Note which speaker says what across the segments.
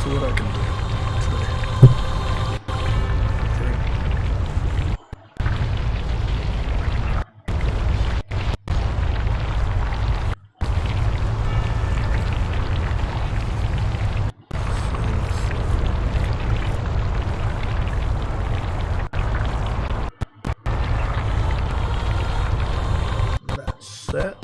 Speaker 1: see what I can do today. That's set.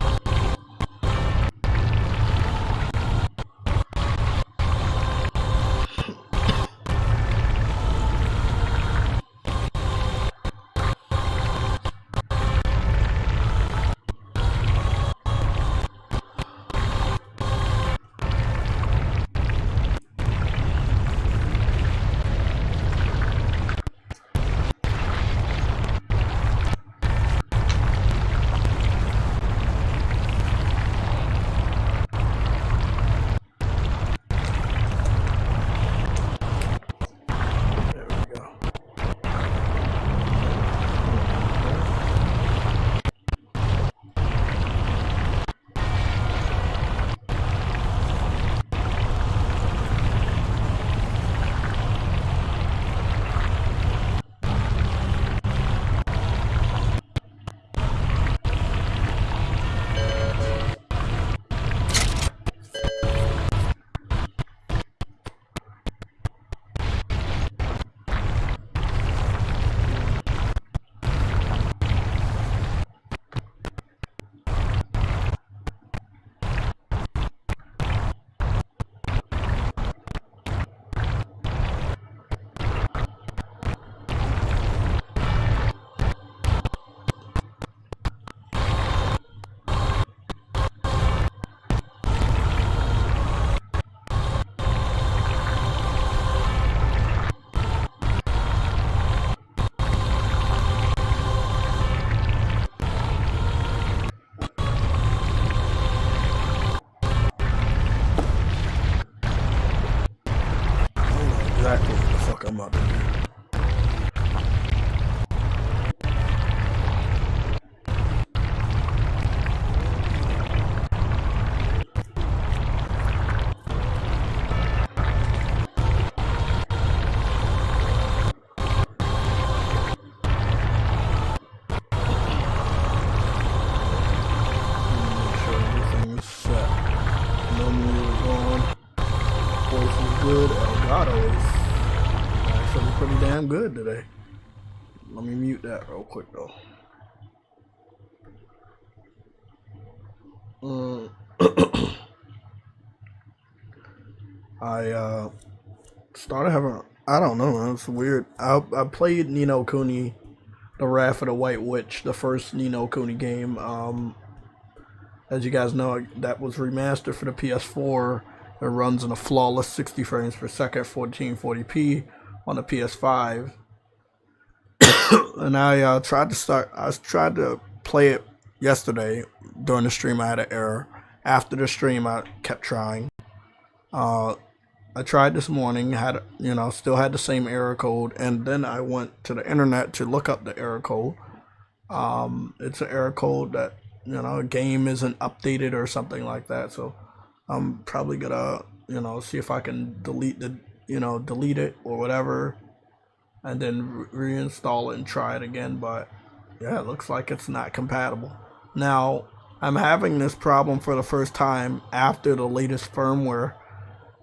Speaker 1: Exactly what the fuck I'm about to do. Make sure everything is set. No music on. Voice is good. Elgato is actually pretty damn good today. Let me mute that real quick though. I started having, I don't know, it's weird. I played Ni no Kuni, The Wrath of the White Witch, the first Ni no Kuni game. As you guys know, that was remastered for the PS4. It runs in a flawless 60 frames per second, 1440p on the PS5. And I tried to play it yesterday during the stream. I had an error. After the stream, I kept trying. I tried this morning, still had the same error code, and then I went to the internet to look up the error code. It's an error code that, a game isn't updated or something like that, so I'm probably gonna, see if I can delete it or whatever, and then reinstall it and try it again. But yeah, it looks like it's not compatible. Now, I'm having this problem for the first time after the latest firmware,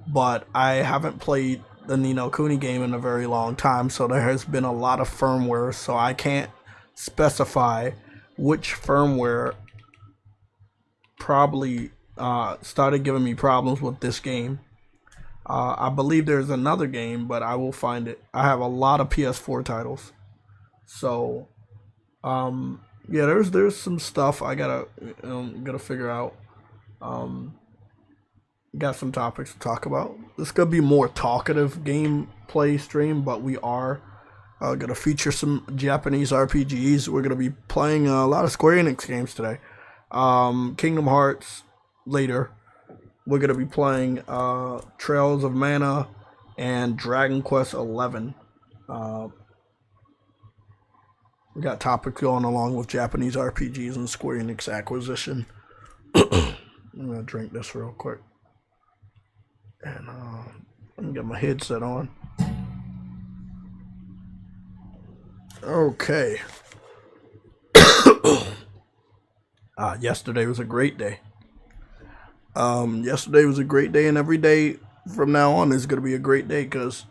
Speaker 1: but I haven't played the Ni no Kuni game in a very long time, so there has been a lot of firmware, so I can't specify which firmware probably started giving me problems with this game. I believe there's another game, but I will find it. I have a lot of PS4 titles, so yeah, there's some stuff I gotta figure out. Got some topics to talk about. This could be more talkative gameplay stream, but we are gonna feature some Japanese RPGs. We're gonna be playing a lot of Square Enix games today. Kingdom Hearts later. We're gonna be playing Trails of Mana and Dragon Quest 11. We got topics going along with Japanese RPGs and Square Enix acquisition. I'm gonna drink this real quick. And Let me get my headset on. Okay. Yesterday was a great day. Yesterday was a great day, and every day from now on is gonna be a great day because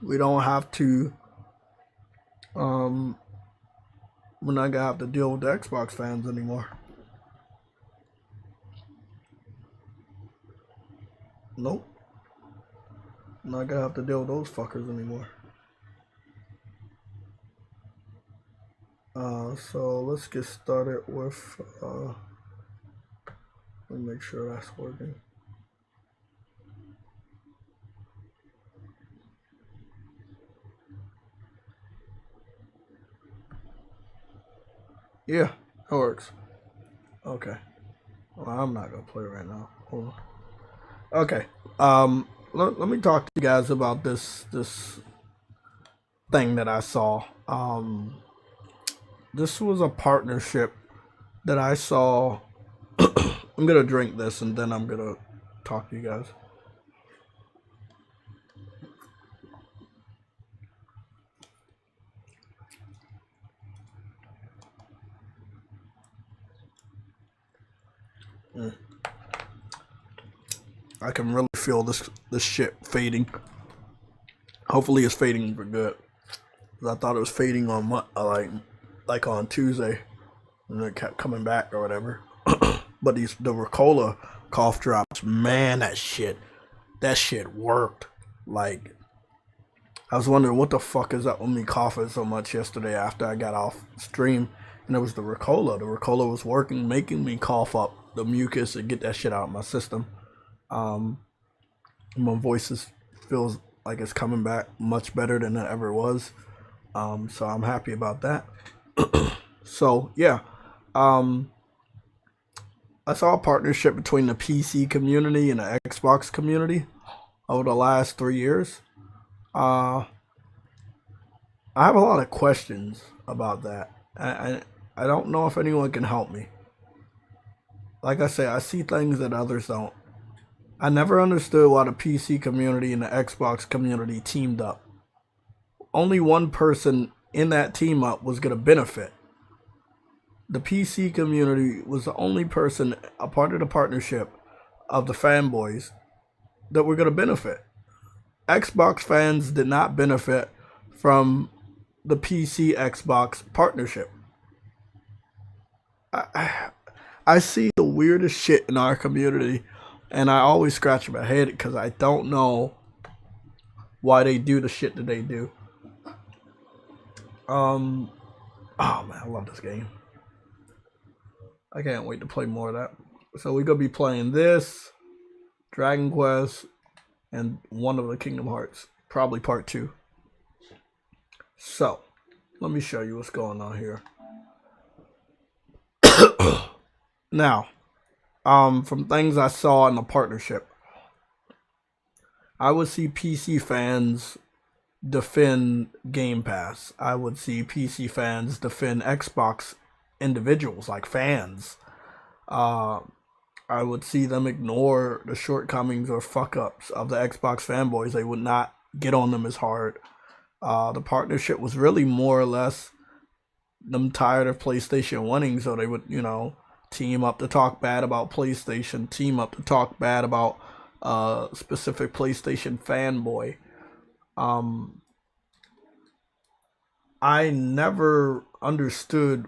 Speaker 1: we don't have to. We're not gonna have to deal with the Xbox fans anymore. Nope. I'm not gonna have to deal with those fuckers anymore. So let's get started with, let me make sure that's working. Yeah, that works. Okay. Well, I'm not gonna play right now. Hold on. Okay. Let me talk to you guys about this thing that I saw. This was a partnership that I saw. I'm gonna drink this and then I'm gonna talk to you guys. I can really feel this shit fading. Hopefully it's fading for good. I thought it was fading on like on Tuesday, and it kept coming back or whatever. But the Ricola cough drops, man, that shit worked. Like, I was wondering what the fuck is up with me coughing so much yesterday after I got off stream, and it was the Ricola. The Ricola was working, making me cough up the mucus and get that shit out of my system. My voice feels like it's coming back much better than it ever was. So I'm happy about that. So yeah, I saw a partnership between the PC community and the Xbox community over the last 3 years. I have a lot of questions about that. I don't know if anyone can help me. Like I say, I see things that others don't. I never understood why the PC community and the Xbox community teamed up. Only one person in that team up was going to benefit. The PC community was the only person, a part of the partnership of the fanboys, that were going to benefit. Xbox fans did not benefit from the PC Xbox partnership. I see the weirdest shit in our community, and I always scratch my head because I don't know why they do the shit that they do. Oh man, I love this game. I can't wait to play more of that. So we're gonna be playing this, Dragon Quest, and one of the Kingdom Hearts, probably part 2. So, let me show you what's going on here. Now, from things I saw in the partnership, I would see PC fans defend Game Pass. I would see PC fans defend Xbox individuals, like fans. I would see them ignore the shortcomings or fuck ups of the Xbox fanboys. They would not get on them as hard. The partnership was really more or less them tired of PlayStation winning, so they would, team up to talk bad about PlayStation, team up to talk bad about specific PlayStation fanboy. I never understood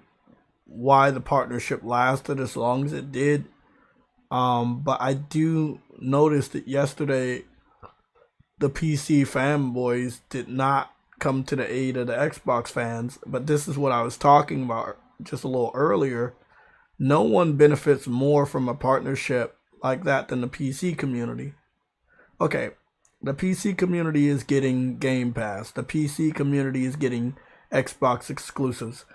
Speaker 1: why the partnership lasted as long as it did. But I do notice that yesterday the PC fanboys did not come to the aid of the Xbox fans. But this is what I was talking about just a little earlier. No one benefits more from a partnership like that than the PC community. Okay, the PC community is getting Game Pass. The PC community is getting Xbox exclusives.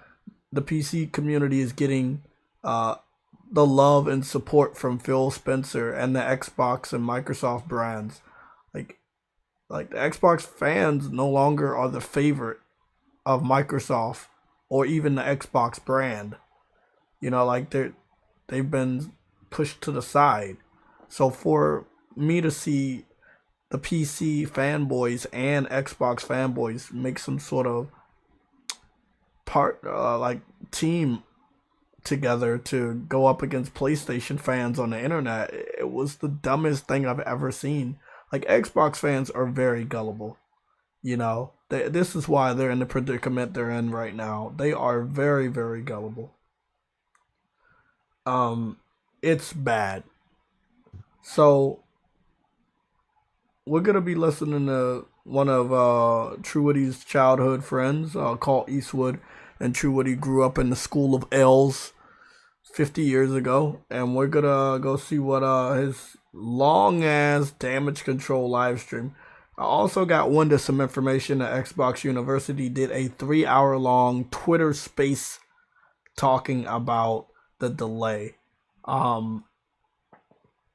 Speaker 1: The PC community is getting the love and support from Phil Spencer and the Xbox and Microsoft brands. Like the Xbox fans no longer are the favorite of Microsoft or even the Xbox brand. Like they've been pushed to the side. So for me to see the PC fanboys and Xbox fanboys make some sort of like team together to go up against PlayStation fans on the internet. It was the dumbest thing I've ever seen. Like, Xbox fans are very gullible. You know, this is why they're in the predicament they're in right now. They are very, very gullible. It's bad. So we're gonna be listening to one of True Woody's childhood friends, Colt Eastwood, and True Woody grew up in the School of L's 50 years ago, and we're gonna go see what his long ass damage control live stream. I also got wind of some information that Xbox University did a 3-hour long Twitter space talking about the delay.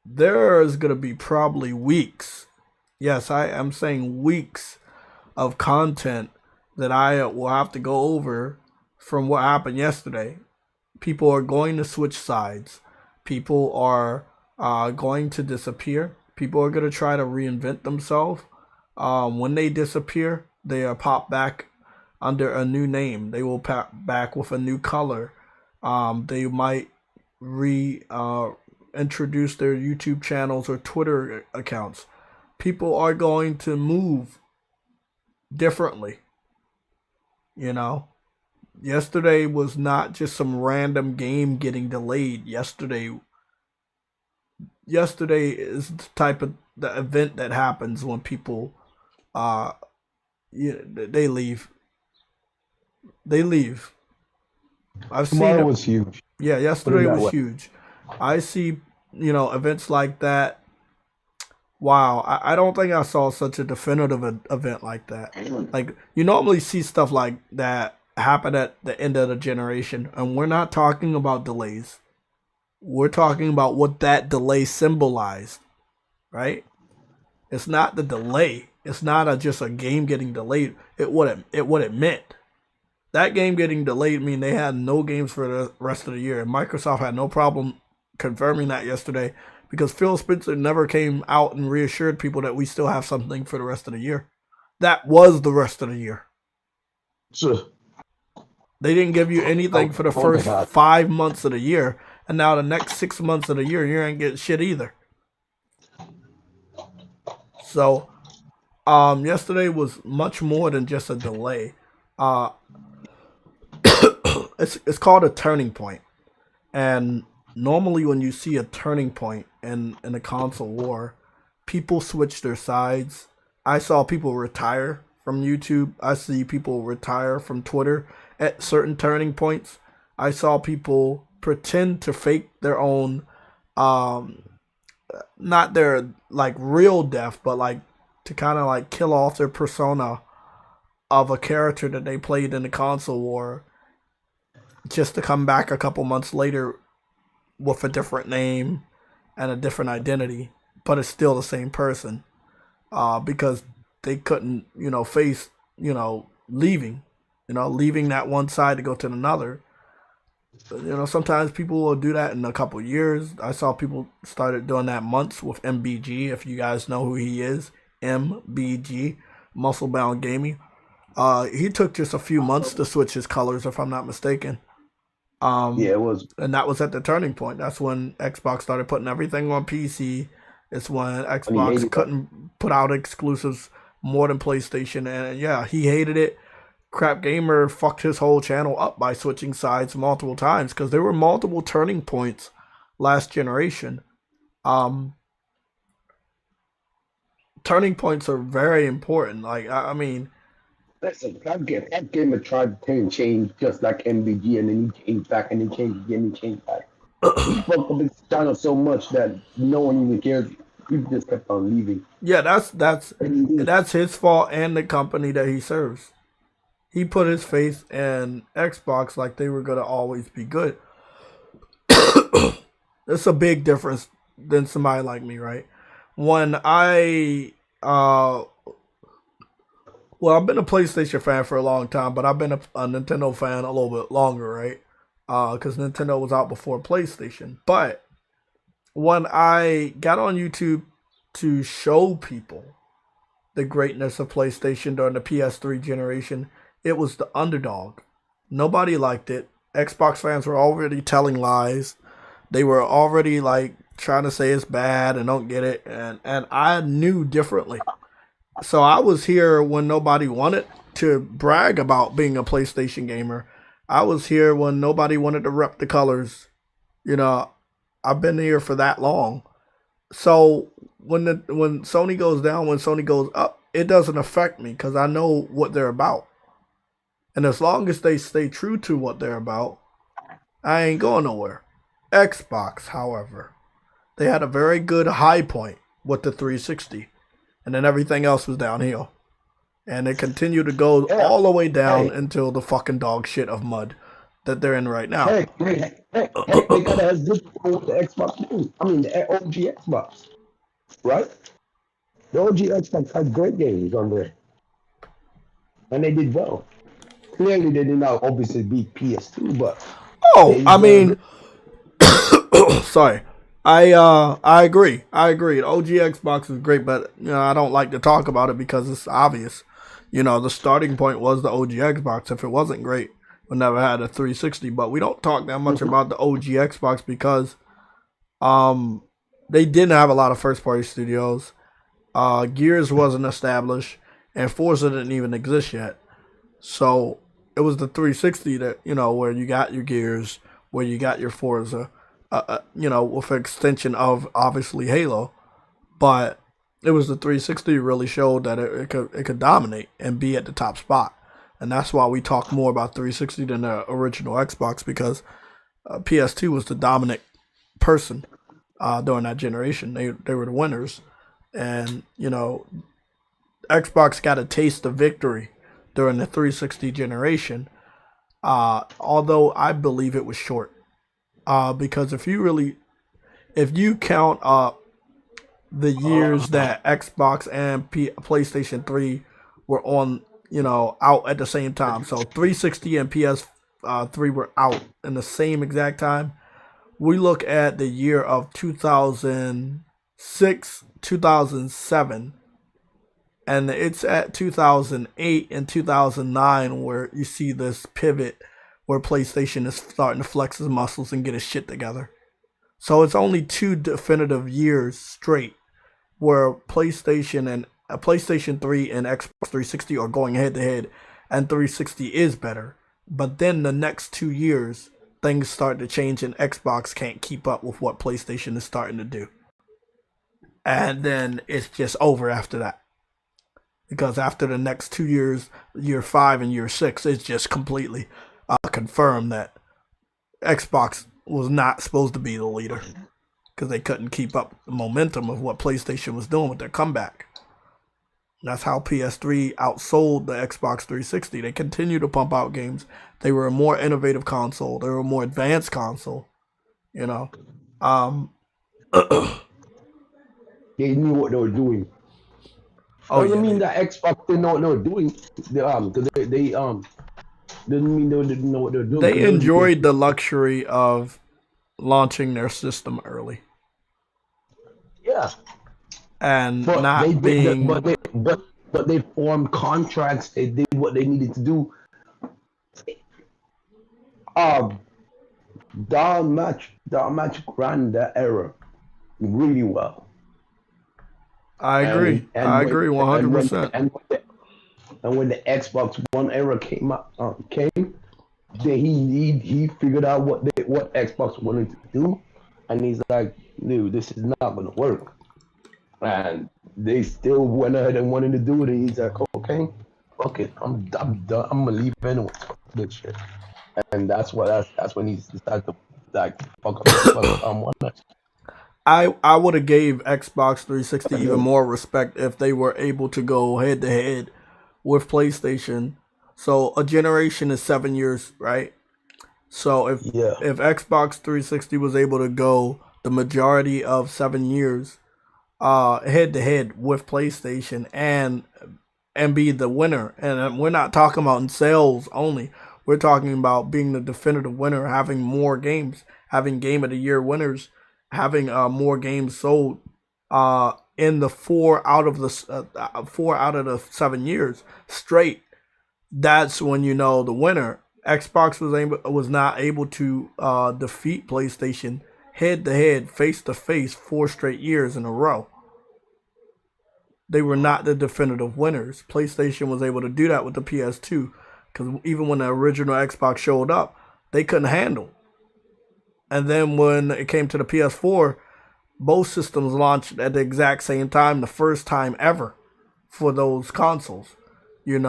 Speaker 1: There's gonna be probably weeks. Yes, I am saying weeks of content that I will have to go over from what happened yesterday. People are going to switch sides. People are going to disappear. People are going to try to reinvent themselves. When they disappear, they are popped back under a new name. They will pop back with a new color. They might introduce their YouTube channels or Twitter accounts. People are going to move differently. You know, yesterday was not just some random game getting delayed. Yesterday is the type of the event that happens when people they leave. They leave. I've seen
Speaker 2: Tomorrow
Speaker 1: it.
Speaker 2: was huge.
Speaker 1: Yeah,
Speaker 2: Put it
Speaker 1: yesterday
Speaker 2: that
Speaker 1: was
Speaker 2: way.
Speaker 1: huge. I see, events like that. Wow, I don't think I saw such a definitive event like that. Like, you normally see stuff like that happen at the end of the generation, and we're not talking about delays. We're talking about what that delay symbolized, right? It's not the delay. It's not just a game getting delayed. What it meant. That game getting delayed mean they had no games for the rest of the year. And Microsoft had no problem confirming that yesterday because Phil Spencer never came out and reassured people that we still have something for the rest of the year. That was the rest of the year.
Speaker 2: So,
Speaker 1: They didn't give you anything for the
Speaker 2: oh my
Speaker 1: first
Speaker 2: God.
Speaker 1: 5 months of the year, and now the next 6 months of the year, you ain't getting shit either. So, yesterday was much more than just a delay. Uh, it's called a turning point, and normally when you see a turning point in a console war, people switch their sides. I saw people retire from YouTube. I see people retire from Twitter at certain turning points. I saw people pretend to fake their own, um, not their like real death, but like to kind of like kill off their persona of a character that they played in the console war, just to come back a couple months later with a different name and a different identity, but it's still the same person. Because they couldn't, face, leaving, leaving that one side to go to another. Sometimes people will do that in a couple years. I saw people started doing that months with MBG. If you guys know who he is, MBG, Muscle Bound Gaming. He took just a few months to switch his colors, if I'm not mistaken.
Speaker 2: Yeah, it was.
Speaker 1: And that was at the turning point. That's when Xbox started putting everything on PC. It's when
Speaker 2: And he
Speaker 1: Xbox
Speaker 2: hated that.
Speaker 1: couldn't put out exclusives more than PlayStation. And yeah, he hated it. Crap Gamer fucked his whole channel up by switching sides multiple times because there were multiple turning points last generation. Um, Turning points are very important. Like, I mean,
Speaker 2: Listen, that gamer tried to change just like MBG, and then he changed back, and then changed again, and changed back. He fucked up his channel so much that no one even cared. People just kept on leaving.
Speaker 1: yeah, that's
Speaker 2: And he
Speaker 1: that's his fault and the company that he serves. He put his faith in Xbox like they were gonna always be good. It's a big difference than somebody like me, right? When well, I've been a PlayStation fan for a long time, but I've been a Nintendo fan a little bit longer, right? Because Nintendo was out before PlayStation. But when I got on YouTube to show people the greatness of PlayStation during the PS3 generation. It was the underdog. Nobody liked it. Xbox fans were already telling lies. They were already like trying to say it's bad and don't get it, and I knew differently. So I was here when nobody wanted to brag about being a PlayStation gamer. I was here when nobody wanted to rep the colors. You know, I've been here for that long. So when Sony goes down, when Sony goes up, it doesn't affect me because I know what they're about. And as long as they stay true to what they're about, I ain't going nowhere. Xbox, however, they had a very good high point with the 360, and then everything else was downhill. And it continued to go all the way down until the fucking dog shit of mud that they're in right now.
Speaker 2: Hey, they gotta have this with the Xbox too. I mean, the OG Xbox, right? The OG Xbox had great games on there, and they did well. Clearly, they did not obviously beat PS2, but
Speaker 1: I mean, sorry. I agree. I agree. The OG Xbox is great, but I don't like to talk about it because it's obvious. The starting point was the OG Xbox. If it wasn't great, we never had a 360. But we don't talk that much about the OG Xbox because they didn't have a lot of first party studios. Gears wasn't established, and Forza didn't even exist yet. So it was the 360 that where you got your Gears, where you got your Forza. With an extension of obviously Halo, but it was the 360 really showed that it could dominate and be at the top spot, and that's why we talk more about 360 than the original Xbox because PS2 was the dominant person during that generation. They were the winners, and Xbox got a taste of victory during the 360 generation, although I believe it was short. Because if you count the years that Xbox and PlayStation 3 were on, out at the same time, so 360 and PS3 were out in the same exact time. We look at the year of 2006, 2007, and it's at 2008 and 2009 where you see this pivot where PlayStation is starting to flex his muscles and get his shit together. So it's only 2 definitive years straight where PlayStation 3 and Xbox 360 are going head to head, and 360 is better. But then the next 2 years, things start to change, and Xbox can't keep up with what PlayStation is starting to do. And then it's just over after that. Because after the next 2 years, year 5 and year 6, it's just completely confirmed that Xbox was not supposed to be the leader because they couldn't keep up the momentum of what PlayStation was doing with their comeback. That's how PS3 outsold the Xbox 360. They continued to pump out games. They were a more innovative console. They were a more advanced console.
Speaker 2: They knew what they were doing. Doesn't mean that Xbox didn't know what they were doing. Because they doesn't mean they didn't know what they were doing.
Speaker 1: They enjoyed the luxury of launching their system early.
Speaker 2: Yeah.
Speaker 1: And
Speaker 2: but
Speaker 1: not being.
Speaker 2: But they formed contracts. They did what they needed to do. Don Match ran that era really well.
Speaker 1: I agree. I agree 100%.
Speaker 2: And when the Xbox One era came, he figured out what Xbox wanted to do, and he's like, dude, this is not gonna work. And they still went ahead and wanted to do it. And he's like, okay, fuck it, I'm done. I'm gonna leave anyway. Good shit. And that's when he decided to like fuck up One.
Speaker 1: I would have gave Xbox 360 even more respect if they were able to go head to head with PlayStation. So a generation is 7 years, right? So if Xbox 360 was able to go the majority of 7 years head to head with PlayStation and be the winner, and we're not talking about in sales only. We're talking about being the definitive winner, having more games, having Game of the Year winners, having more games sold in the 4 out of the 7 years straight, that's when you know the winner. Xbox was not able to defeat PlayStation head to head, face to face, 4 straight years in a row. They were not the definitive winners. PlayStation was able to do that with the PS2 because even when the original Xbox showed up, they couldn't handle. And then when it came to the PS4, both systems launched at the exact same time, the first time ever for those consoles. Because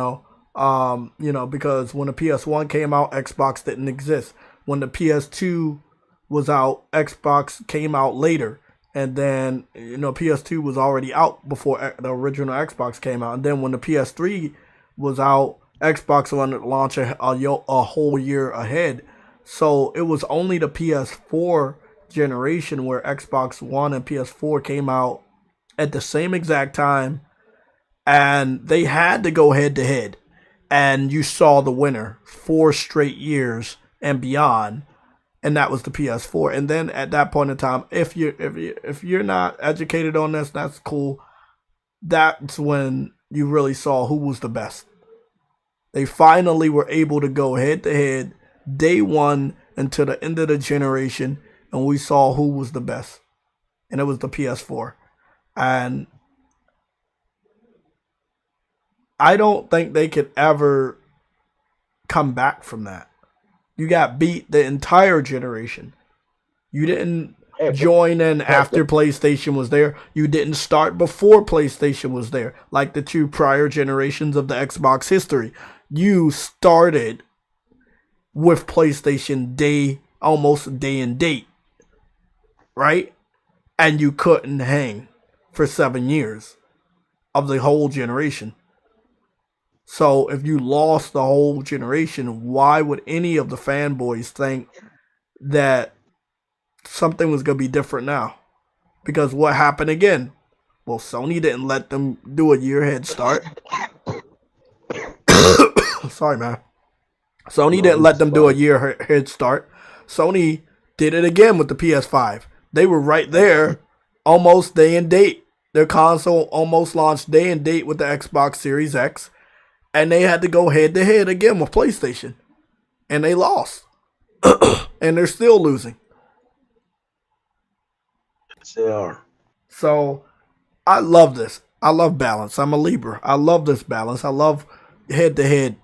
Speaker 1: when the PS1 came out, Xbox didn't exist. When the PS2 was out, Xbox came out later. And then, PS2 was already out before the original Xbox came out. And then when the PS3 was out, Xbox wanted to launch a whole year ahead. So it was only the PS4 generation where Xbox One and PS4 came out at the same exact time. And they had to go head to head. And you saw the winner 4 straight years and beyond. And that was the PS4. And then at that point in time, if you're not educated on this, that's cool. That's when you really saw who was the best. They finally were able to go head to head, day one until the end of the generation, and we saw who was the best. And it was the PS4. And I don't think they could ever come back from that. You got beat the entire generation. You didn't join in after PlayStation was there. You didn't start before PlayStation was there, like the 2 prior generations of the Xbox history. You started with PlayStation almost day and date, right? And you couldn't hang for 7 years of the whole generation. So if you lost the whole generation, why would any of the fanboys think that something was going to be different now? Because what happened again? Well, Sony didn't let them do a year head start. Sorry, man. Sony didn't let them do a year head start. Sony did it again with the PS5. They were right there, almost day and date. Their console almost launched day and date with the Xbox Series X. And they had to go head to head again with PlayStation. And they lost. And they're still losing.
Speaker 2: Yes, they are.
Speaker 1: So, I love this. I love balance. I'm a Libra. I love this balance. I love head to head.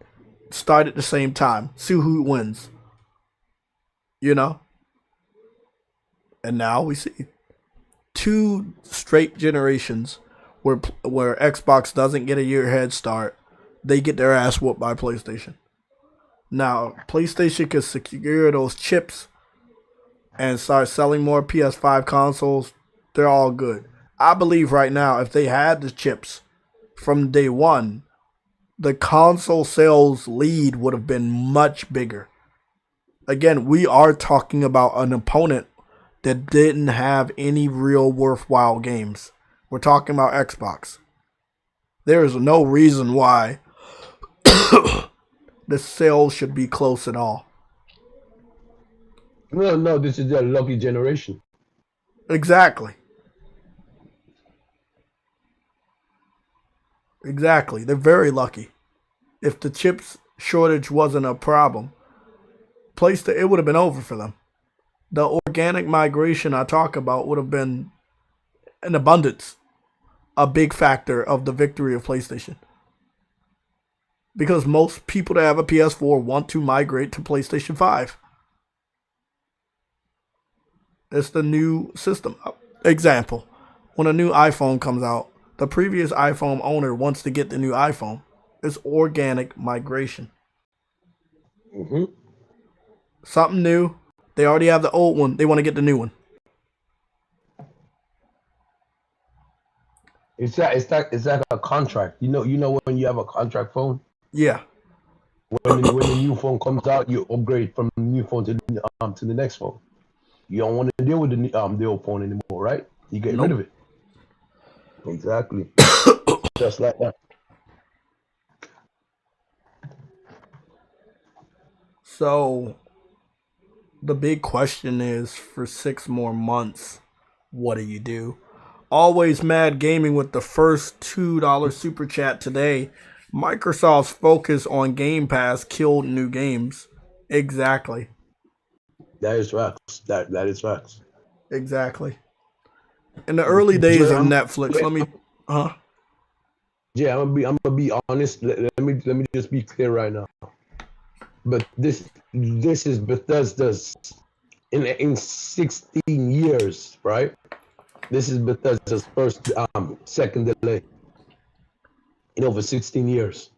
Speaker 1: Start at the same time. See who wins. And now we see 2 straight generations where Xbox doesn't get a year head start. They get their ass whooped by PlayStation. Now, PlayStation can secure those chips and start selling more PS5 consoles. They're all good. I believe right now, if they had the chips from day one, the console sales lead would have been much bigger. Again, we are talking about an opponent that didn't have any real worthwhile games. We're talking about Xbox. There is no reason why the sales should be close at all.
Speaker 2: No, this is their lucky generation.
Speaker 1: Exactly. They're very lucky. If the chips shortage wasn't a problem, it would have been over for them. The organic migration I talk about would have been in abundance a big factor of the victory of PlayStation. Because most people that have a PS4 want to migrate to PlayStation 5. It's the new system. Example, when a new iPhone comes out, the previous iPhone owner wants to get the new iPhone. It's organic migration.
Speaker 2: Mm-hmm.
Speaker 1: Something new. They already have the old one. They want to get the new one.
Speaker 2: It's like a contract. You know when you have a contract phone?
Speaker 1: Yeah.
Speaker 2: When the new phone comes out, you upgrade from the new phone to the next phone. You don't want to deal with the old phone anymore, right? You get rid of it. Exactly. Just like that.
Speaker 1: So the big question is, for 6 more months, what do you do? Always Mad Gaming with the first $2 super chat today. Microsoft's focus on Game Pass killed new games. Exactly.
Speaker 2: That is facts. That is facts.
Speaker 1: Exactly. In the early days of Netflix, let me, huh?
Speaker 2: Yeah, I'm gonna be honest. Let me just be clear right now. But this is Bethesda's in 16 years, right? This is Bethesda's second delay in over 16 years.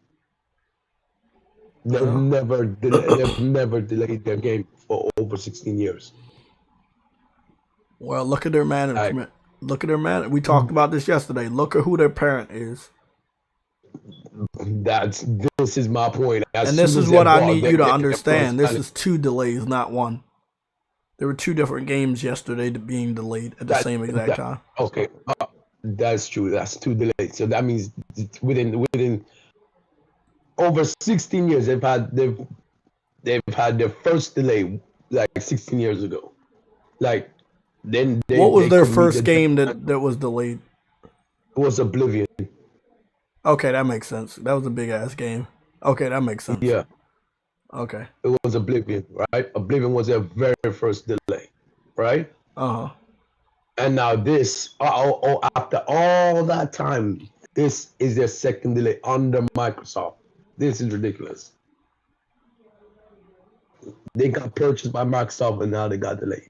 Speaker 2: They've never delayed their game for over 16 years.
Speaker 1: Well, look at their management. Look at their man. We talked about this yesterday. Look at who their parent is.
Speaker 2: This is my point.
Speaker 1: And this is what I need you to understand. This is 2 delays, not 1. There were 2 different games yesterday being delayed at the same exact time.
Speaker 2: Okay, that's true. That's 2 delays. So that means within over 16 years, they've had their first delay like 16 years ago. Like then
Speaker 1: what was their first game that was delayed?
Speaker 2: It was Oblivion.
Speaker 1: Okay, that makes sense. That was a big ass game. Okay, that makes sense.
Speaker 2: Yeah.
Speaker 1: Okay.
Speaker 2: It was Oblivion, right? Oblivion was their very first delay, right? And now this, after all that time, this is their second delay under Microsoft. This is ridiculous. They got purchased by Microsoft and now they got delayed.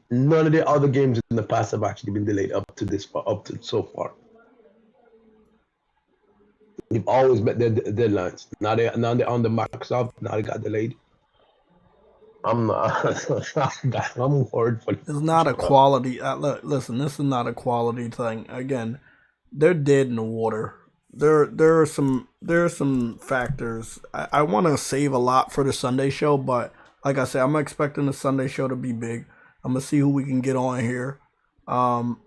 Speaker 2: None of the other games in the past have actually been delayed up to so far. They've always met their deadlines. Now they're on the Microsoft. Now they got delayed. I'm worried for.
Speaker 1: It's not a quality. Listen, this is not a quality thing. Again, they're dead in the water. There are some factors. I want to save a lot for the Sunday show, but like I said, I'm expecting the Sunday show to be big. I'm gonna see who we can get on here. I'll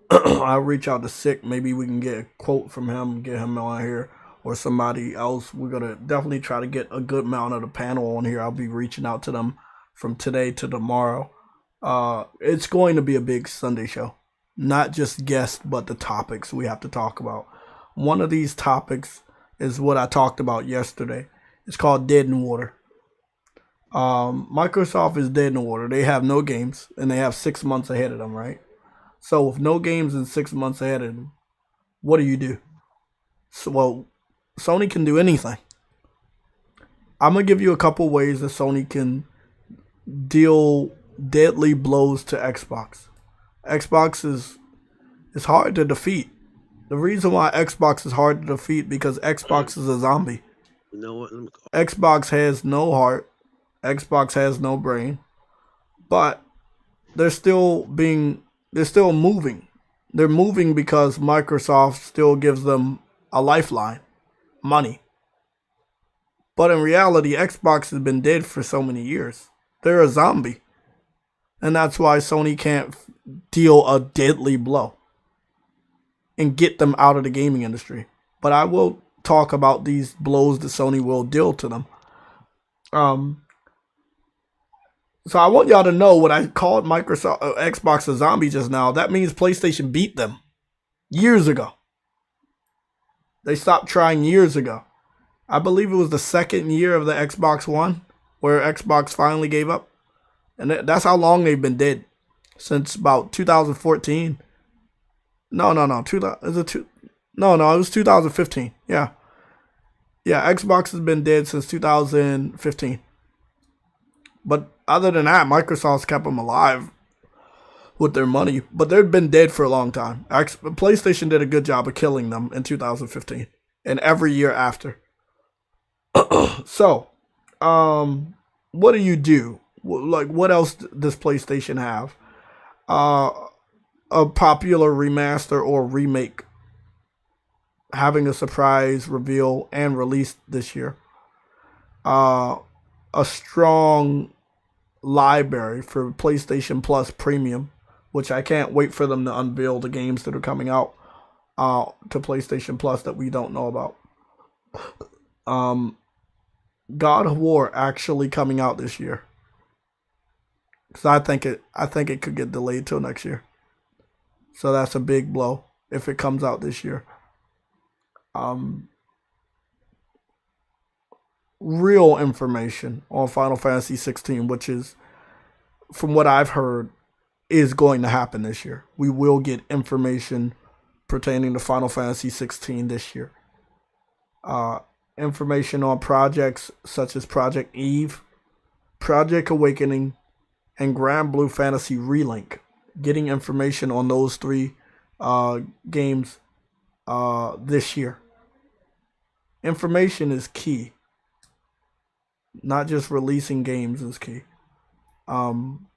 Speaker 1: reach out to Sick. Maybe we can get a quote from him, get him on here, or somebody else. We're gonna definitely try to get a good amount of the panel on here. I'll be reaching out to them from today to tomorrow. It's going to be a big Sunday show. Not just guests, but the topics we have to talk about. One of these topics is what I talked about yesterday. It's called Dead in Water. Microsoft is dead in the water. They have no games, and they have 6 months ahead of them, right? So with no games and 6 months ahead of them, what do? So, well, Sony can do anything. I'm going to give you a couple ways that Sony can deal deadly blows to Xbox. Xbox is hard to defeat. The reason why Xbox is hard to defeat because Xbox is a zombie.
Speaker 3: You know what?
Speaker 1: Xbox has no heart. Xbox has no brain. But they're still moving. They're moving because Microsoft still gives them a lifeline, money. But in reality, Xbox has been dead for so many years. They're a zombie. And that's why Sony can't deal a deadly blow and get them out of the gaming industry. But I will talk about these blows that Sony will deal to them. So I want y'all to know what I called Xbox a zombie just now. That means PlayStation beat them years ago. They stopped trying years ago. I believe it was the second year of the Xbox One where Xbox finally gave up. And that's how long they've been dead. Since about 2014. No. It was 2015. Yeah, Xbox has been dead since 2015. But other than that, Microsoft's kept them alive with their money. But they've been dead for a long time. PlayStation did a good job of killing them in 2015. And every year after. So, what do? Like, what else does PlayStation have? A popular remaster or remake having a surprise reveal and release this year. A strong library for PlayStation Plus Premium, which I can't wait for them to unveil the games that are coming out to PlayStation Plus that we don't know about. God of War actually coming out this year. Because I think it could get delayed till next year. So that's a big blow if it comes out this year. Real information on Final Fantasy 16, which is, from what I've heard, is going to happen this year. We will get information pertaining to Final Fantasy 16 this year. Information on projects such as Project Eve, Project Awakening, and Grand Blue Fantasy Relink. Getting information on those three games this year. Information is key. Not just releasing games is key. And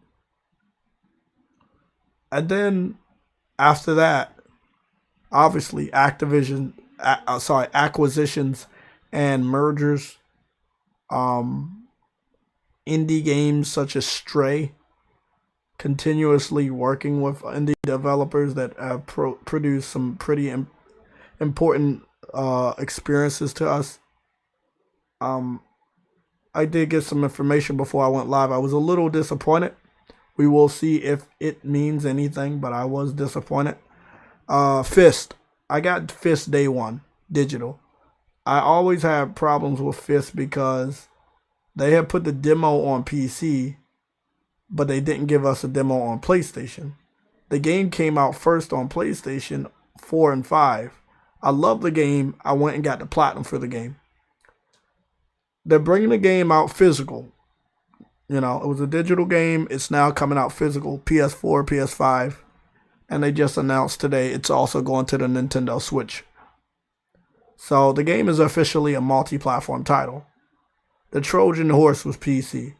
Speaker 1: then after that, obviously acquisitions and mergers. Indie games such as Stray, continuously working with indie developers that have produced some pretty important experiences to us. I did get some information before I went live. I was a little disappointed. We will see if it means anything, but I was disappointed. Fist. I got Fist day one, digital. I always have problems with Fist because they have put the demo on PC, but they didn't give us a demo on PlayStation. The game came out first on PlayStation 4 and 5. I love the game. I went and got the platinum for the game. They're bringing the game out physical. You know, it was a digital game. It's now coming out physical, PS4, PS5. And they just announced today it's also going to the Nintendo Switch. So the game is officially a multi-platform title. The Trojan horse was PC.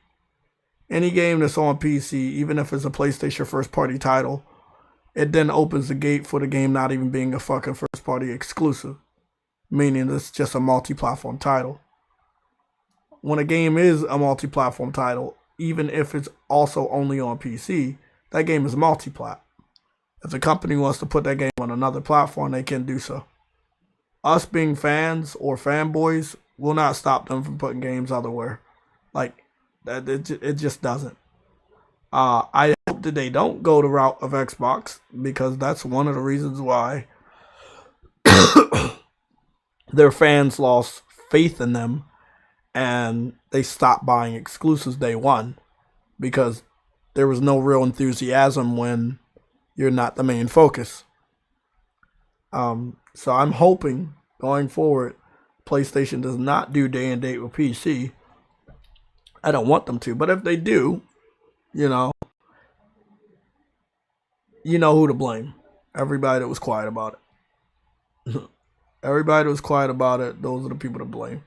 Speaker 1: Any game that's on PC, even if it's a PlayStation first-party title, it then opens the gate for the game not even being a fucking first-party exclusive. Meaning it's just a multi-platform title. When a game is a multi-platform title, even if it's also only on PC, that game is multi-plat. If the company wants to put that game on another platform, they can do so. Us being fans or fanboys will not stop them from putting games otherwhere. Like, it just doesn't. I hope that they don't go the route of Xbox, because that's one of the reasons why their fans lost faith in them and they stopped buying exclusives day one, because there was no real enthusiasm when you're not the main focus. So I'm hoping going forward, PlayStation does not do day and date with PC. I don't want them to, but if they do, you know who to blame. Everybody that was quiet about it. Everybody that was quiet about it, those are the people to blame.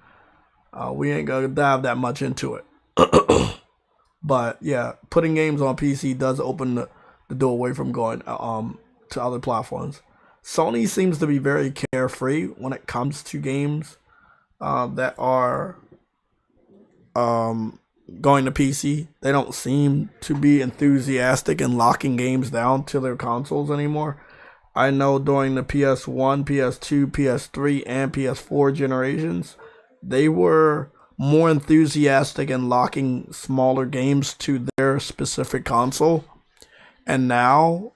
Speaker 1: We ain't gonna dive that much into it. But yeah, putting games on PC does open the door away from going to other platforms. Sony seems to be very carefree when it comes to games that are going to PC. They don't seem to be enthusiastic in locking games down to their consoles anymore. I know during the PS1, PS2, PS3, and PS4 generations, they were more enthusiastic in locking smaller games to their specific console. And now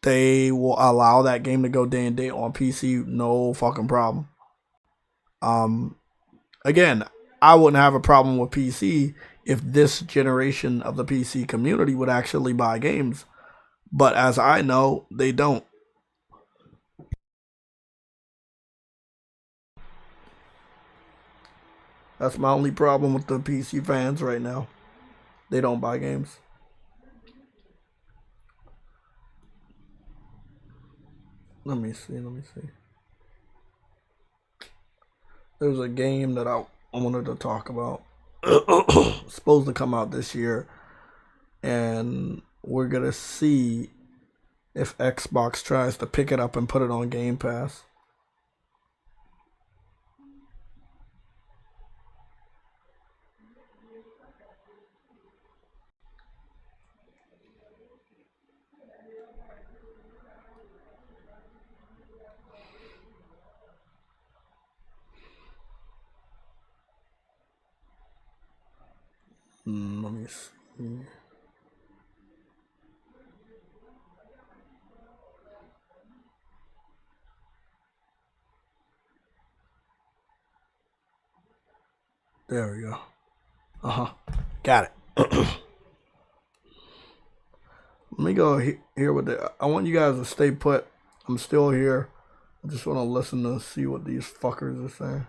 Speaker 1: they will allow that game to go day and date on PC, no fucking problem. Again, I wouldn't have a problem with PC if this generation of the PC community would actually buy games. But as I know, they don't. That's my only problem with the PC fans right now. They don't buy games. Let me see. There's a game that I wanted to talk about. It's supposed to come out this year. And we're going to see if Xbox tries to pick it up and put it on Game Pass. Let me see. There we go. Got it. Let me go here with it. I want you guys to stay put. I'm still here. I just want to listen to see what these fuckers are saying.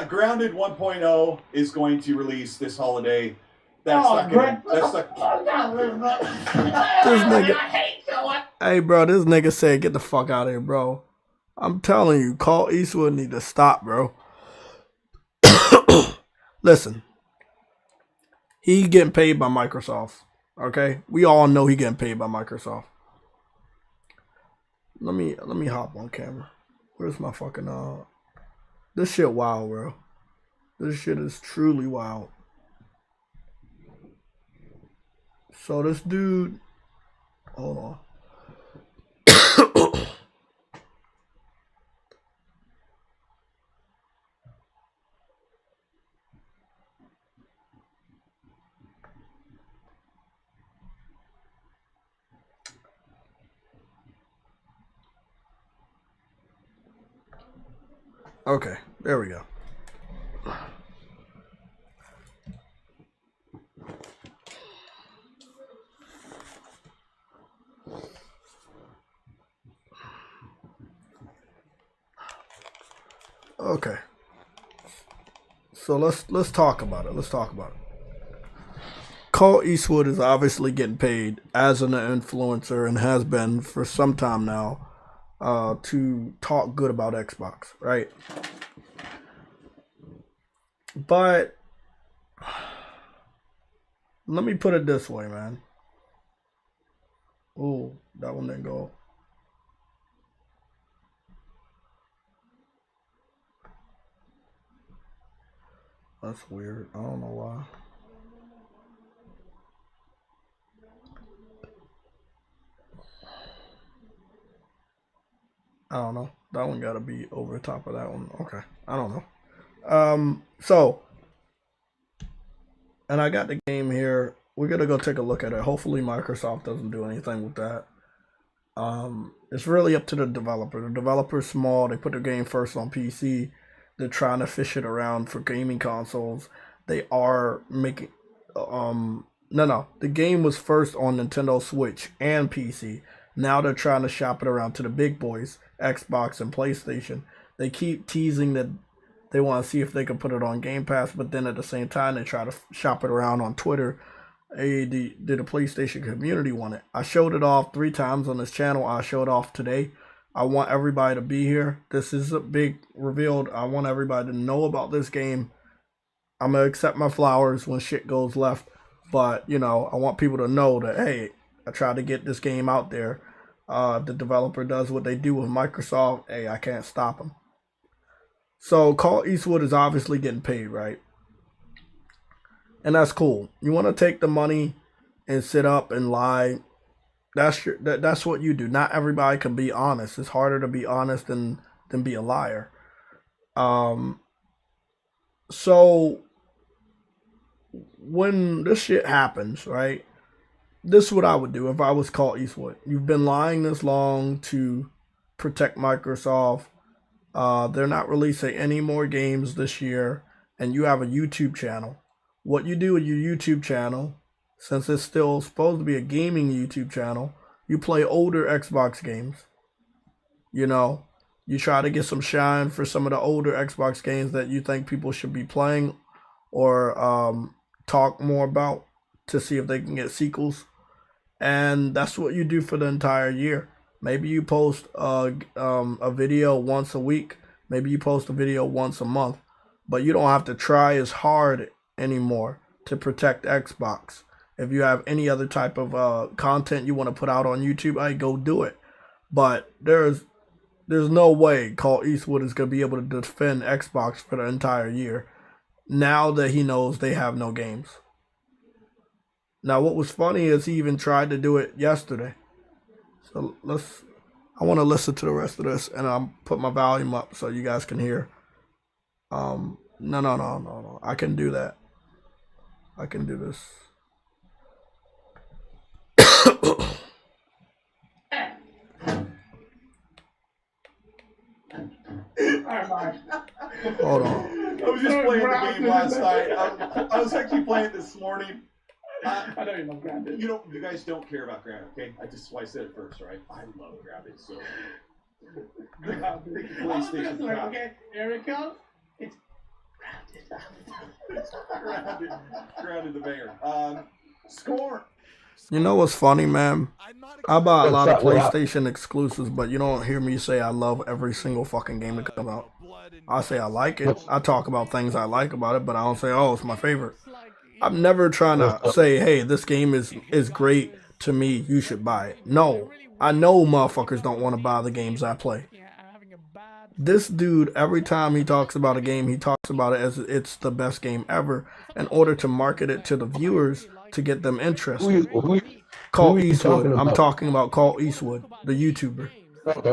Speaker 3: Grounded 1.0 is going to release this holiday. That's not gonna. That's not.
Speaker 1: This nigga. Hey, bro, this nigga said, "Get the fuck out of here, bro." I'm telling you, Clint Eastwood need to stop, bro. Listen, he getting paid by Microsoft. Okay, we all know he getting paid by Microsoft. Let me hop on camera. Where's my fucking This shit wild, bro. This shit is truly wild. So this dude, hold on. Okay, there we go. Okay. So let's talk about it. Clint Eastwood is obviously getting paid as an influencer and has been for some time now to talk good about Xbox, right? But let me put it this way, man. Oh, that one didn't go. That's weird. I don't know why. I don't know. That one gotta be over the top of that one. Okay. I don't know. So, and I got the game here. We're gonna go take a look at it. Hopefully Microsoft doesn't do anything with that. It's really up to the developer. The developer's small. They put the game first on PC. They're trying to fish it around for gaming consoles. They are making no. The game was first on Nintendo Switch and PC. Now they're trying to shop it around to the big boys, Xbox and PlayStation. They keep teasing that they want to see if they can put it on Game Pass, but then at the same time they try to shop it around on Twitter. Hey, did the PlayStation community want it? I showed it off 3 times on this channel. I showed off today. I want everybody to be here. This is a big reveal. I want everybody to know about this game. I'm going to accept my flowers when shit goes left. But, you know, I want people to know that, hey, I tried to get this game out there. If the developer does what they do with Microsoft, hey, I can't stop them. So, Clint Eastwood is obviously getting paid, right? And that's cool. You want to take the money and sit up and lie. That's what you do. Not everybody can be honest. It's harder to be honest than be a liar. So when this shit happens, right? This is what I would do if I was Clint Eastwood. You've been lying this long to protect Microsoft. They're not releasing any more games this year, and you have a YouTube channel. What you do with your YouTube channel, since it's still supposed to be a gaming YouTube channel, you play older Xbox games. You know, You try to get some shine for some of the older Xbox games that you think people should be playing or talk more about to see if they can get sequels. And that's what you do for the entire year. Maybe you post a video once a week. Maybe you post a video once a month. But you don't have to try as hard anymore to protect Xbox. If you have any other type of content you want to put out on YouTube, I go do it. But there's no way Cole Eastwood is going to be able to defend Xbox for the entire year now that he knows they have no games. Now, what was funny is he even tried to do it yesterday. So I want to listen to the rest of this, and I'll put my volume up so you guys can hear. No. I can do that. I can do this. Hold on.
Speaker 3: I was just playing the game last night. I was actually playing it this morning.
Speaker 4: I know you love Grounded.
Speaker 3: You guys don't care about Grounded, okay? That's why I said it first, right? I love Grounded, so. PlayStation.
Speaker 4: Okay, here it comes. It's
Speaker 3: Grounded. Grounded the banger. Score.
Speaker 1: You know what's funny, man? I buy a lot of PlayStation exclusives, but you don't hear me say I love every single fucking game that comes out. I say I like it. I talk about things I like about it, but I don't say, oh, it's my favorite. I'm never trying to say, hey, this game is great to me, you should buy it. No, I know motherfuckers don't want to buy the games I play. This dude, every time he talks about a game, he talks about it as it's the best game ever in order to market it to the viewers to get them interested. Call Eastwood. I'm talking about Call Eastwood, the YouTuber.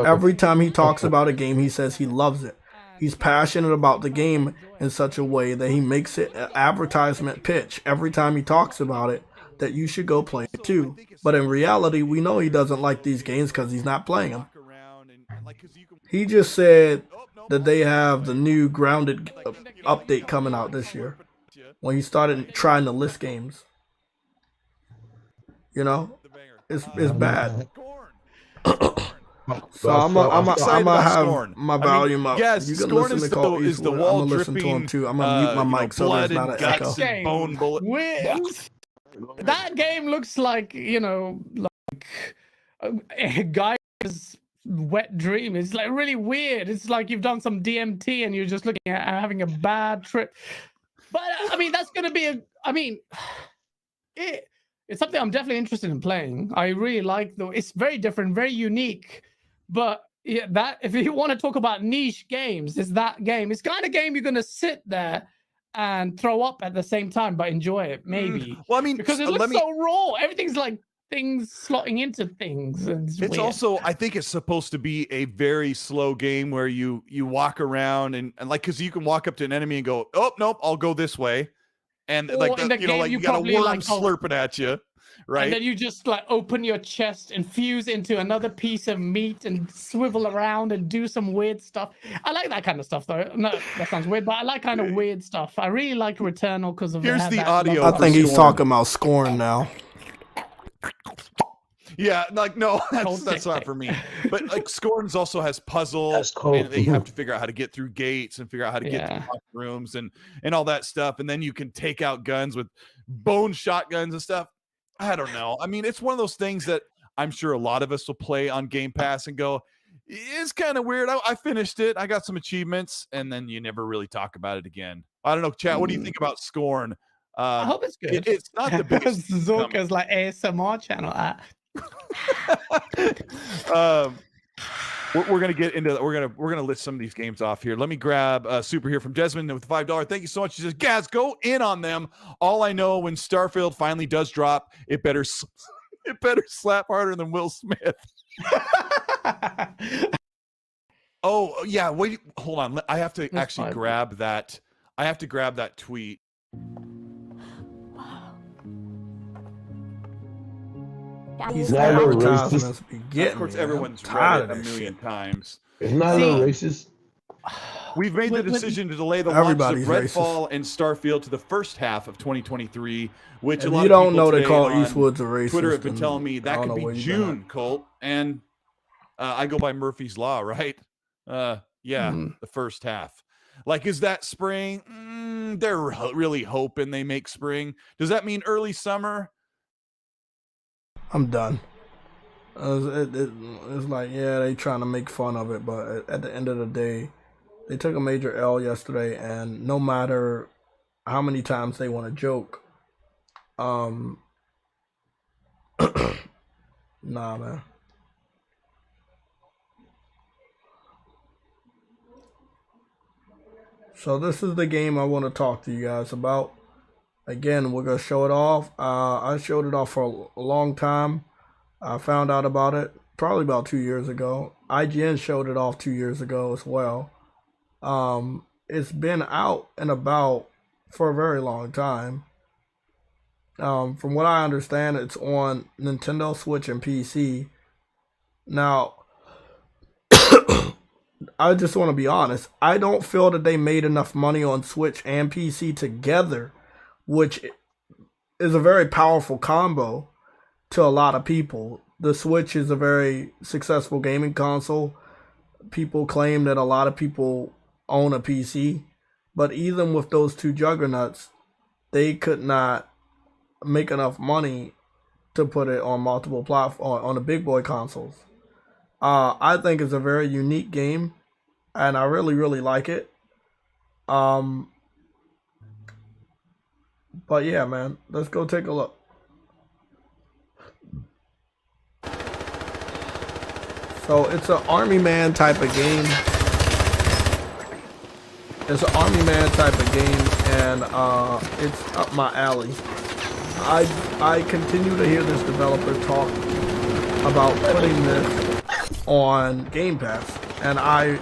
Speaker 1: Every time he talks about a game, he says he loves it. He's passionate about the game in such a way that he makes it an advertisement pitch every time he talks about it that you should go play it too. But in reality, we know he doesn't like these games because he's not playing them. He just said that they have the new Grounded update coming out this year when he started trying to list games. You know, it's bad. So I'm gonna have my volume up.
Speaker 5: Yes,
Speaker 1: you can
Speaker 5: Scorn
Speaker 1: listen to
Speaker 5: Cole
Speaker 1: Cole
Speaker 5: is the
Speaker 1: Eastwood. I'm
Speaker 5: wall
Speaker 1: gonna listen to him
Speaker 5: dripping,
Speaker 1: too. I'm gonna mute my mic so there's not an echo.
Speaker 5: And bone bullet.
Speaker 4: That game looks like, like a guy's wet dream. It's like really weird. It's like you've done some DMT and you're just looking at having a bad trip. But I mean, that's gonna be it's something I'm definitely interested in playing. I really like it's very different, very unique. But yeah, that if you want to talk about niche games, it's that game. It's kind of game you're gonna sit there and throw up at the same time, but enjoy it, maybe.
Speaker 5: Well, I mean,
Speaker 4: because it looks so raw. Everything's like things slotting into things. And it's
Speaker 5: also, I think it's supposed to be a very slow game where you walk around and like, because you can walk up to an enemy and go, oh nope, I'll go this way, and like you got a worm slurping at you. Right.
Speaker 4: And then you just like open your chest and fuse into another piece of meat and swivel around and do some weird stuff. I like that kind of stuff, though. No, that sounds weird, but I like kind of weird stuff. I really like Returnal because of
Speaker 5: Here's the audio.
Speaker 1: I think he's talking about Scorn now.
Speaker 5: Yeah, like no, that's not for me. But like Scorns also has puzzles, and you have to figure out how to get through gates and figure out how to get through rooms and all that stuff. And then you can take out guns with bone shotguns and stuff. I don't know. I mean, it's one of those things that I'm sure a lot of us will play on Game Pass and go, it's kind of weird. I finished it. I got some achievements, and then you never really talk about it again. I don't know, chat. What do you think about Scorn?
Speaker 4: I hope it's good.
Speaker 5: It's not the biggest.
Speaker 4: Zorka's like ASMR channel.
Speaker 5: We're gonna get into. We're gonna list some of these games off here. Let me grab Super here from Desmond with $5. Thank you so much. He says, "Gaz, go in on them." All I know, when Starfield finally does drop, it better slap harder than Will Smith. Oh yeah, wait, hold on. I have to actually grab that. I have to grab that tweet.
Speaker 1: He's advertising us.
Speaker 5: Of course, everyone's read it a million times.
Speaker 2: It's not a little racist.
Speaker 5: We've made the decision to delay the launch of Redfall and Starfield to the first half of 2023, which a lot of people
Speaker 1: don't know they call Eastwood's a racist.
Speaker 5: Twitter have been telling me that could be June, Colt. And I go by Murphy's Law, right? Yeah, the first half. Like, is that spring? They're really hoping they make spring. Does that mean early summer?
Speaker 1: I'm done. It's like, yeah, they trying to make fun of it, but at the end of the day, they took a major L yesterday, and no matter how many times they want to joke, nah, man. So this is the game I want to talk to you guys about. Again, we're gonna show it off. I showed it off for a long time. I found out about it probably about 2 years ago. IGN showed it off 2 years ago as well. It's been out and about for a very long time. From what I understand, it's on Nintendo Switch and PC. Now, I just want to be honest. I don't feel that they made enough money on Switch and PC together, which is a very powerful combo to a lot of people. The Switch is a very successful gaming console. People claim that a lot of people own a PC, but even with those two juggernauts, they could not make enough money to put it on multiple platforms, on the big boy consoles. I think it's a very unique game, and I really, really like it. But yeah, man, let's go take a look. So it's an Army Man type of game. It's an Army Man type of game, and it's up my alley. I continue to hear this developer talk about putting this on Game Pass, and I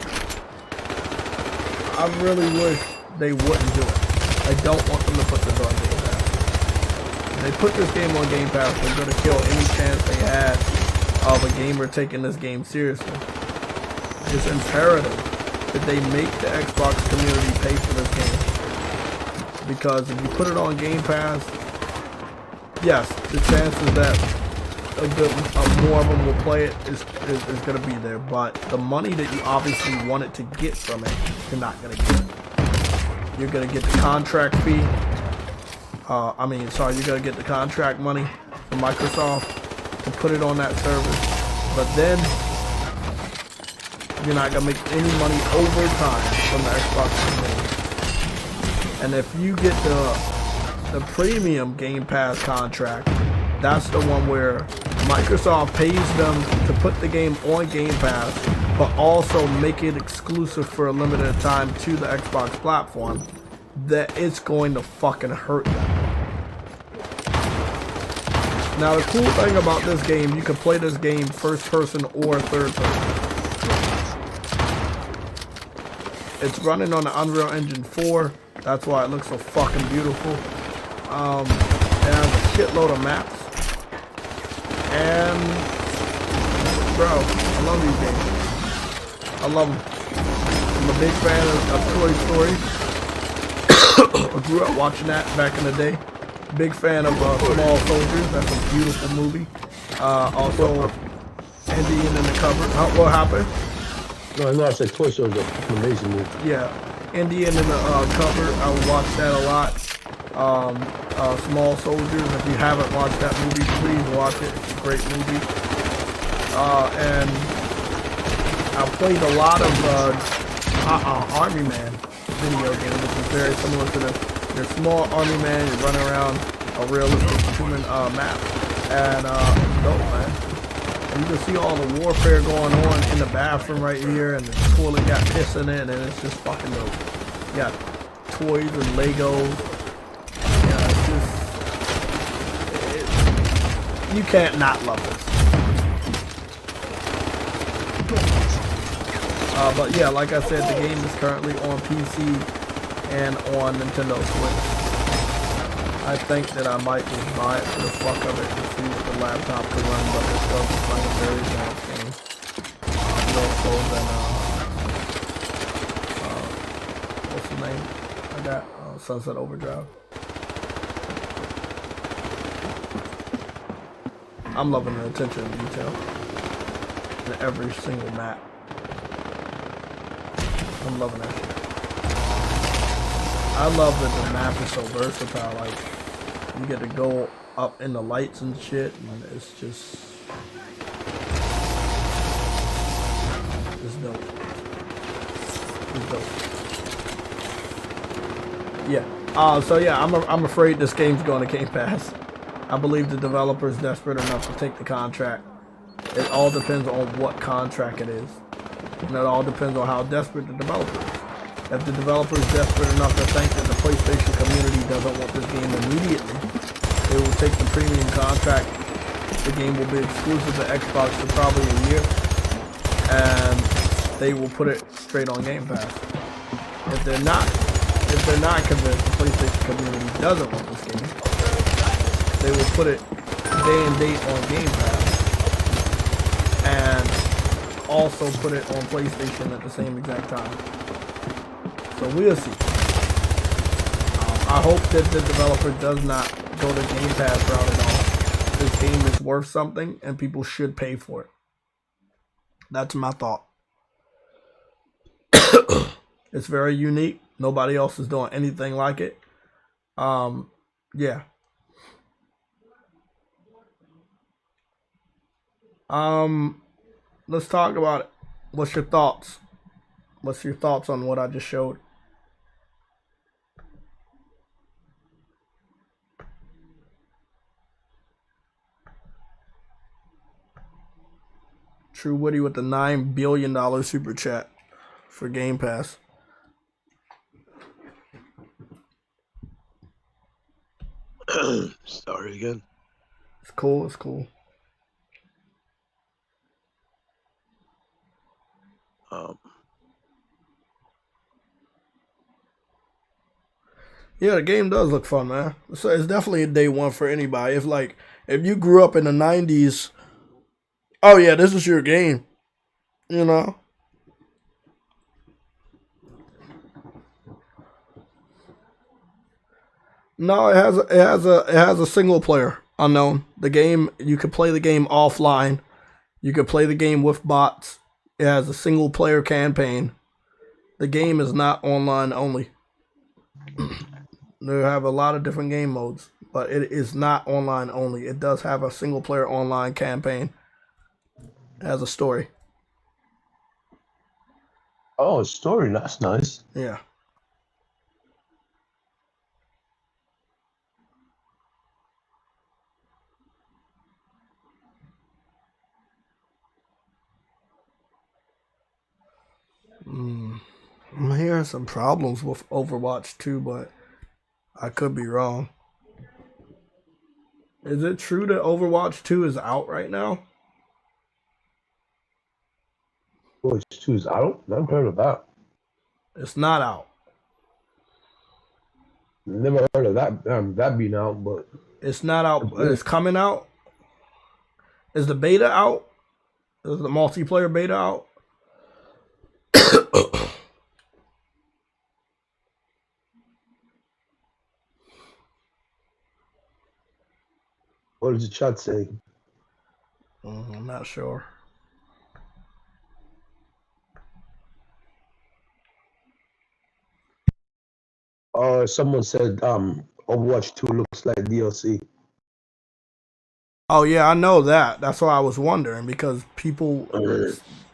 Speaker 1: really wish they wouldn't do it. I don't want them to put this on Game Pass. If they put this game on Game Pass, they're going to kill any chance they had of a gamer taking this game seriously. It's imperative that they make the Xbox community pay for this game. Because if you put it on Game Pass, yes, the chances that more of them will play it is going to be there. But the money that you obviously wanted to get from it, you're not going to get. You're going to get the contract fee. You're going to get the contract money from Microsoft to put it on that service. But then, you're not going to make any money over time from the Xbox community. And if you get the premium Game Pass contract, that's the one where Microsoft pays them to put the game on Game Pass, but also make it exclusive for a limited time to the Xbox platform, that it's going to fucking hurt them. Now, the cool thing about this game, you can play this game first person or third person. It's running on the Unreal Engine 4. That's why it looks so fucking beautiful. It has a shitload of maps. And, bro, I love these games. I love them. I'm a big fan of Toy Story. I grew up watching that back in the day. Big fan of Small Soldiers. That's a beautiful movie. Also, Indian in the Cupboard. What happened?
Speaker 2: No, I said Toy Story is an amazing movie.
Speaker 1: Yeah, Indian in the Cupboard. I would watch that a lot. Small Soldiers. If you haven't watched that movie, please watch it. It's a great movie. And I played a lot of Army Man video games, which is very similar to this. You're a small Army Man. You're running around a realistic human map, and it's dope, man. And you can see all the warfare going on in the bathroom right here, and the toilet got piss in it, and it's just fucking dope. You got toys and Legos. Yeah, it's just... you can't not love this. But yeah, like I said, the game is currently on PC and on Nintendo Switch. I think that I might just buy it for the fuck of it and see what the laptop can run, but it does look like a very advanced game. More so than, what's the name? I got Sunset Overdrive. I'm loving the attention to detail in every single map. I'm loving that shit. I love that the map is so versatile. Like, you get to go up in the lights and shit, and it's just, it's dope. It's dope. Yeah. So yeah, I'm afraid this game's going to Game Pass. I believe the developer's desperate enough to take the contract. It all depends on what contract it is. And it all depends on how desperate the developer is. If the developer is desperate enough to think that the PlayStation community doesn't want this game immediately, they will take the premium contract. The game will be exclusive to Xbox for probably a year, and they will put it straight on Game Pass. If they're not convinced the PlayStation community doesn't want this game, they will put it day and date on Game Pass, and also put it on PlayStation at the same exact time. So we'll see. I hope that the developer does not go the Game Pass route at all. This game is worth something, and people should pay for it. That's my thought. It's very unique. Nobody else is doing anything like it. Yeah. Let's talk about it. What's your thoughts? What's your thoughts on what I just showed? True Woody with the $9 billion super chat for Game Pass.
Speaker 6: Sorry again.
Speaker 1: It's cool. It's cool. Yeah, the game does look fun, man. So it's definitely a day one for anybody. If you grew up in the 90s, oh yeah, this is your game. You know? No, it has a single player unknown. The game, you can play the game offline. You can play the game with bots. It has a single player campaign. The game is not online only. They have a lot of different game modes, but it is not online only. It does have a single player online campaign. It has a story.
Speaker 6: Oh, a story. That's nice.
Speaker 1: Yeah. I'm hearing some problems with Overwatch 2, but I could be wrong. Is it true that Overwatch 2 is out right now?
Speaker 6: Overwatch 2 is out? Never heard of that.
Speaker 1: It's not out.
Speaker 6: Never heard of that. That being out, but
Speaker 1: it's not out. It's coming out. Is the beta out? Is the multiplayer beta out?
Speaker 6: What does the chat say?
Speaker 1: I'm not sure.
Speaker 6: Someone said Overwatch 2 looks like DLC.
Speaker 1: Oh yeah, I know that. That's why I was wondering, because people,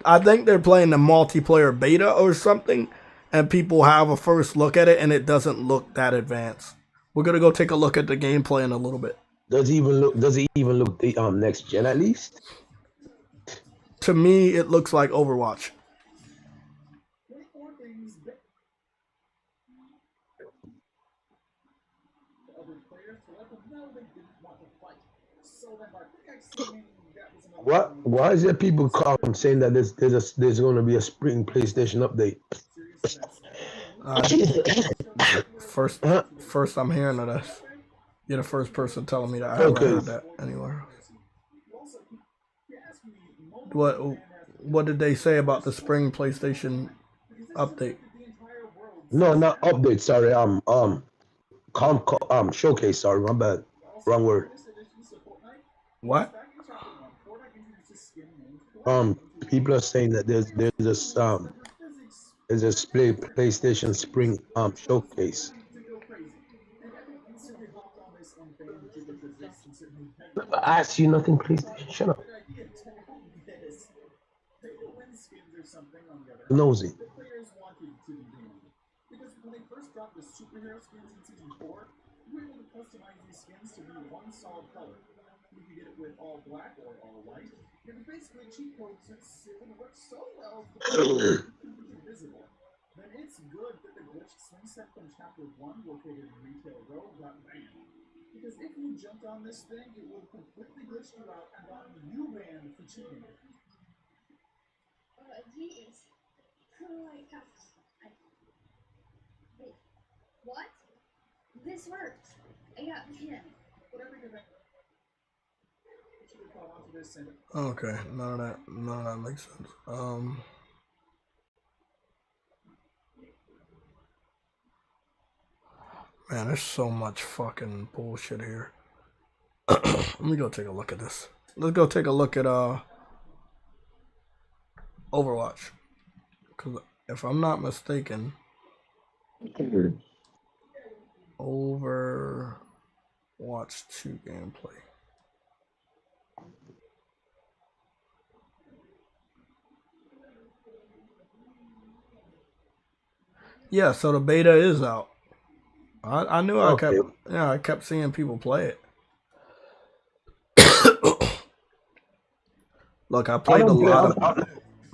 Speaker 1: I think they're playing the multiplayer beta or something, and people have a first look at it, and it doesn't look that advanced. We're gonna go take a look at the gameplay in a little bit.
Speaker 6: Does it even look the next gen at least?
Speaker 1: To me, it looks like Overwatch.
Speaker 6: What? Why is there people calling saying that there's going to be a spring PlayStation update?
Speaker 1: First I'm hearing of this. You're the first person telling me that. I haven't heard that anywhere. What did they say about the spring PlayStation update?
Speaker 6: No, not update. Sorry. Showcase. Sorry, my bad. Wrong word.
Speaker 1: What?
Speaker 6: People are saying that there's this It's a PlayStation Spring showcase. I asked you nothing, PlayStation. Shut up. Nosy.
Speaker 3: Because when they first dropped the superhero skins in season 4, you were able to customize these skins to be one solid color. You could get it with all black or all white. It was basically cheat codes that sit and work so well for invisible. Then it's good that the glitched swing set from chapter 1 located in Retail Row got banned. Because if you jumped on this thing, it would completely glitch you out and gotten you banned for cheating.
Speaker 7: Geez. What? This worked. I got him.
Speaker 1: Okay, none of that makes sense. Man, there's so much fucking bullshit here. Let me go take a look at this. Let's go take a look at Overwatch. Cause if I'm not mistaken, Overwatch 2 gameplay. Yeah, so the beta is out. I knew
Speaker 6: Okay.
Speaker 1: I kept seeing people play it. Look, I played a lot of.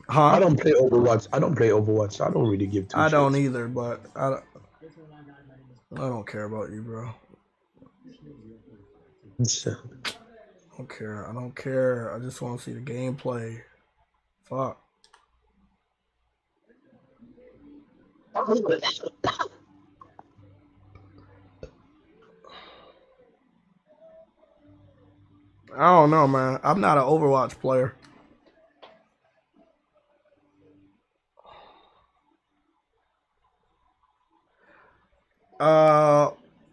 Speaker 6: I don't play Overwatch. I don't play Overwatch. So I don't really give two shits.
Speaker 1: I don't either, but I don't care about you, bro. I don't care. I don't care. I just want to see the gameplay. Fuck. I don't know, man. I'm not an Overwatch player.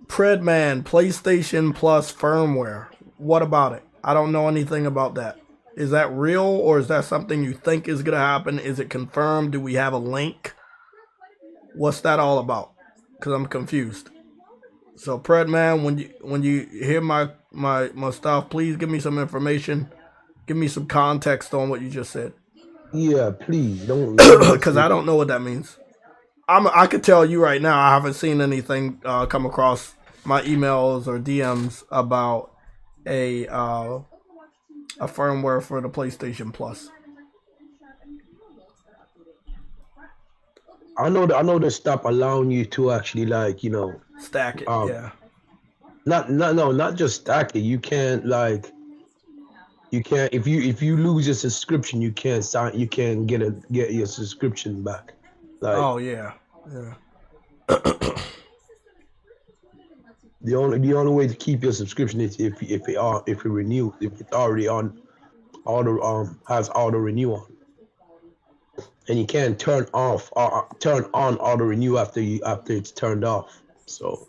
Speaker 1: Predman, PlayStation Plus firmware. What about it? I don't know anything about that. Is that real, or is that something you think is gonna happen? Is it confirmed? Do we have a link? What's that all about? Because I'm confused. So Predman, when you hear my stuff, please give me some information. Give me some context on what you just said.
Speaker 6: Yeah, please don't.
Speaker 1: Because I don't know what that means. I could tell you right now, I haven't seen anything come across my emails or DMs about a firmware for the PlayStation Plus.
Speaker 6: I know they stop allowing you to actually
Speaker 1: stack it. Yeah.
Speaker 6: Not just stack it. You can't if you lose your subscription, you can't get your subscription back.
Speaker 1: Oh yeah.
Speaker 6: The only way to keep your subscription is if it's already on has auto renew on, and you can't turn on auto renew after it's turned off. So.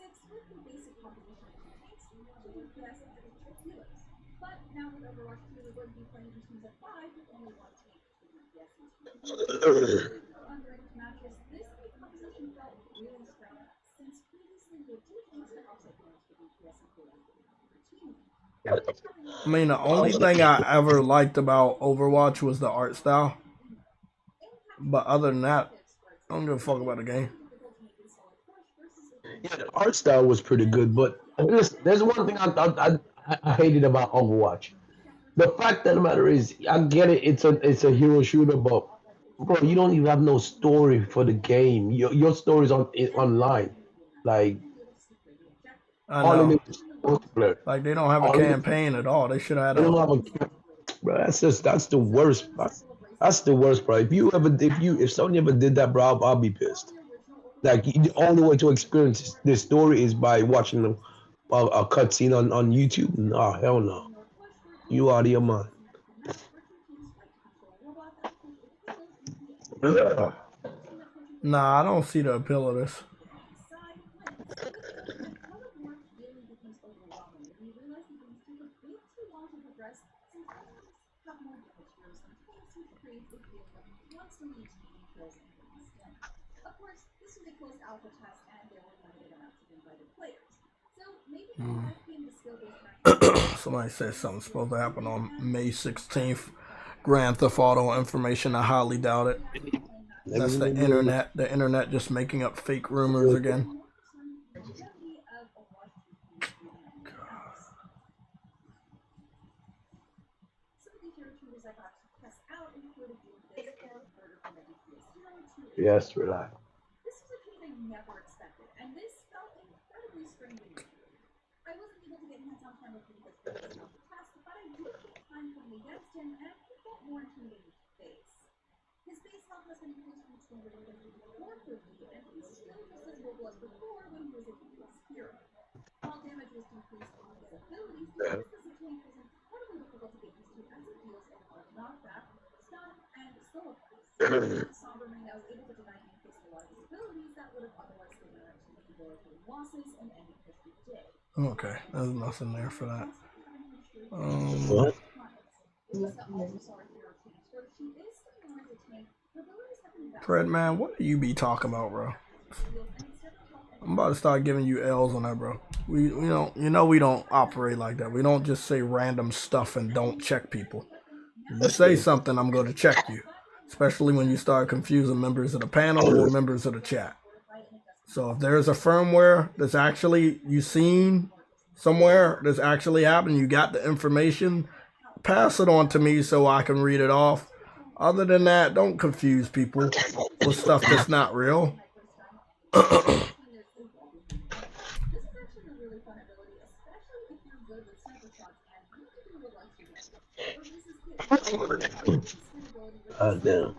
Speaker 1: I mean, the only thing I ever liked about Overwatch was the art style. But other than that, I don't give a fuck about the game.
Speaker 6: Yeah, the art style was pretty good, but listen, there's one thing I hated about Overwatch. The fact of the matter is, I get it. It's a hero shooter, but bro, you don't even have no story for the game. Your story's online, like
Speaker 1: I
Speaker 6: all
Speaker 1: know.
Speaker 6: it is multiplayer.
Speaker 1: Like they don't have a campaign at all. They should have
Speaker 6: They
Speaker 1: had
Speaker 6: don't have a. Bro, that's the worst. That's the worst, bro. If Sony ever did that, bro, I'll be pissed. Like the only way to experience this story is by watching a cutscene on YouTube. Nah, hell no. You out of your mind.
Speaker 1: Nah, I don't see the appeal of this.
Speaker 7: Austin. Of course, this was a closed alpha test and there were limited amounts of invited players. So maybe the live game to skill-based
Speaker 1: Somebody said something's supposed to happen on May 16th. Grand Theft Auto information. I highly doubt it. That's the internet. The internet just making up fake rumors again.
Speaker 6: Yes, relax.
Speaker 7: This was a case I never expected, and this felt incredibly strange to me. I wasn't able to get hands on camera because of the test, but I did get time playing against him, and he felt more intimidating to face. His base health has been increased from 250 to 450, and he's still just as mobile as before when he was a DPS hero. While damage was decreased on his abilities, because the situation was incredibly difficult to get used to as it deals in hard knockback, stun, and slow effects. Somberman, I was able to deny him face a lot of his abilities that would have otherwise given him to debilitating losses in any history day.
Speaker 1: Okay, there's nothing there for that.
Speaker 6: What?
Speaker 1: Threadman, what do you be talking about, bro? I'm about to start giving you L's on that, bro. We don't, you know, we don't operate like that. We don't just say random stuff and don't check people. If you say something, I'm going to check you, especially when you start confusing members of the panel or members of the chat. So if there's a firmware that's actually you seen somewhere that's actually happened, you got the information, pass it on to me so I can read it off. Other than that, don't confuse people with stuff that's not real.
Speaker 6: Damn.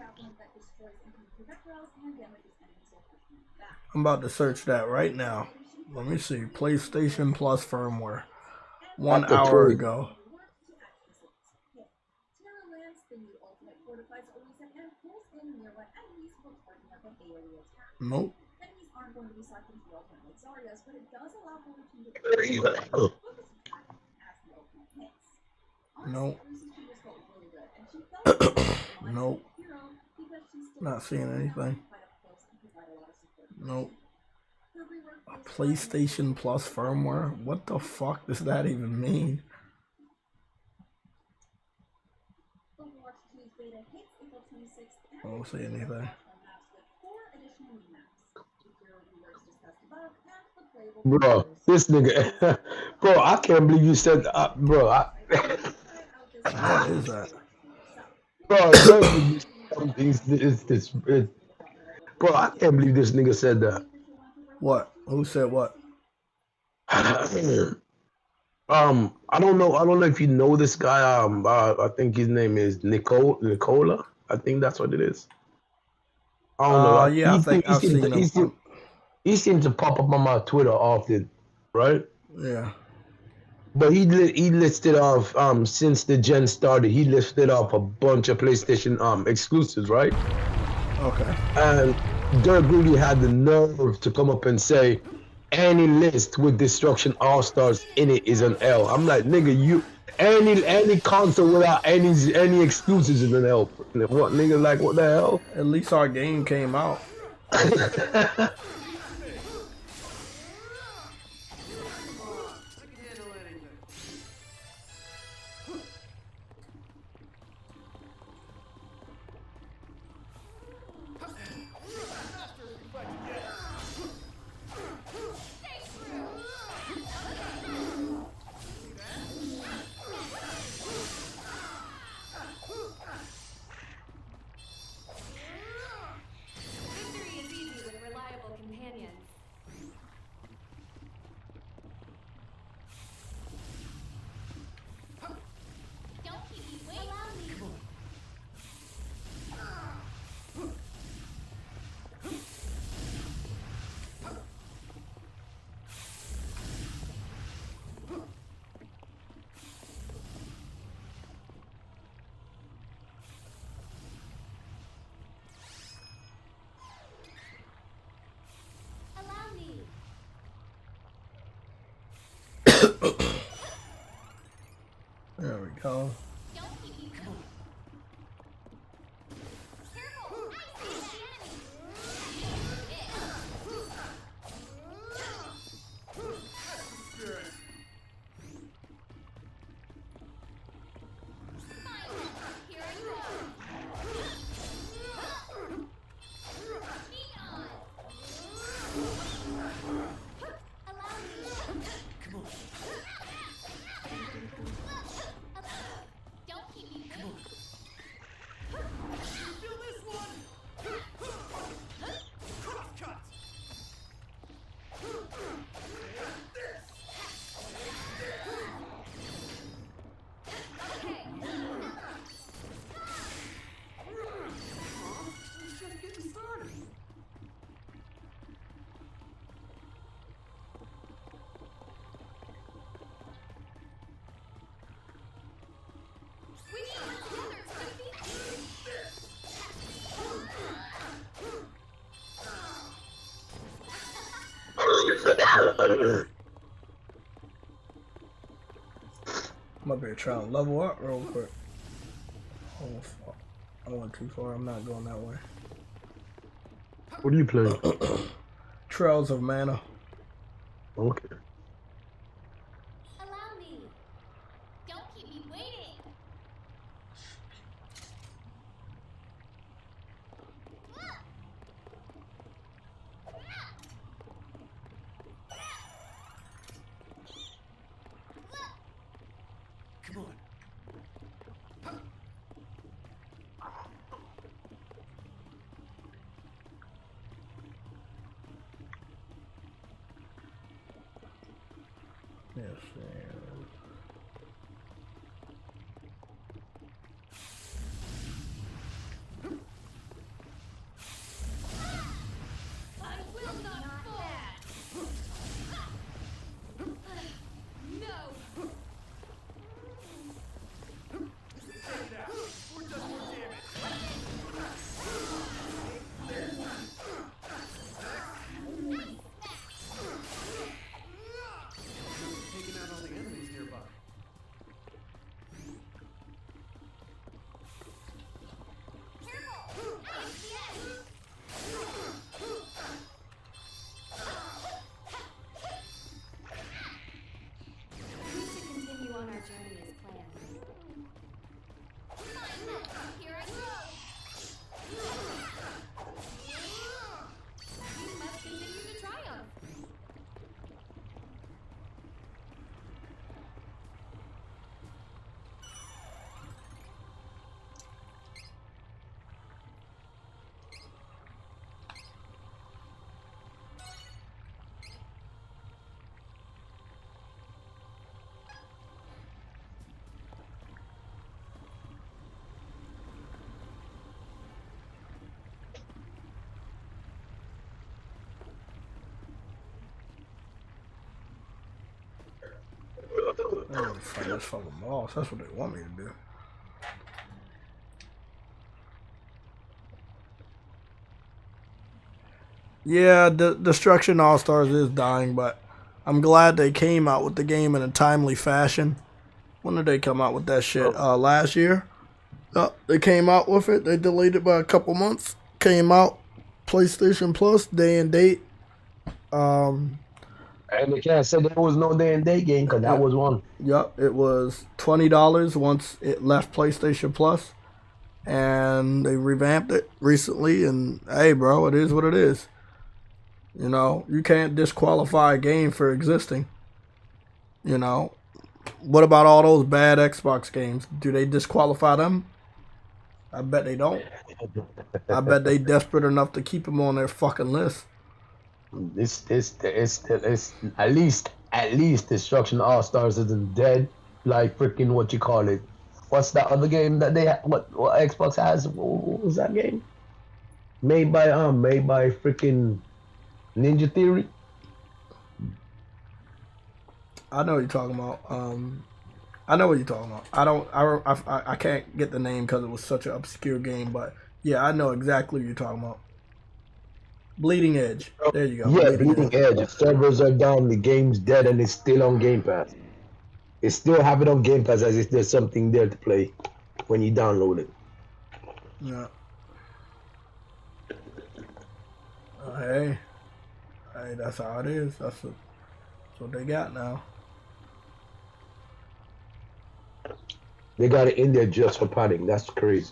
Speaker 1: I'm about to search that right now. Let me see. PlayStation Plus firmware. 1 hour ago. Nope. Nope. Nope. Not seeing anything. Nope. A PlayStation Plus firmware? What the fuck does that even mean? I don't see anything.
Speaker 6: Bro, this nigga, bro, I can't believe you said, bro,
Speaker 1: What is that?
Speaker 6: bro, bro, I can't believe this nigga said that.
Speaker 1: What? Who said what?
Speaker 6: I don't know if you know this guy. I think his name is Nicola. I think that's what it is. I don't know.
Speaker 1: Yeah, I think I've seen him.
Speaker 6: He seems to pop up on my Twitter often, right?
Speaker 1: Yeah.
Speaker 6: But he listed off since the gen started, he listed off a bunch of PlayStation exclusives, right?
Speaker 1: Okay.
Speaker 6: And Dirk really had the nerve to come up and say any list with Destruction All Stars in it is an L. I'm like, nigga, you any console without any exclusives is an L. What, nigga? Like, what the hell?
Speaker 1: At least our game came out. I'm up here trying to level up real quick. Oh, fuck. I went too far. I'm not going that way.
Speaker 6: What are you playing?
Speaker 1: Trails of Mana.
Speaker 6: Okay.
Speaker 7: Allow me. Don't keep me waiting.
Speaker 3: Come on.
Speaker 1: Yes,
Speaker 7: I will not fall. No.
Speaker 3: Taking out all the enemies nearby.
Speaker 7: We should continue on our journey as planned. Here I go. We must continue to triumph.
Speaker 1: I need to fight this fucking boss. That's what they want me to do. Yeah, Destruction All Stars is dying, but I'm glad they came out with the game in a timely fashion. When did they come out with that shit? Last year? They came out with it. They delayed it by a couple months. Came out, PlayStation Plus, day and date.
Speaker 6: And they can't say there was no day and day game because that was one.
Speaker 1: Yep, it was $20 once it left PlayStation Plus, and they revamped it recently. And hey, bro, it is what it is. You know, you can't disqualify a game for existing. You know, what about all those bad Xbox games? Do they disqualify them? I bet they don't. I bet they desperate enough to keep them on their fucking list.
Speaker 6: It's at least Destruction All Stars isn't dead. Like freaking what you call it? What's that other game that they what Xbox has? What was that game? Made by freaking Ninja Theory.
Speaker 1: I know what you're talking about. I know what you're talking about. I can't get the name because it was such an obscure game, but yeah, I know exactly what you're talking about. Bleeding Edge. There you go.
Speaker 6: Yeah, Bleeding Edge. Servers are down. The game's dead, and it's still on Game Pass. It still have it on Game Pass as if there's something there to play when you download it.
Speaker 1: Yeah. Hey, that's how it is. That's what they got now.
Speaker 6: They got it in there just for padding. That's crazy.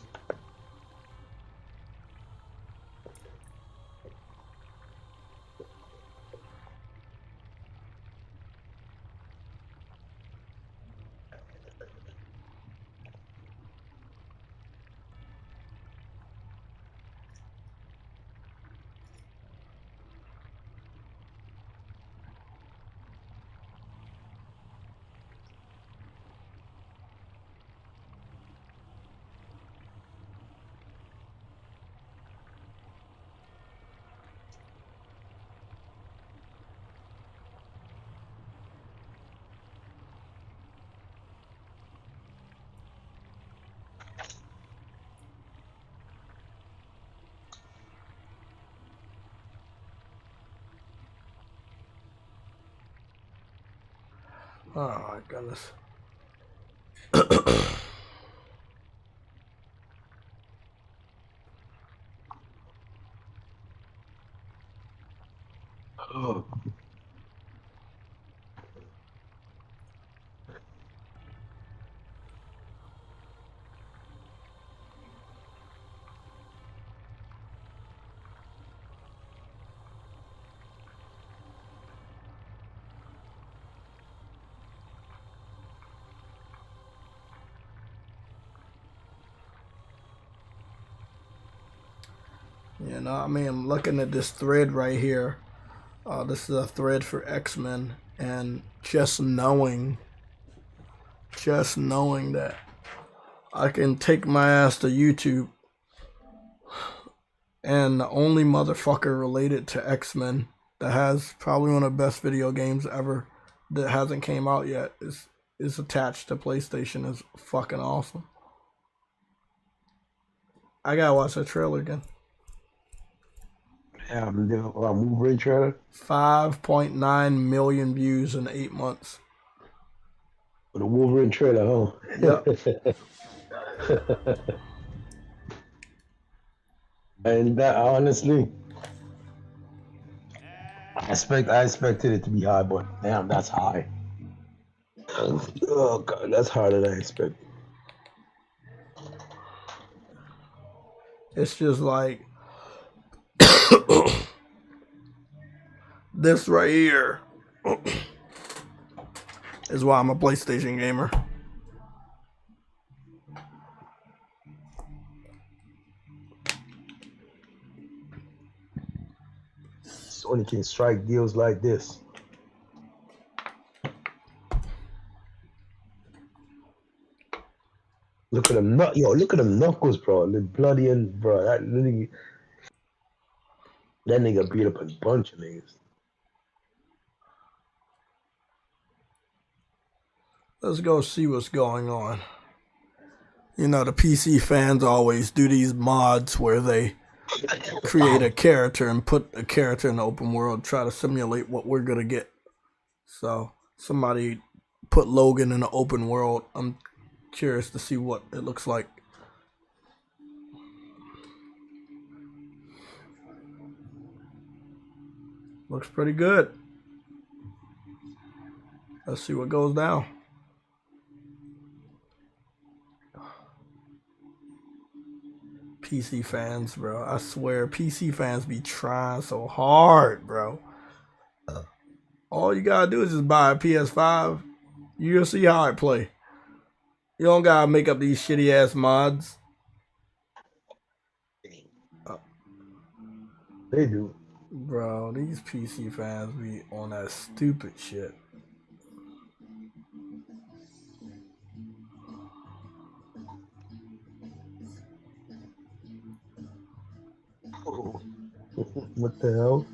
Speaker 1: Oh my goodness.
Speaker 6: Oh.
Speaker 1: You know, I mean, I'm looking at this thread right here. This is a thread for X-Men, and just knowing that I can take my ass to YouTube, and the only motherfucker related to X-Men that has probably one of the best video games ever that hasn't came out yet is attached to PlayStation is fucking awesome. I gotta watch that trailer again.
Speaker 6: Yeah, the Wolverine trailer.
Speaker 1: 5.9 million views in 8 months.
Speaker 6: For the Wolverine trailer, huh?
Speaker 1: Yep.
Speaker 6: And that honestly, I expected it to be high, but damn, that's high. Oh god, that's harder than I expected.
Speaker 1: It's just like this right here is why I'm a PlayStation gamer.
Speaker 6: Sony can strike deals like this. Look at them, look at them knuckles, bro. The bloody and bro, that nigga beat up a bunch of niggas.
Speaker 1: Let's go see what's going on. You know, the PC fans always do these mods where they create a character and put a character in the open world, try to simulate what we're gonna get. So somebody put Logan in the open world. I'm curious to see what it looks like. Looks pretty good. Let's see what goes down. PC fans, bro. I swear, PC fans be trying so hard, bro. All you gotta do is just buy a PS5. You'll see how I play. You don't gotta make up these shitty ass mods.
Speaker 6: They do.
Speaker 1: Bro, these PC fans be on that stupid shit.
Speaker 6: What the hell?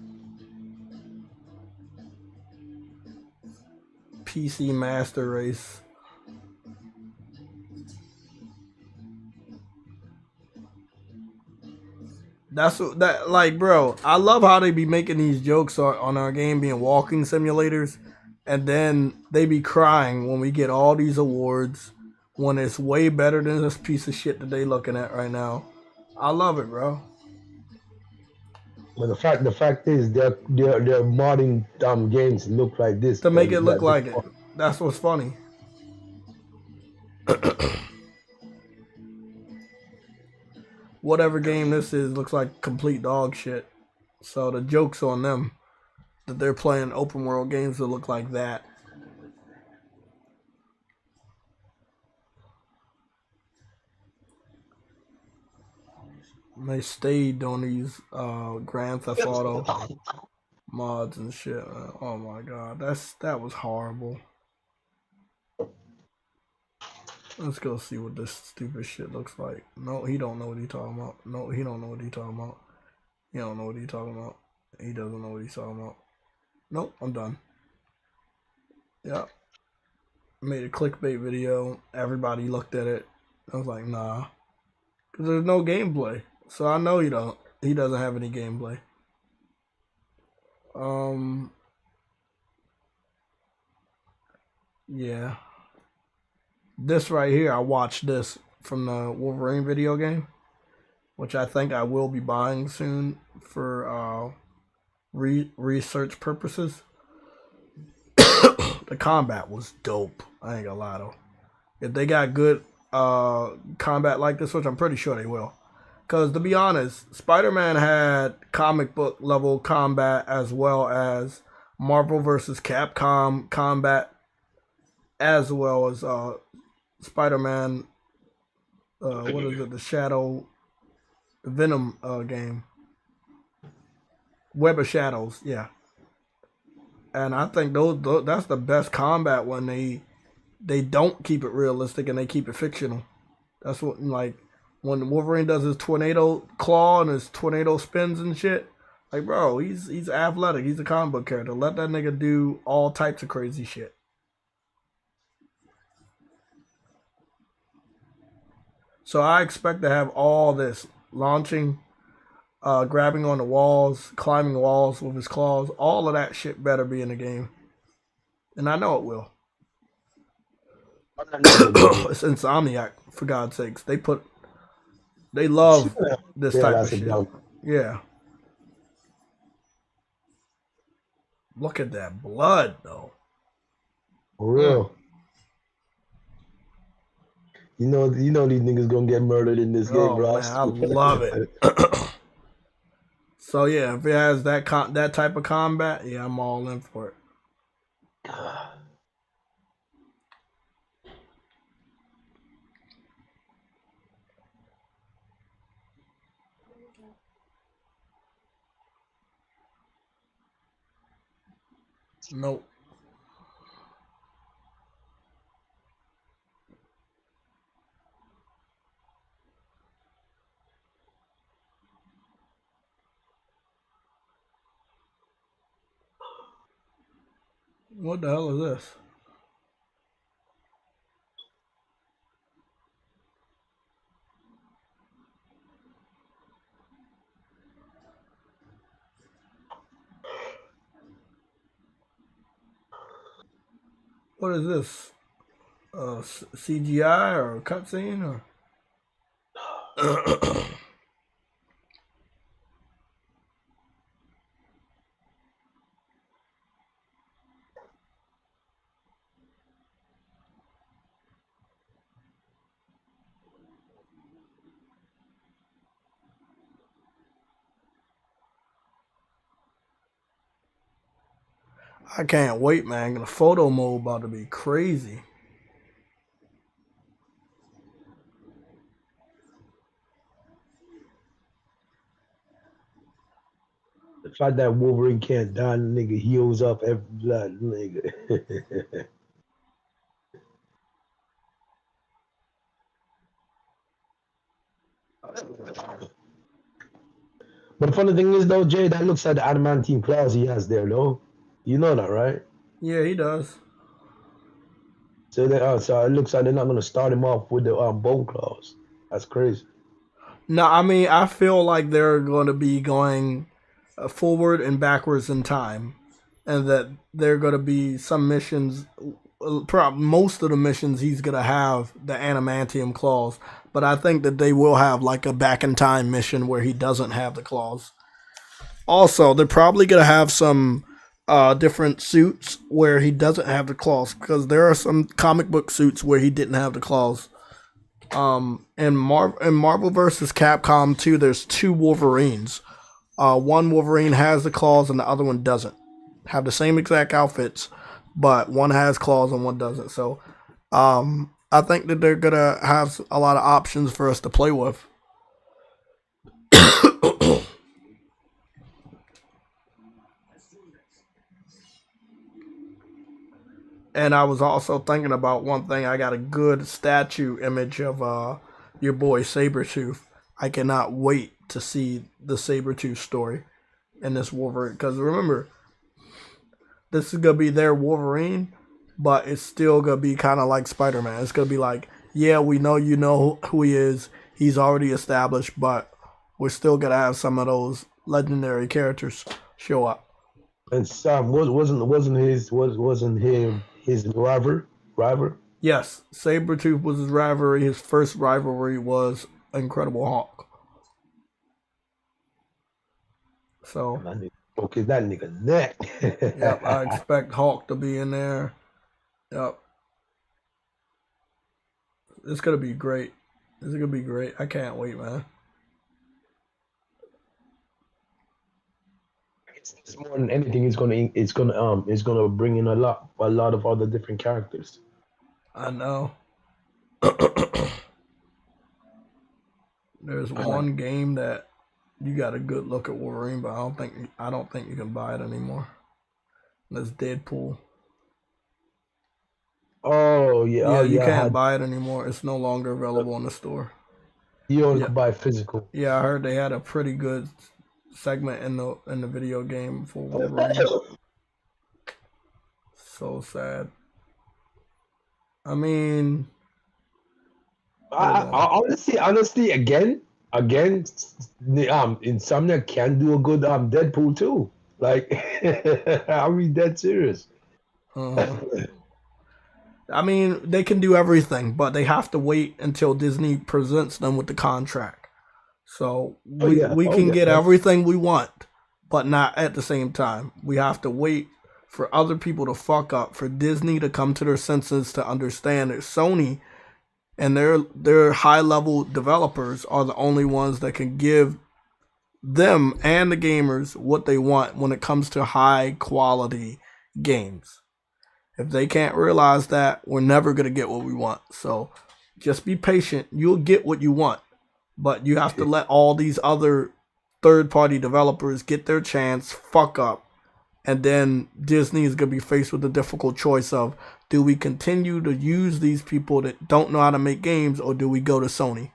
Speaker 1: PC Master Race. That's what that like, bro. I love how they be making these jokes on our game being walking simulators, and then they be crying when we get all these awards when it's way better than this piece of shit that they looking at right now. I love it, bro.
Speaker 6: But the fact is, they're modding games look like this
Speaker 1: To make it look like it. That's what's funny. Whatever game this is looks like complete dog shit. So the joke's on them that they're playing open world games that look like that. They stayed on these Grand Theft Auto mods and shit. Oh my god, that was horrible. Let's go see what this stupid shit looks like. No, he don't know what he talking about. No, he don't know what he talking about. He don't know what he talking about. He doesn't know what he's talking about. Nope, I'm done. Yep. Made a clickbait video. Everybody looked at it. I was like, nah. Because there's no gameplay. So I know he doesn't have any gameplay. Yeah. This right here, I watched this from the Wolverine video game, which I think I will be buying soon for research purposes. The combat was dope. I ain't gonna lie though. If they got good combat like this, which I'm pretty sure they will. Because to be honest, Spider-Man had comic book level combat as well as Marvel vs. Capcom combat, as well as Spider-Man, what is it, the Venom game. Web of Shadows, yeah. And I think that's the best combat when they don't keep it realistic and they keep it fictional. That's what, like, when Wolverine does his tornado claw and his tornado spins and shit. Like, bro, he's athletic. He's a comic book character. Let that nigga do all types of crazy shit. So I expect to have all this launching, grabbing on the walls, climbing walls with his claws. All of that shit better be in the game. And I know it will. It's Insomniac, for God's sakes. They love this type of shit. Yeah. Look at that blood, though.
Speaker 6: For real. You know these niggas gonna get murdered in this game, bro.
Speaker 1: Man, I love it. So yeah, if it has that type of combat, yeah, I'm all in for it. Nope. What the hell is this? What is this? CGI or cutscene or? I can't wait, man. The photo mode about to be crazy.
Speaker 6: The fact that Wolverine can't die, nigga heals up every blood, nigga. But the funny thing is, though, Jay, that looks like the adamantine claws he has there, though. You know that, right?
Speaker 1: Yeah, he does.
Speaker 6: So it looks like they're not gonna start him off with the bone claws. That's crazy.
Speaker 1: No, I mean, I feel like they're going to be going forward and backwards in time, and that there are going to be some missions. Most of the missions he's going to have the adamantium claws, but I think that they will have like a back in time mission where he doesn't have the claws. Also, they're probably going to have some different suits where he doesn't have the claws, because there are some comic book suits where he didn't have the claws. In Marvel vs. Capcom 2, there's two Wolverines. One Wolverine has the claws and the other one doesn't. Have the same exact outfits, but one has claws and one doesn't. So I think that they're gonna have a lot of options for us to play with. And I was also thinking about one thing. I got a good statue image of your boy Sabretooth. I cannot wait to see the Sabretooth story in this Wolverine. Because remember, this is going to be their Wolverine, but it's still going to be kind of like Spider-Man. It's going to be like, yeah, we know you know who he is. He's already established, but we're still going to have some of those legendary characters show up.
Speaker 6: And Sam wasn't him his rival? rival?
Speaker 1: Yes, Sabretooth was his rivalry. His first rivalry was Incredible Hulk. So,
Speaker 6: Okay, that nigga neck.
Speaker 1: yep, I expect Hulk to be in there. Yep. It's gonna be great. It's gonna be great. I can't wait, man.
Speaker 6: It's more than anything, it's gonna bring in a lot of other different characters.
Speaker 1: I know. There's one game that you got a good look at Wolverine, but I don't think you can buy it anymore. That's Deadpool.
Speaker 6: Oh yeah,
Speaker 1: Yeah, you can't buy it anymore. It's no longer available in the store.
Speaker 6: You only can buy physical.
Speaker 1: Yeah, I heard they had a pretty good segment in the video game for Wolverine. So sad. I mean,
Speaker 6: honestly, again, Insomniac can do a good Deadpool too. Like, I mean, dead serious.
Speaker 1: I mean, they can do everything, but they have to wait until Disney presents them with the contract. So we can get everything we want, but not at the same time. We have to wait for other people to fuck up, for Disney to come to their senses, to understand that Sony and their high-level developers are the only ones that can give them and the gamers what they want when it comes to high-quality games. If they can't realize that, we're never going to get what we want. So just be patient. You'll get what you want. But you have to let all these other third-party developers get their chance, fuck up. And then Disney is going to be faced with the difficult choice of, do we continue to use these people that don't know how to make games, or do we go to Sony?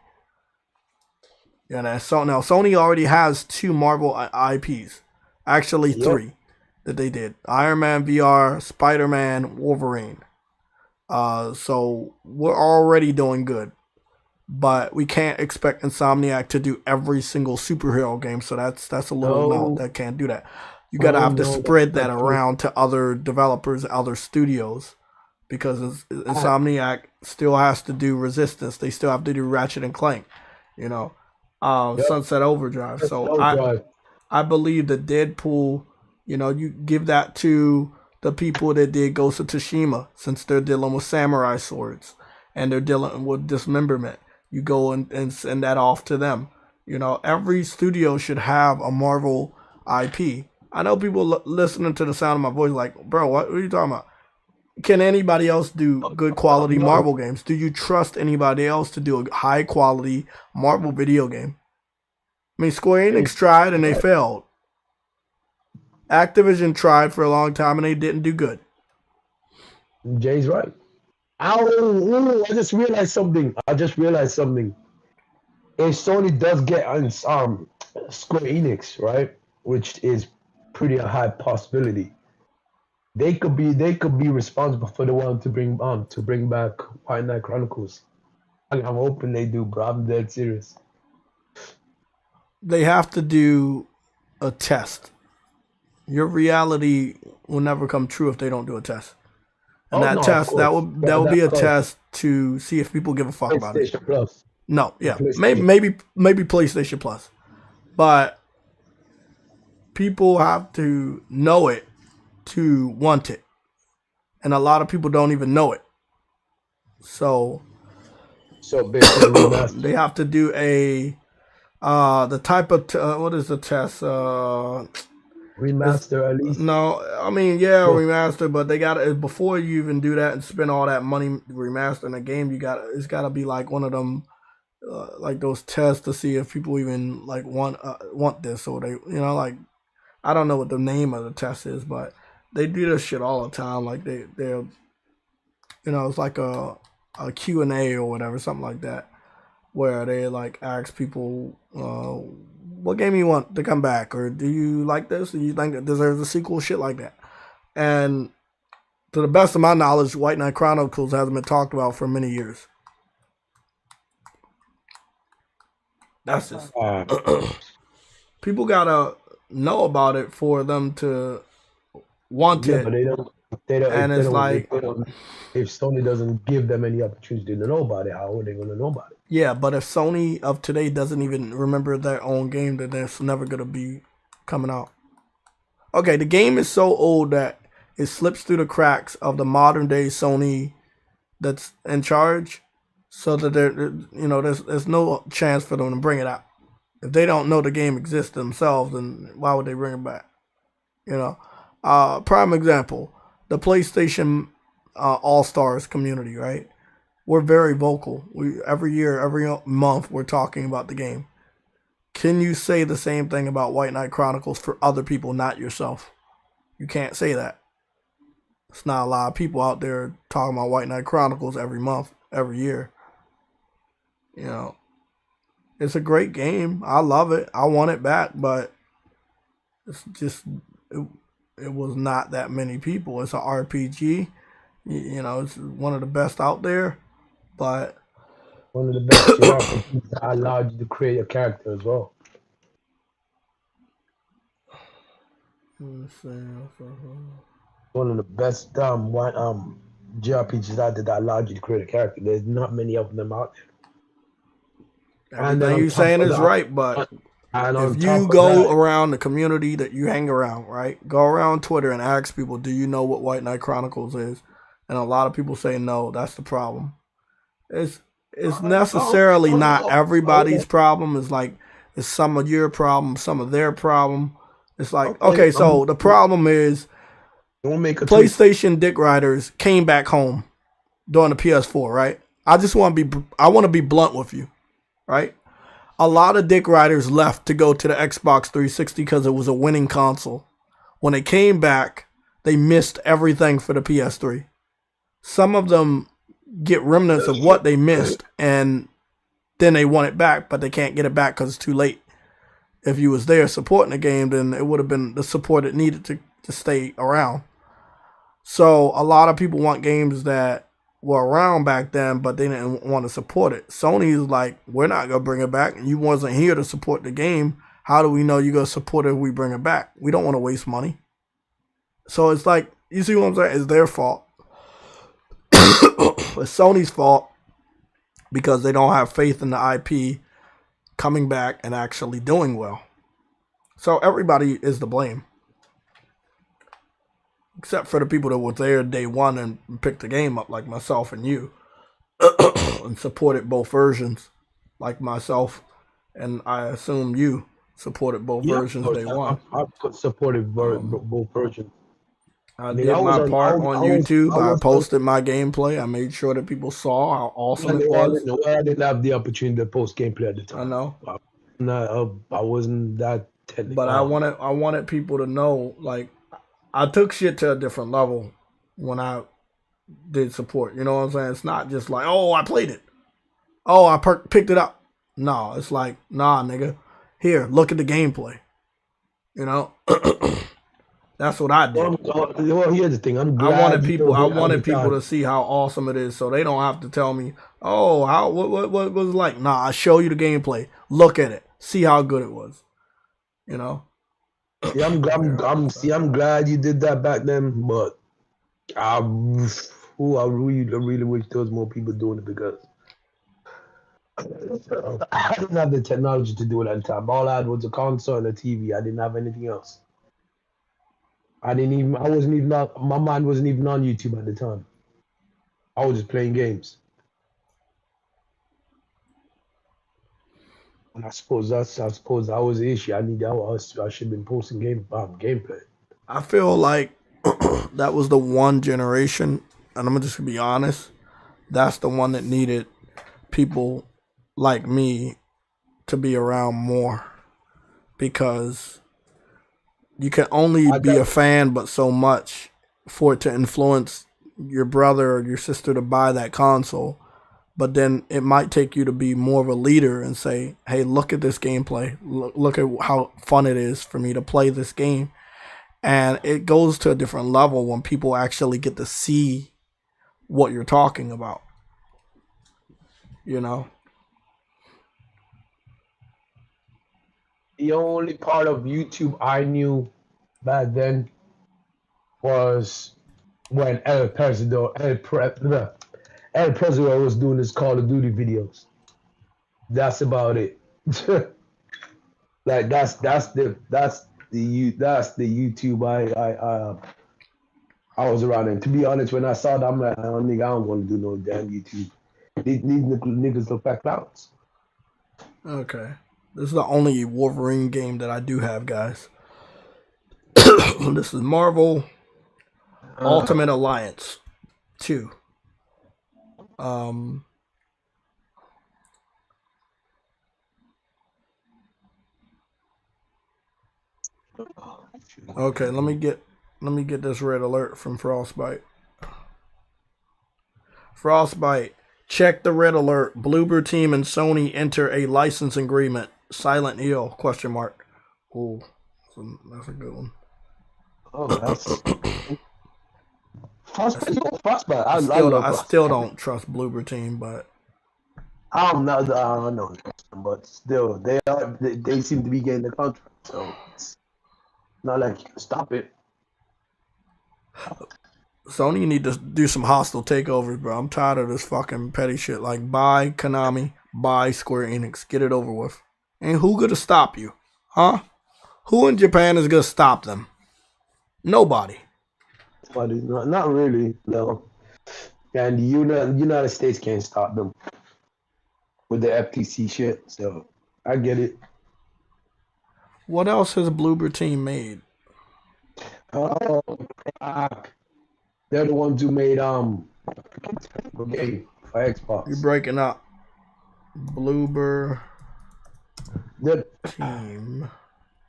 Speaker 1: Yeah, so now Sony already has 2 Marvel IPs. Actually, 3 that they did. Iron Man VR, Spider-Man, Wolverine. So we're already doing good. But we can't expect Insomniac to do every single superhero game. So that's a little no, that can't do that. You gotta have to spread that around to other developers, other studios, because Insomniac still has to do Resistance. They still have to do Ratchet and Clank, Sunset Overdrive. So I believe that Deadpool, you give that to the people that did Ghost of Tsushima, since they're dealing with samurai swords and they're dealing with dismemberment. You go and send that off to them. Every studio should have a Marvel IP. I know people listening to the sound of my voice like, bro, what are you talking about? Can anybody else do good quality Marvel games? Do you trust anybody else to do a high quality Marvel video game? I mean, Square Enix tried and they failed. Activision tried for a long time and they didn't do good.
Speaker 6: Jay's right. I just realized something. If Sony does get Square Enix, right, which is pretty a high possibility, they could be responsible for the one to bring back White Knight Chronicles. I'm hoping they do, bro. I'm dead serious.
Speaker 1: They have to do a test. Your reality will never come true if they don't do a test. And test, that will be a test to see if people give a fuck about it.
Speaker 6: Plus.
Speaker 1: No, yeah, maybe PlayStation Plus, but people have to know it to want it, and a lot of people don't even know it. So
Speaker 6: basically,
Speaker 1: they have to do the type of what is the test?
Speaker 6: Remaster at least.
Speaker 1: No, I mean remaster, but they got to, before you even do that and spend all that money remastering a game, it's got to be like one of them, like those tests to see if people even like want this, or they I don't know what the name of the test is, but they do this shit all the time. Like they're it's like a Q&A or whatever, something like that, where they like ask people what game you want to come back, or do you like this? Do you think it deserves a sequel? Shit like that. And to the best of my knowledge, White Knight Chronicles hasn't been talked about for many years. That's just people gotta know about it for them to want it.
Speaker 6: But they don't. They don't.
Speaker 1: And
Speaker 6: If they
Speaker 1: it's
Speaker 6: don't.
Speaker 1: like,
Speaker 6: If they don't. If Sony doesn't give them any opportunity to know about it, how are they gonna know about it?
Speaker 1: yeah, but if Sony of today doesn't even remember their own game, then it's never gonna be coming out. Okay, the game is so old that it slips through the cracks of the modern day Sony that's in charge, so that there's no chance for them to bring it out. If they don't know the game exists themselves, then why would they bring it back? Prime example, the PlayStation All Stars community, right? We're very vocal. We every year, every month, we're talking about the game. Can you say the same thing about White Knight Chronicles for other people, not yourself? You can't say that. It's not a lot of people out there talking about White Knight Chronicles every month, every year. It's a great game. I love it. I want it back, but it's just it was not that many people. It's an RPG. It's one of the best out there, but
Speaker 6: one of the best JRPGs that allowed you to create a character as well. One of the best JRPGs that allowed you to create a character. There's not many of them out there.
Speaker 1: Everything you're saying is right, but if you go around the community that you hang around, right? Go around Twitter and ask people, do you know what White Knight Chronicles is? And a lot of people say no. That's the problem. It's necessarily not everybody's problem. It's like it's some of your problem, some of their problem. It's like, okay, so the problem is PlayStation dick riders came back home during the PS4, right? I want to be blunt with you, right? A lot of dick riders left to go to the Xbox 360 because it was a winning console. When they came back, they missed everything for the PS3. Some of them get remnants of what they missed, and then they want it back, but they can't get it back because it's too late. If you was there supporting the game, then it would have been the support it needed to stay around. So a lot of people want games that were around back then, but they didn't want to support it. Sony's like, we're not going to bring it back. You wasn't here to support the game. How do we know you're going to support it if we bring it back? We don't want to waste money. So it's like, you see what I'm saying? It's their fault. It's Sony's fault because they don't have faith in the IP coming back and actually doing well. So everybody is to blame. Except for the people that were there day one and picked the game up, like myself and you, and supported both versions, like myself, and I assume you supported both versions day one.
Speaker 6: I supported both versions.
Speaker 1: I did my part on YouTube. I posted my gameplay. I made sure that people saw how awesome it was.
Speaker 6: I didn't have the opportunity to post gameplay at the time.
Speaker 1: I
Speaker 6: know. I wasn't that technical.
Speaker 1: But I wanted people to know, like, I took shit to a different level when I did support. You know what I'm saying? It's not just like, oh, I played it. Oh, I picked it up. No, it's like, nah, nigga. Here, look at the gameplay. That's what I did.
Speaker 6: Well, here's the thing. I
Speaker 1: wanted people to see how awesome it is, so they don't have to tell me, oh, what was it like? Nah, I show you the gameplay. Look at it. See how good it was.
Speaker 6: Yeah, I'm glad you did that back then, but I really wish there was more people doing it because I didn't have the technology to do it at the time. All I had was a console and a TV. I didn't have anything else. My mind wasn't even on YouTube at the time. I was just playing games. And I suppose that was the issue. I should have been posting gameplay.
Speaker 1: I feel like that was the one generation, and I'm just gonna be honest, that's the one that needed people like me to be around more, because you can only be a fan but so much for it to influence your brother or your sister to buy that console. But then it might take you to be more of a leader and say, hey, look at this gameplay. Look at how fun it is for me to play this game. And it goes to a different level when people actually get to see what you're talking about. The
Speaker 6: only part of YouTube I knew back then was when El Presidor was doing his Call of Duty videos. That's about it. Like that's the YouTube I was around. And to be honest, when I saw that, I'm like, oh, nigga, I don't want to do no damn YouTube. These niggas look like clowns.
Speaker 1: Okay. This is the only Wolverine game that I do have, guys. This is Marvel Ultimate Alliance 2. Okay, let me get this red alert from Frostbite. Frostbite, check the red alert. Bloober Team and Sony enter a license agreement. Silent Hill? ? Oh, that's a good one.
Speaker 6: Oh, that's Frostbite.
Speaker 1: I still don't trust Bloober Team, but
Speaker 6: I don't know, but still, they seem to be getting the contract, so it's not like you can stop it.
Speaker 1: Sony, you need to do some hostile takeovers, bro. I'm tired of this fucking petty shit. Like, buy Konami, buy Square Enix, get it over with. And who gonna stop you? Huh? Who in Japan is gonna stop them? Nobody.
Speaker 6: But it's not really, no. And the United States can't stop them with the FTC shit, so I get it.
Speaker 1: What else has Bloober Team made?
Speaker 6: They're the ones who made game for Xbox.
Speaker 1: You're breaking up. Bloober Team.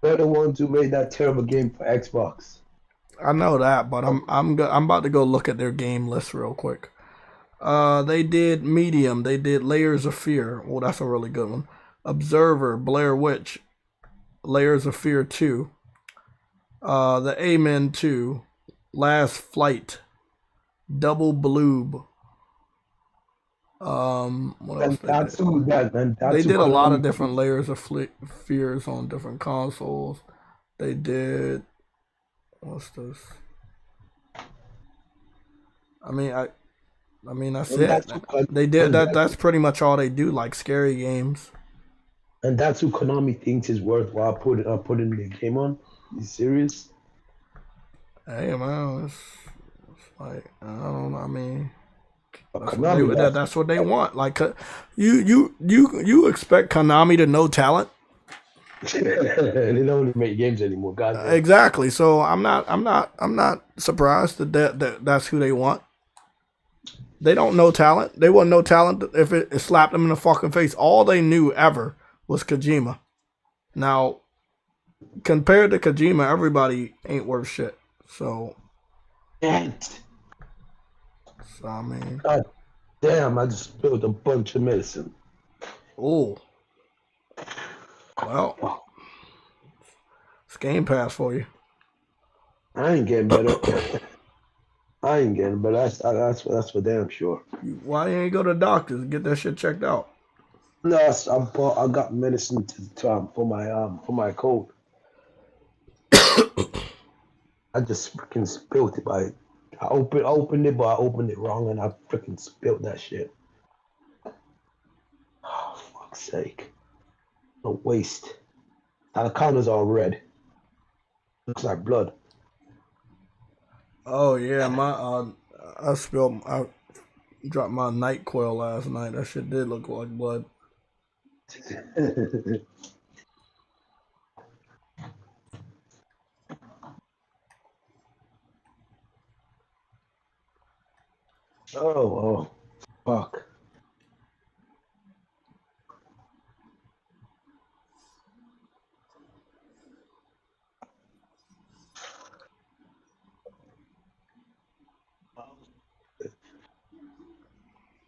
Speaker 6: They're the ones who made that terrible game for Xbox.
Speaker 1: I know that, but I'm about to go look at their game list real quick. They did Medium. They did Layers of Fear. Well, that's a really good one. Observer, Blair Witch, Layers of Fear 2. The Amen 2, Last Flight, Double Bloob. What else they did a lot of different Layers of Fears on different consoles. They did. What's this? I mean, that's it. They did that. That's pretty much all they do, like scary games.
Speaker 6: And that's who Konami thinks is worthwhile putting the game on. You serious?
Speaker 1: Hey man, it's like I don't know. I mean,
Speaker 6: Konami,
Speaker 1: that's what they want. Like you expect Konami to know talent?
Speaker 6: They don't make games anymore, guys.
Speaker 1: Exactly. So I'm not surprised that that's who they want. They don't know talent. They wouldn't know talent if it slapped them in the fucking face. All they knew ever was Kojima. Now, compared to Kojima, everybody ain't worth shit. So I mean,
Speaker 6: God damn! I just spilled a bunch of medicine.
Speaker 1: Oh, well, it's Game Pass for you.
Speaker 6: I ain't getting better. That's for damn sure.
Speaker 1: Why you ain't go to the doctors and get that shit checked out?
Speaker 6: No, I got medicine for my cold. I just freaking spilled it I opened it, but I opened it wrong and I freaking spilled that shit. Oh, fuck's sake. No waste. Now the counter's all red. Looks like blood.
Speaker 1: Oh yeah, I dropped my night coil last night. That shit did look like blood.
Speaker 6: Oh, fuck.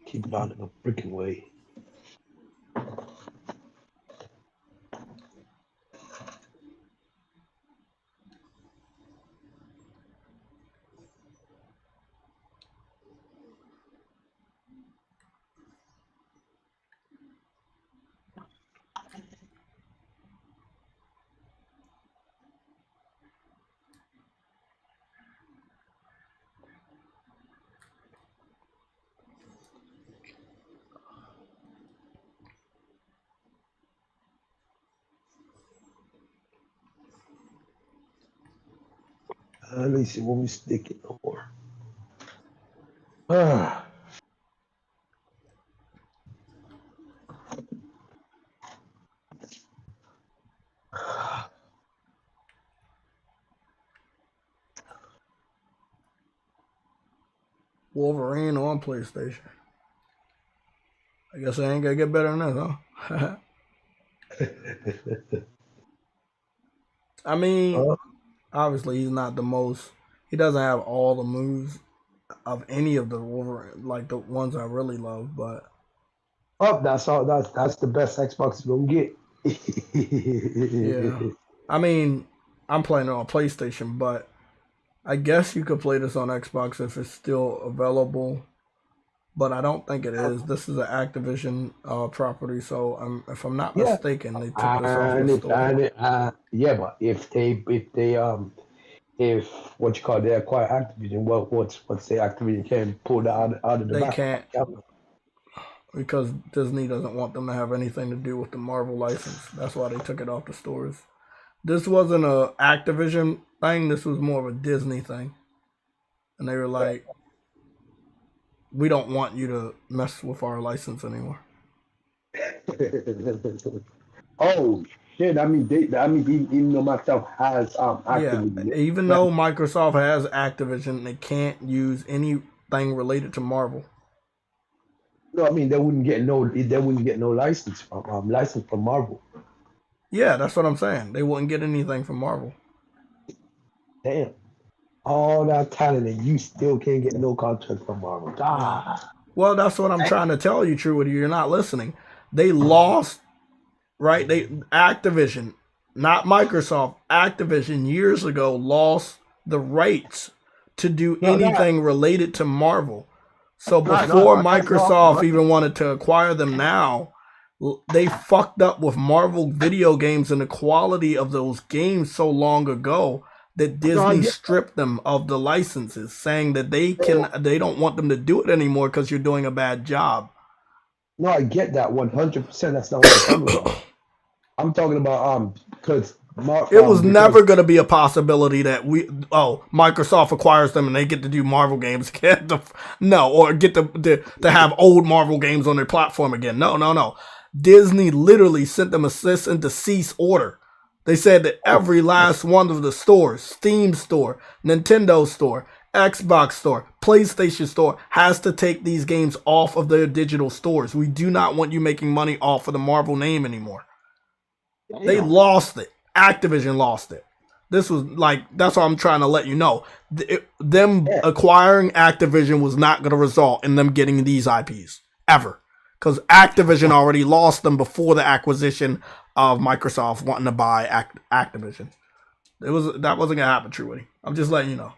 Speaker 6: Keep it out of the freaking way. Let me see what we sticking for. Ah.
Speaker 1: Wolverine on PlayStation. I guess I ain't gonna get better than that, huh? I mean, obviously he's not the most. He doesn't have all the moves of any of the Wolverine, like the ones I really love. But
Speaker 6: that's all. That's the best Xbox you're gonna get.
Speaker 1: yeah, I mean, I'm playing it on PlayStation, but I guess you could play this on Xbox if it's still available. But I don't think it is. This is an Activision property, so if I'm not mistaken, they took this off the store.
Speaker 6: Yeah, but if what you call they acquire Activision, what's the Activision can pull that out of the
Speaker 1: They
Speaker 6: back?
Speaker 1: can't, because Disney doesn't want them to have anything to do with the Marvel license. That's why they took it off the stores. This wasn't a Activision thing. This was more of a Disney thing, and they were like, "We don't want you to mess with our license anymore."
Speaker 2: Oh shit! Even though myself has Activision.
Speaker 1: Yeah, even though Microsoft has Activision, they can't use anything related to Marvel.
Speaker 6: No, I mean they wouldn't get no license from Marvel.
Speaker 1: Yeah, that's what I'm saying. They wouldn't get anything from Marvel.
Speaker 6: Damn. All that talent and you still can't get no contract from Marvel. God.
Speaker 1: Well, that's what I'm trying to tell you, True. You're not listening. They lost, right? Activision, not Microsoft, Activision years ago lost the rights to do anything related to Marvel. So before Microsoft even wanted to acquire them now, they fucked up with Marvel video games and the quality of those games so long ago that Disney stripped them of the licenses, saying that they don't want them to do it anymore because you're doing a bad job.
Speaker 6: No, I get that 100%. That's not what I'm talking about. I'm talking about because
Speaker 1: it was never going to be a possibility that Microsoft acquires them and they get to do Marvel games again. Or get to have old Marvel games on their platform again. No. Disney literally sent them a cease and desist order. They said that every last one of the stores, Steam store, Nintendo store, Xbox store, PlayStation store, has to take these games off of their digital stores. We do not want you making money off of the Marvel name anymore. They lost it. Activision lost it. This was that's what I'm trying to let you know. Them acquiring Activision was not going to result in them getting these IPs ever. Because Activision already lost them before the acquisition of Microsoft wanting to buy Activision. That wasn't going to happen, Trudy. I'm just letting you know.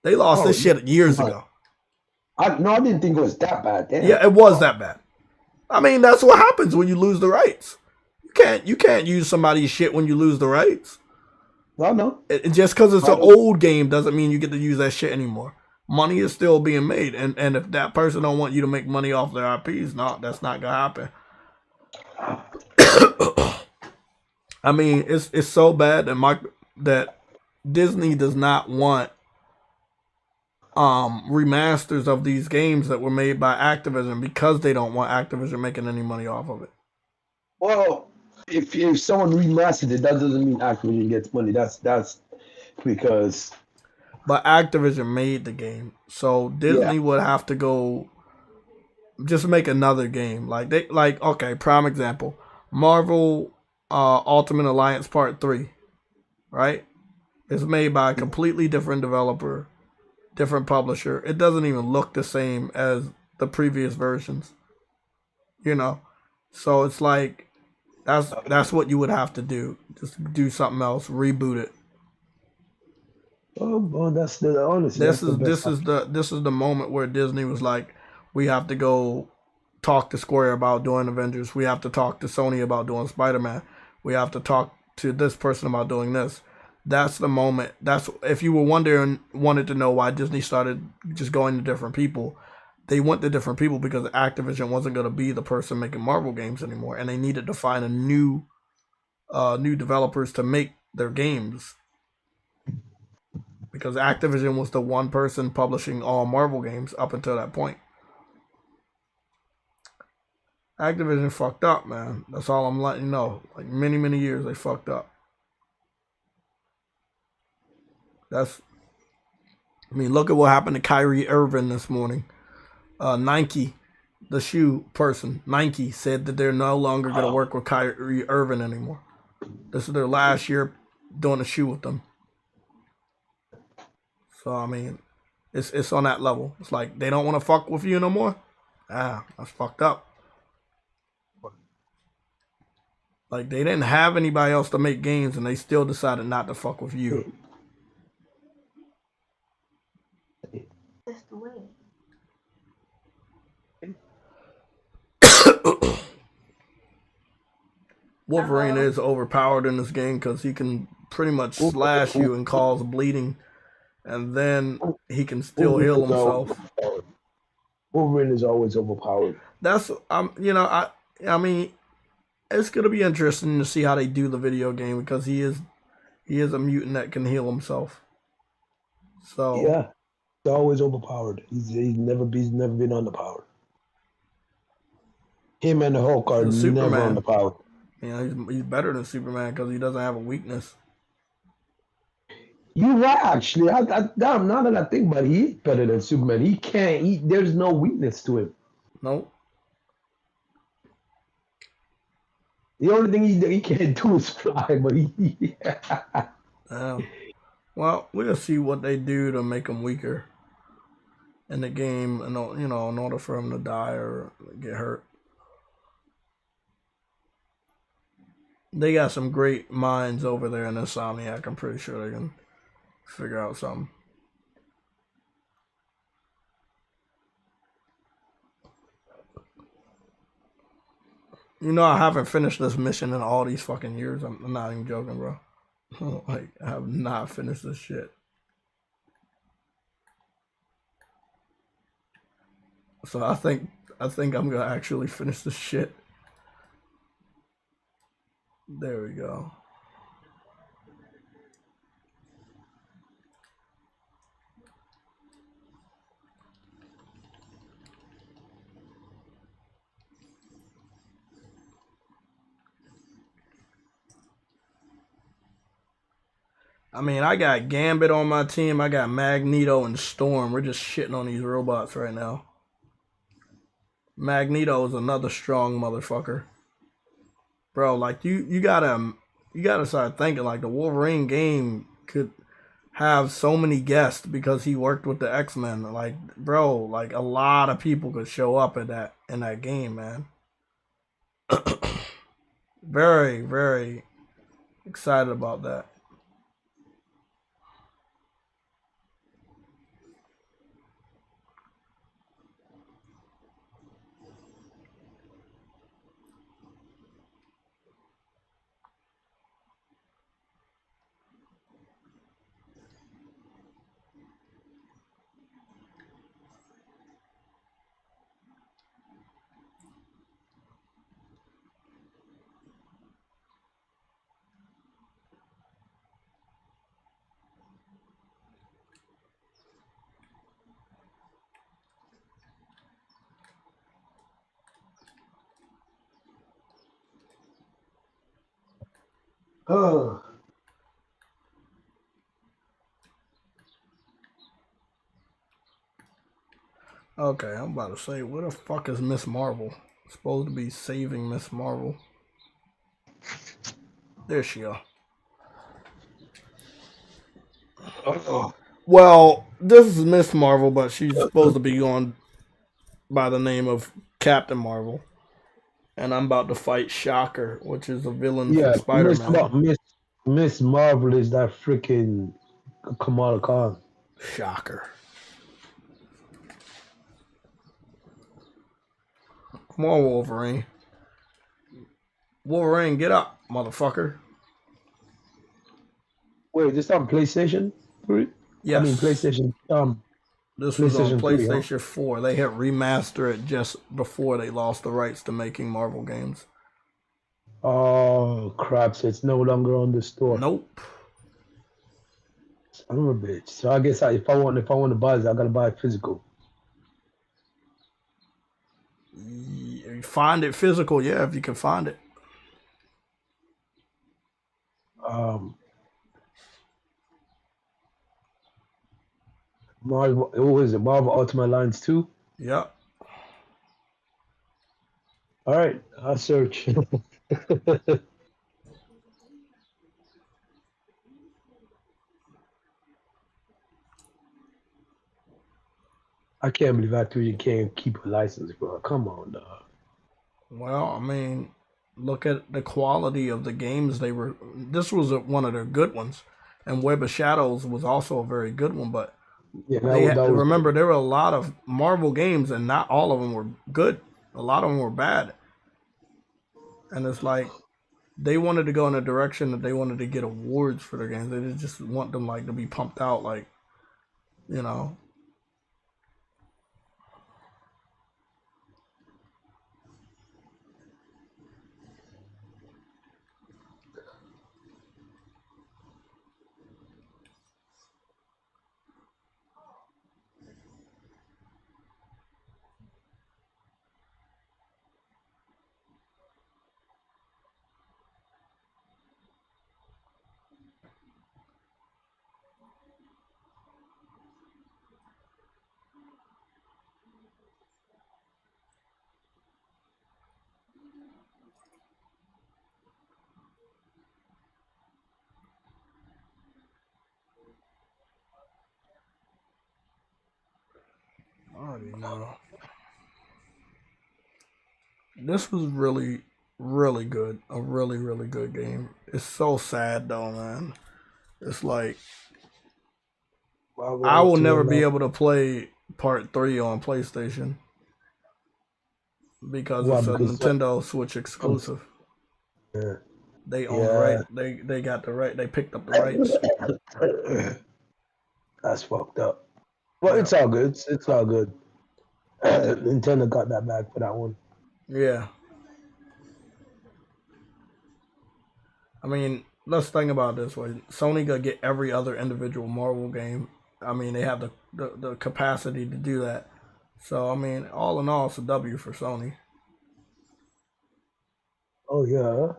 Speaker 1: They lost this shit years ago.
Speaker 2: I didn't think it was that bad. Damn.
Speaker 1: Yeah, it was that bad. I mean, that's what happens when you lose the rights. You can't use somebody's shit when you lose the rights.
Speaker 2: No.
Speaker 1: Just because it's an old game doesn't mean you get to use that shit anymore. Money is still being made, and if that person don't want you to make money off their IPs, that's not gonna happen. I mean, it's so bad that Disney does not want remasters of these games that were made by Activision because they don't want Activision making any money off of it.
Speaker 2: Well, if someone remastered it, that doesn't mean Activision gets money. That's because.
Speaker 1: But Activision made the game, so Disney would have to go just make another game. Okay, prime example, Marvel Ultimate Alliance Part 3, right? It's made by a completely different developer, different publisher. It doesn't even look the same as the previous versions, So it's like that's what you would have to do. Just do something else, reboot it.
Speaker 6: Oh, well, that's the honestly.
Speaker 1: This is the moment where Disney was like, we have to go talk to Square about doing Avengers. We have to talk to Sony about doing Spider-Man. We have to talk to this person about doing this. That's the moment. That's if you were wanted to know why Disney started just going to different people. They went to different people because Activision wasn't going to be the person making Marvel games anymore, and they needed to find a new developers to make their games. because Activision was the one person publishing all Marvel games up until that point. Activision fucked up, man. That's all I'm letting you know. Like many, many years they fucked up. Look at what happened to Kyrie Irving this morning. Nike, the shoe person, Nike said that they're no longer going to work with Kyrie Irving anymore. This is their last year doing a shoe with them. So, I mean, it's on that level. It's like they don't want to fuck with you no more. That's fucked up. Like, they didn't have anybody else to make games, and they still decided not to fuck with you.
Speaker 7: That's the way.
Speaker 1: Wolverine is overpowered in this game because he can pretty much slash you and cause bleeding, and then he can still heal himself.
Speaker 6: Wolverine is always overpowered.
Speaker 1: That's I mean, it's gonna be interesting to see how they do the video game because he is a mutant that can heal himself. So
Speaker 6: yeah, he's always overpowered. He's never been underpowered. Him and the Hulk are never underpowered.
Speaker 1: He's better than Superman because he doesn't have a weakness.
Speaker 6: You're right, actually. Now that I think about it, he's better than Superman. He can't. There's no weakness to him.
Speaker 1: Nope.
Speaker 6: The only thing he can't do is fly, but
Speaker 1: well, we'll see what they do to make him weaker in the game, in order for him to die or get hurt. They got some great minds over there in Insomniac. I'm pretty sure they can figure out something. I haven't finished this mission in all these fucking years. I'm not even joking, bro. Like, I have not finished this shit. So I think I'm gonna actually finish this shit. There we go. I mean, I got Gambit on my team. I got Magneto and Storm. We're just shitting on these robots right now. Magneto is another strong motherfucker. Bro, like you gotta start thinking like the Wolverine game could have so many guests because he worked with the X-Men. Like, bro, like a lot of people could show up in that game, man. Very, very excited about that.
Speaker 6: Oh.
Speaker 1: Okay, I'm about to say, where the fuck is Miss Marvel? Supposed to be saving Miss Marvel. There she are.
Speaker 6: Oh.
Speaker 1: Well, this is Miss Marvel, but she's supposed to be going by the name of Captain Marvel. And I'm about to fight Shocker, which is a villain from Spider-Man.
Speaker 6: Miss Marvel is that freaking Kamala Khan.
Speaker 1: Shocker. Come on, Wolverine. Wolverine, get up, motherfucker.
Speaker 6: Wait, this on PlayStation 3?
Speaker 1: Yes.
Speaker 6: I mean PlayStation.
Speaker 1: This was on PlayStation 4. They had remastered it just before they lost the rights to making Marvel games.
Speaker 6: Oh crap! So it's no longer on the store.
Speaker 1: Nope.
Speaker 6: I'm a bitch. So I guess if I want to buy this, I gotta buy it physical.
Speaker 1: You find it physical, yeah, if you can find it.
Speaker 6: Marvel, what was it? Marvel Ultimate Alliance 2?
Speaker 1: Yep.
Speaker 6: All right, I'll search. I can't believe Activision can't keep a license, bro. Come on, dog.
Speaker 1: Well, I mean, look at the quality of the games they were. This was one of their good ones, and Web of Shadows was also a very good one. But
Speaker 6: Yeah, that was
Speaker 1: remember there were a lot of Marvel games, and not all of them were good. A lot of them were bad, and it's like they wanted to go in a direction that they wanted to get awards for their games. They didn't just want them like to be pumped out, like, you know. I already know. This was really, really good. A really, really good game. It's so sad though, man. It's like I will never be able to play Part 3 on PlayStation because it's a Nintendo Switch exclusive.
Speaker 6: Yeah.
Speaker 1: They own the right. They got the right. They picked up the rights.
Speaker 6: That's fucked up. Well, yeah. It's all good. It's all good. Nintendo got that back for that one.
Speaker 1: Yeah. I mean, let's think about it this way. Sony gonna get every other individual Marvel game. I mean, they have the capacity to do that. So, I mean, all in all, it's a W for Sony.
Speaker 6: Oh, yeah.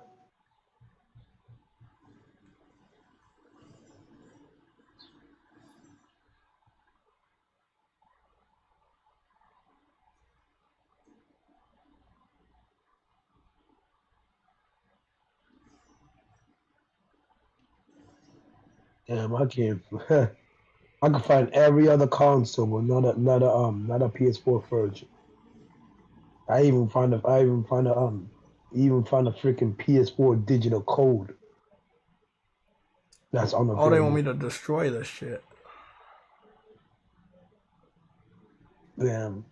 Speaker 6: Damn, I can't. I can find every other console, but not a PS4 version. I even find a freaking PS4 digital code. That's on the.
Speaker 1: Oh, they want me to destroy this shit.
Speaker 6: Damn.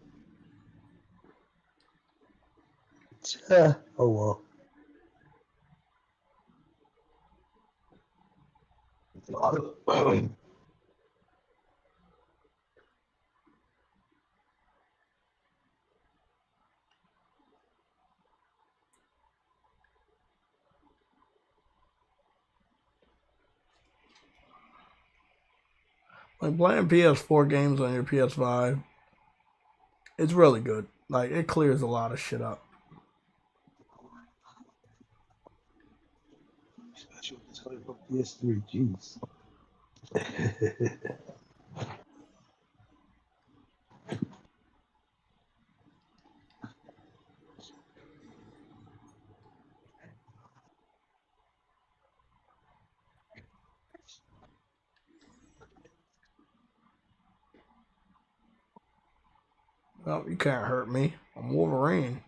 Speaker 6: Oh well.
Speaker 1: Like playing PS4 games on your PS5, it's really good. Like it clears a lot of shit up.
Speaker 6: Special for PS3, jeez.
Speaker 1: Well, you can't hurt me. I'm Wolverine.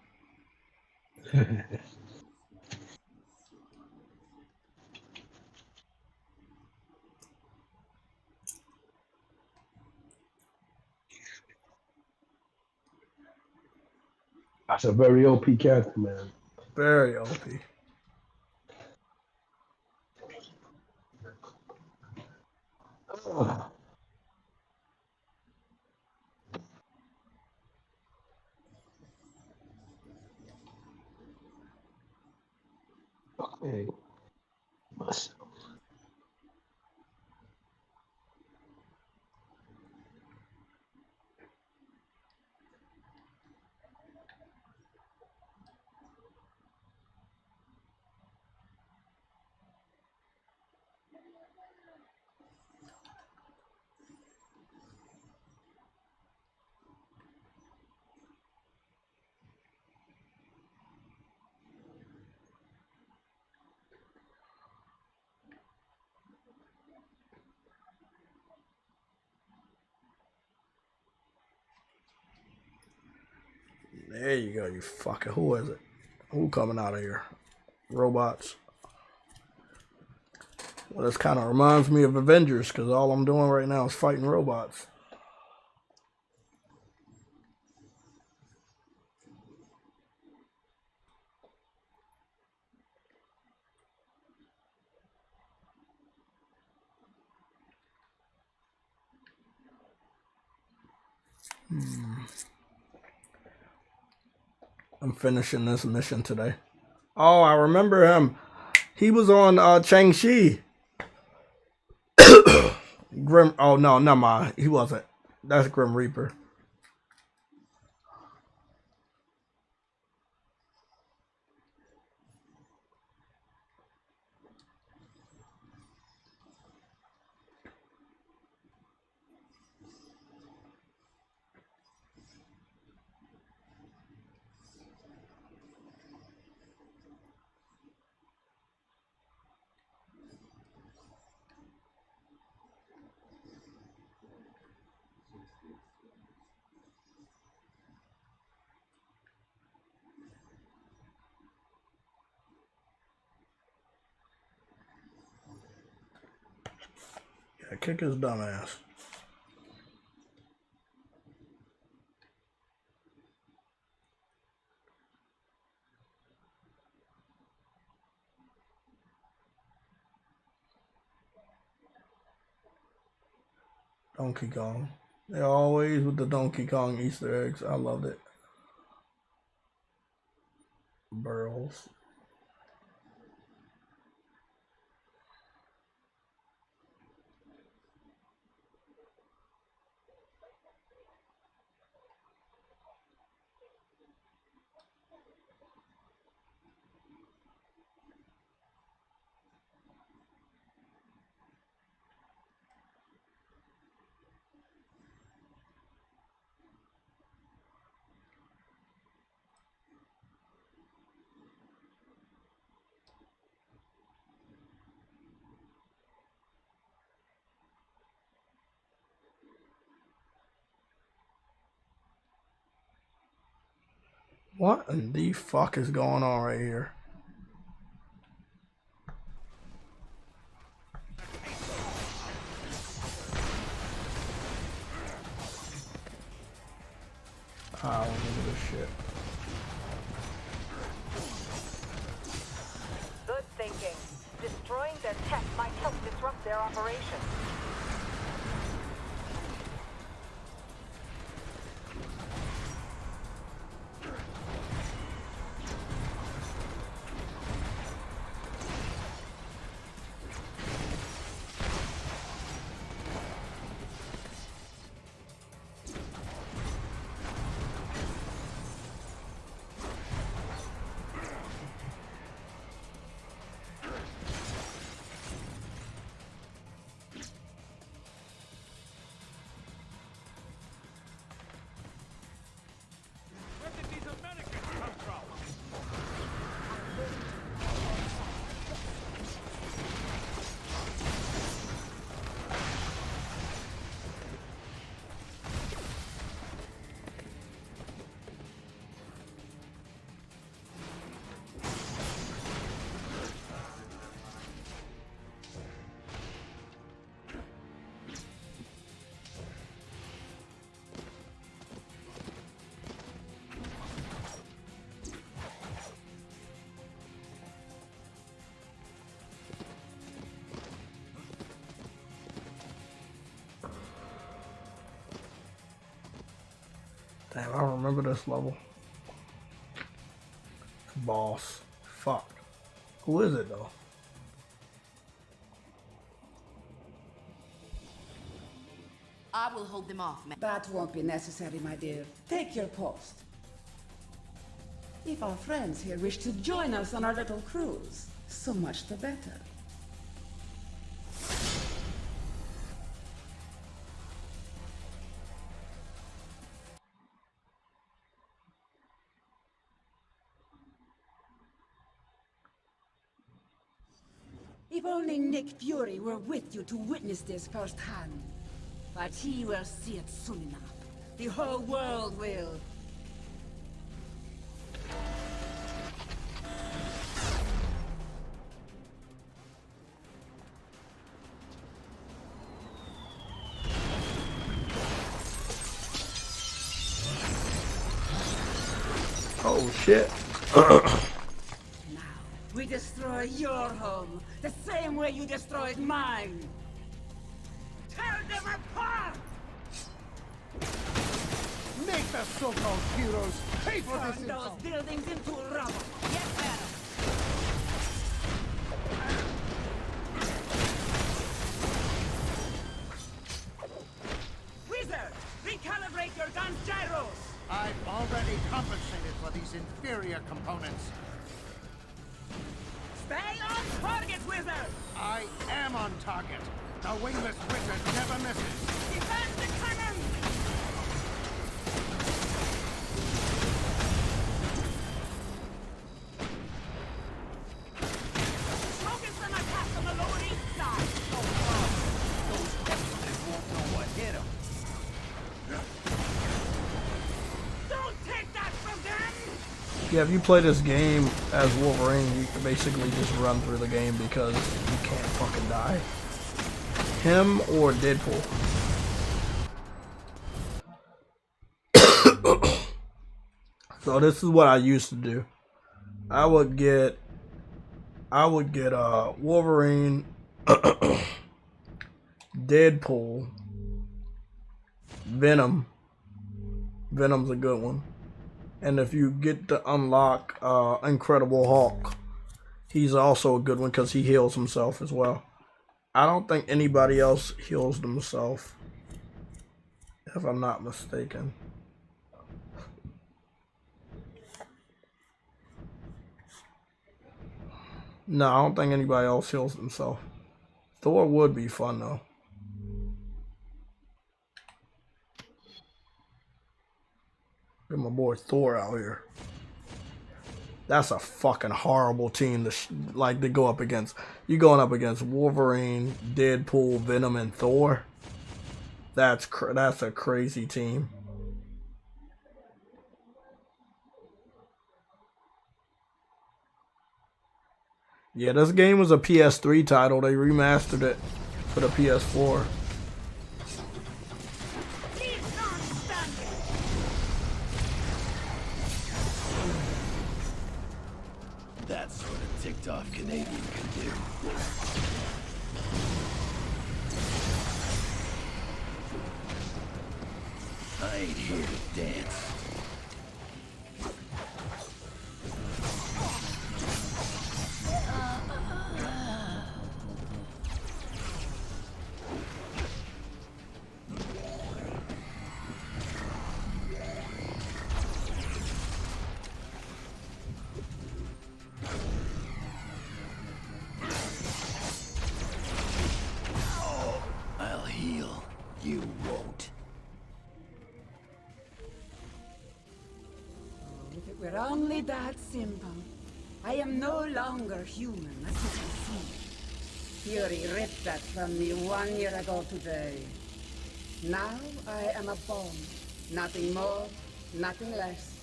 Speaker 6: That's a very OP character, man.
Speaker 1: Very OP.
Speaker 6: Okay. Myself.
Speaker 1: There you go, you fucker. Who is it? Who coming out of here? Robots. Well, this kind of reminds me of Avengers, because all I'm doing right now is fighting robots. I'm finishing this mission today. Oh, I remember him. He was on Chang-Chi. Grim. Oh, no, never mind. He wasn't. That's Grim Reaper. Yeah, kick his dumb ass. Donkey Kong. They're always with the Donkey Kong Easter eggs. I loved it. Burls. What in the fuck is going on right here? I don't remember this shit.
Speaker 8: Good thinking. Destroying their tech might help disrupt their operation.
Speaker 1: Damn, I remember this level. Boss. Fuck. Who is it though?
Speaker 9: I will hold them off, man.
Speaker 10: That won't be necessary, my dear. Take your post. If our friends here wish to join us on our little cruise, so much the better. If only Nick Fury were with you to witness this firsthand. But he will see it soon enough. The whole world will.
Speaker 1: Oh shit.
Speaker 10: Now, we destroy your home the same way you destroyed mine. Tear them apart!
Speaker 3: Make the so-called heroes pay for this
Speaker 10: Turn those
Speaker 3: insult.
Speaker 10: buildings into rubble. Yes, madam. Wizard, recalibrate your gun's gyros.
Speaker 3: I've already compensated for these inferior components.
Speaker 10: Stay on target, Wizard.
Speaker 3: I am on target. The wingless wizard never misses.
Speaker 10: Defend the cannon. Smoking some attacks on the Lower East Side.
Speaker 3: Those bastards won't know what hit them.
Speaker 10: Don't take that from them.
Speaker 1: Yeah, if you play this game as Wolverine, you can basically just run through the game because you can't fucking die. Him or Deadpool. So this is what I used to do. I would get Wolverine, Deadpool, Venom. Venom's a good one. And if you get to unlock Incredible Hulk, he's also a good one because he heals himself as well. I don't think anybody else heals themselves, if I'm not mistaken. No, I don't think anybody else heals themselves. Thor would be fun though. Get my boy Thor out here. That's a fucking horrible team to go up against. You going up against Wolverine, Deadpool, Venom, and Thor. That's a crazy team. Yeah, this game was a PS3 title. They remastered it for the PS4.
Speaker 11: That's what a ticked off Canadian can do. I ain't here to dance. I'll heal. You won't.
Speaker 10: If it were only that simple. I am no longer human, as you can see. Fury ripped that from me 1 year ago today. Now I am a bomb. Nothing more, nothing less.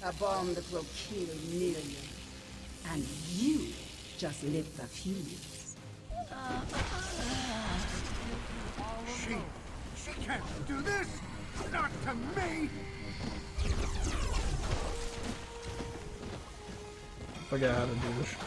Speaker 10: A bomb that will kill millions. And you just lit the fuse.
Speaker 3: She can't do this! Not to me!
Speaker 1: Forget how to do this shit.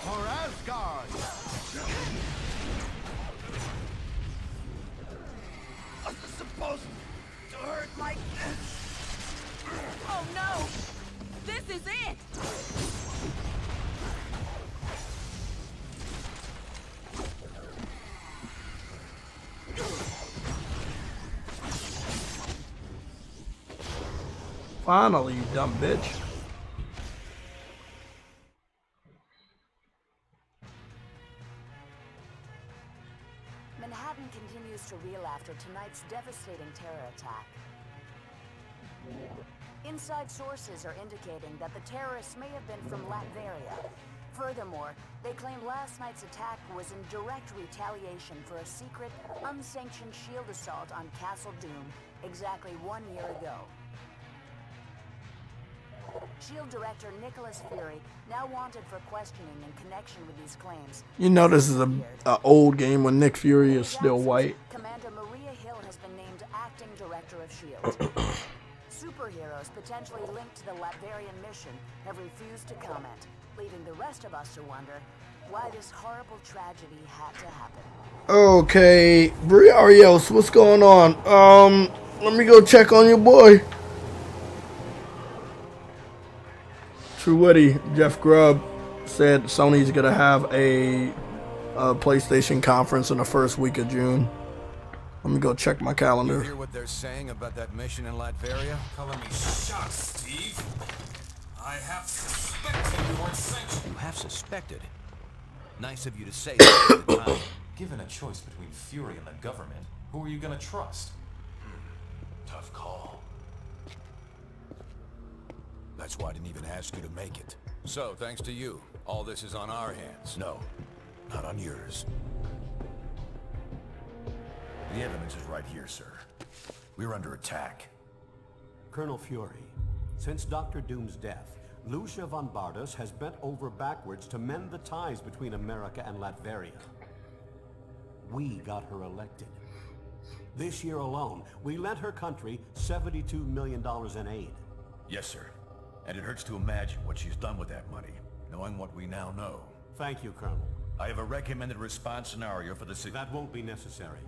Speaker 3: For Asgard!
Speaker 11: I'm supposed to hurt like this.
Speaker 9: Oh no! This is it!
Speaker 1: Finally, you dumb bitch.
Speaker 8: Manhattan continues to reel after tonight's devastating terror attack. Inside sources are indicating that the terrorists may have been from Latveria. Furthermore, they claim last night's attack was in direct retaliation for a secret, unsanctioned shield assault on Castle Doom exactly 1 year ago. Shield director Nicholas Fury, now wanted for questioning in connection with these claims.
Speaker 1: You know this is a old game when Nick Fury is still white.
Speaker 8: Commander Maria Hill has been named acting director of SHIELD. Superheroes potentially linked to the Latverian mission have refused to comment, leaving the rest of us to wonder why this horrible tragedy had to happen.
Speaker 1: Okay, Briarios, what's going on? Let me go check on your boy. True Witty, Jeff Grubb said Sony's gonna have a PlayStation conference in the first week of June. Let me go check my calendar.
Speaker 12: You hear what they're saying about that mission in Latveria?
Speaker 11: Calling me shocked, Steve. I have suspected you weren't sanctioned.
Speaker 12: You have suspected. Nice of you to say that at the time.
Speaker 13: Given a choice between Fury and the government, who are you gonna trust?
Speaker 11: Tough call.
Speaker 12: That's why I didn't even ask you to make it. So, thanks to you, all this is on our hands. No, not on yours.
Speaker 11: The evidence is right here, sir. We're under attack.
Speaker 14: Colonel Fury, since Dr. Doom's death, Lucia von Bardas has bent over backwards to mend the ties between America and Latveria. We got her elected. This year alone, we lent her country $72 million in aid.
Speaker 11: Yes, sir. And it hurts to imagine what she's done with that money, knowing what we now know.
Speaker 14: Thank you, Colonel.
Speaker 11: I have a recommended response scenario for the
Speaker 14: That won't be necessary.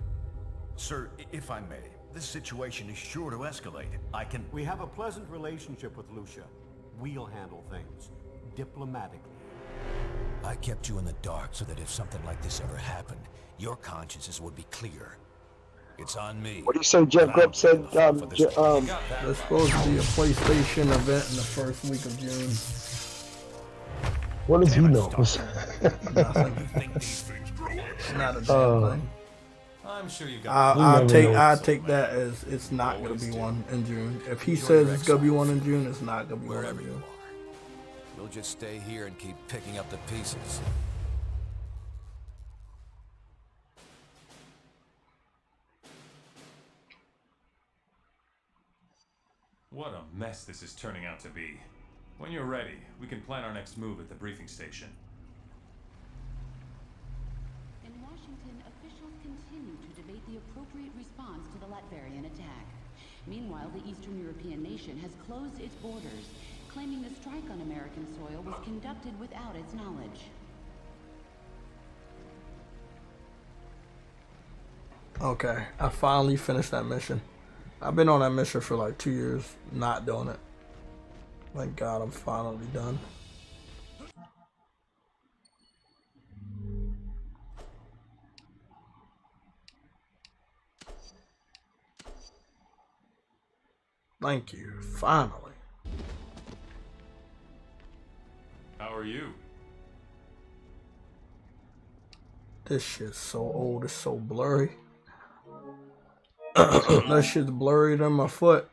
Speaker 11: Sir, if I may, this situation is sure to escalate.
Speaker 14: We have a pleasant relationship with Lucia. We'll handle things diplomatically.
Speaker 12: I kept you in the dark so that if something like this ever happened, your consciences would be clear. It's on me.
Speaker 6: What do you say, Jeff Grubb said?
Speaker 1: There's supposed to be a PlayStation event in the first week of June.
Speaker 6: What does he know?
Speaker 1: Nothing. It's not a damn thing.
Speaker 13: I'm sure you got.
Speaker 1: I take that as it's not gonna be one in June. If he says it's gonna be one in June, it's not gonna be one in June.
Speaker 12: We'll just stay here and keep picking up the pieces.
Speaker 13: What a mess this is turning out to be. When you're ready, we can plan our next move at the briefing station.
Speaker 15: In Washington, officials continue to debate the appropriate response to the Latverian attack. Meanwhile, the Eastern European nation has closed its borders, claiming the strike on American soil was conducted without its knowledge.
Speaker 1: Okay, I finally finished that mission. I've been on that mission for like 2 years, not doing it. Thank God I'm finally done. Thank you, finally.
Speaker 13: How are you?
Speaker 1: This shit's so old, it's so blurry. That shit's blurrier than my foot.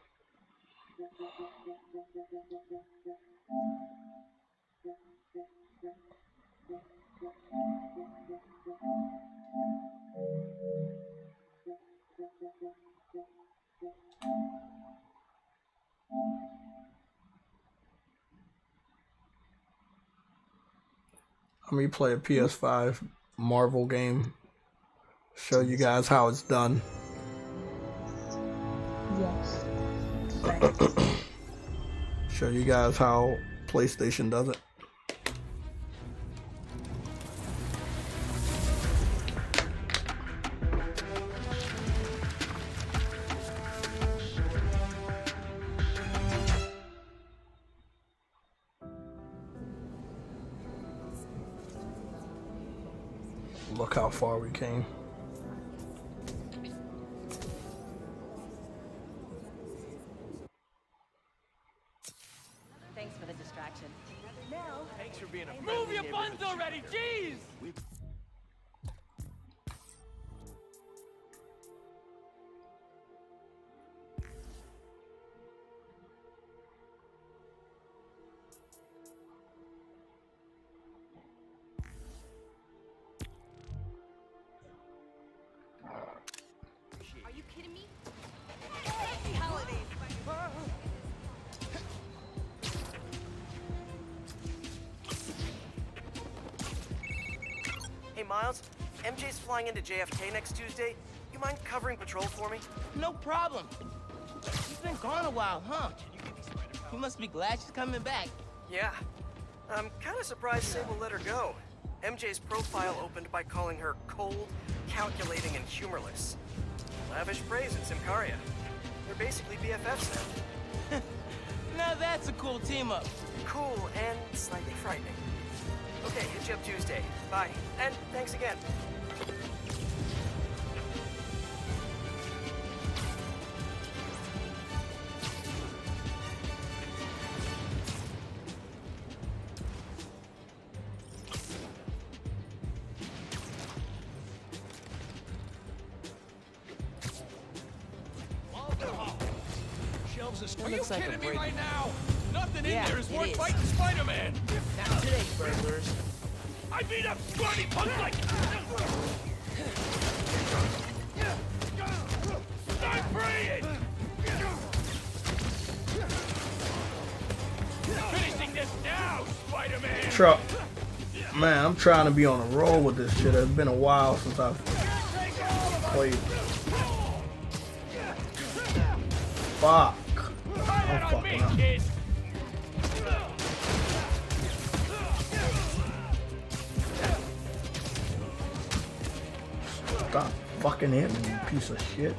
Speaker 1: Let me play a PS5 Marvel game. Show you guys how it's done.
Speaker 16: Yes.
Speaker 1: Show you guys how PlayStation does it. Look how far we came.
Speaker 9: Thanks for the distraction.
Speaker 11: Thanks for being a
Speaker 9: Move your buns already, jeez!
Speaker 17: Are you kidding me? Happy holidays!
Speaker 16: Miles, MJ's flying into JFK next Tuesday. You mind covering patrol for me?
Speaker 18: No problem. She's been gone a while, huh? You must be glad she's coming back.
Speaker 16: Yeah. I'm kind of surprised Sable let her go. MJ's profile opened by calling her cold, calculating, and humorless. Lavish praise in Simcaria. They're basically BFFs now.
Speaker 18: Now that's a cool team-up.
Speaker 16: Cool and slightly frightening. Okay, hit you up Tuesday. Bye. And thanks again.
Speaker 9: Are you kidding me right now? Nothing
Speaker 18: Yeah,
Speaker 9: in there is
Speaker 18: it
Speaker 9: worth
Speaker 18: is.
Speaker 9: fighting Spider-Man.
Speaker 18: Not today, burglars.
Speaker 9: I beat up smarty punks like... Start praying! Finishing this now, Spider-Man!
Speaker 1: Man, I'm trying to be on a roll with this shit. It's been a while since I've played. Fuck. I'm fucking up. Stop fucking hitting me, you piece of shit.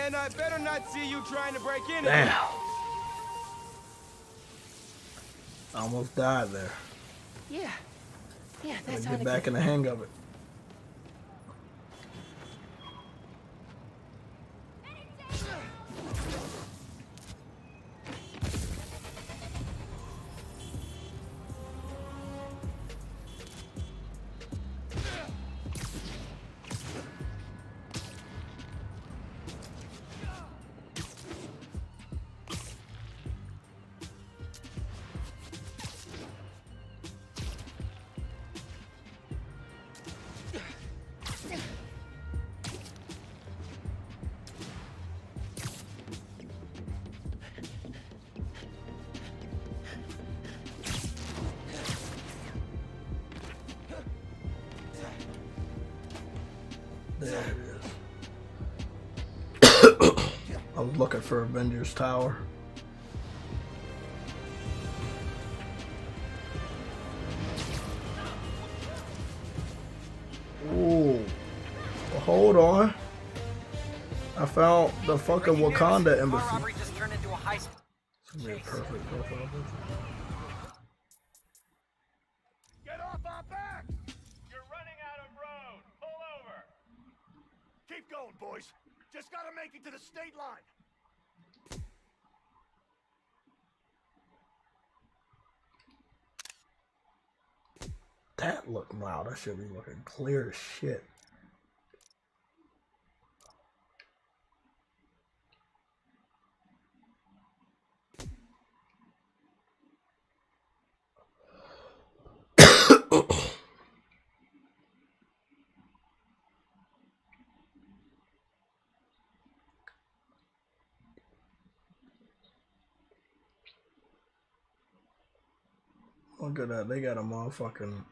Speaker 18: And I better not see you trying to break in.
Speaker 1: Damn. I almost died there.
Speaker 18: Yeah, that's
Speaker 1: Get back in the hang of it. There it is. I was looking for Avengers Tower. Ooh. Well, hold on. I found the fucking Wakanda embassy.
Speaker 16: Just turned into a high school.
Speaker 1: It's gonna be a perfect profile picture.
Speaker 9: Get off our back! You're running out of road. Pull over. Keep going, boys. Just gotta make it to the state line.
Speaker 1: That look, wow, that should be looking clear as shit. Look at that, they got a motherfucking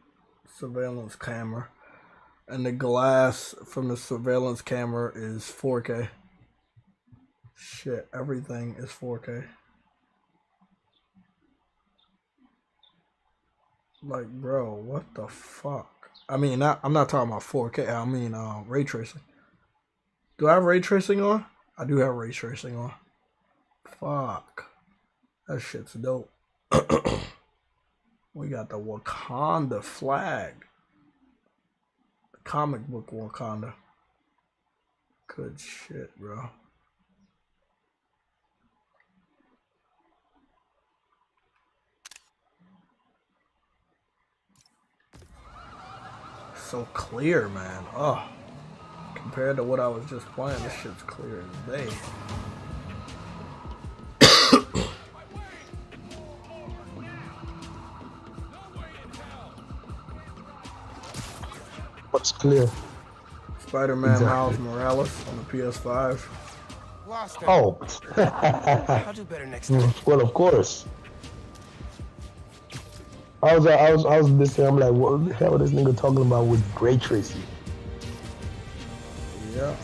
Speaker 1: surveillance camera. And the glass from the surveillance camera is 4K. Shit, everything is 4K. Like, bro, what the fuck? I mean, I'm not talking about 4K, I mean ray tracing. Do I have ray tracing on? I do have ray tracing on. Fuck. That shit's dope. We got the Wakanda flag. The comic book Wakanda. Good shit, bro. So clear, man. Oh. Compared to what I was just playing, this shit's clear as day.
Speaker 6: It's clear.
Speaker 1: Spider-Man Miles Morales on the PS5.
Speaker 6: Oh.
Speaker 18: I'll do better next time.
Speaker 6: Well, of course. I was listening. I'm like, what the hell is this nigga talking about with ray tracing?
Speaker 1: Yeah.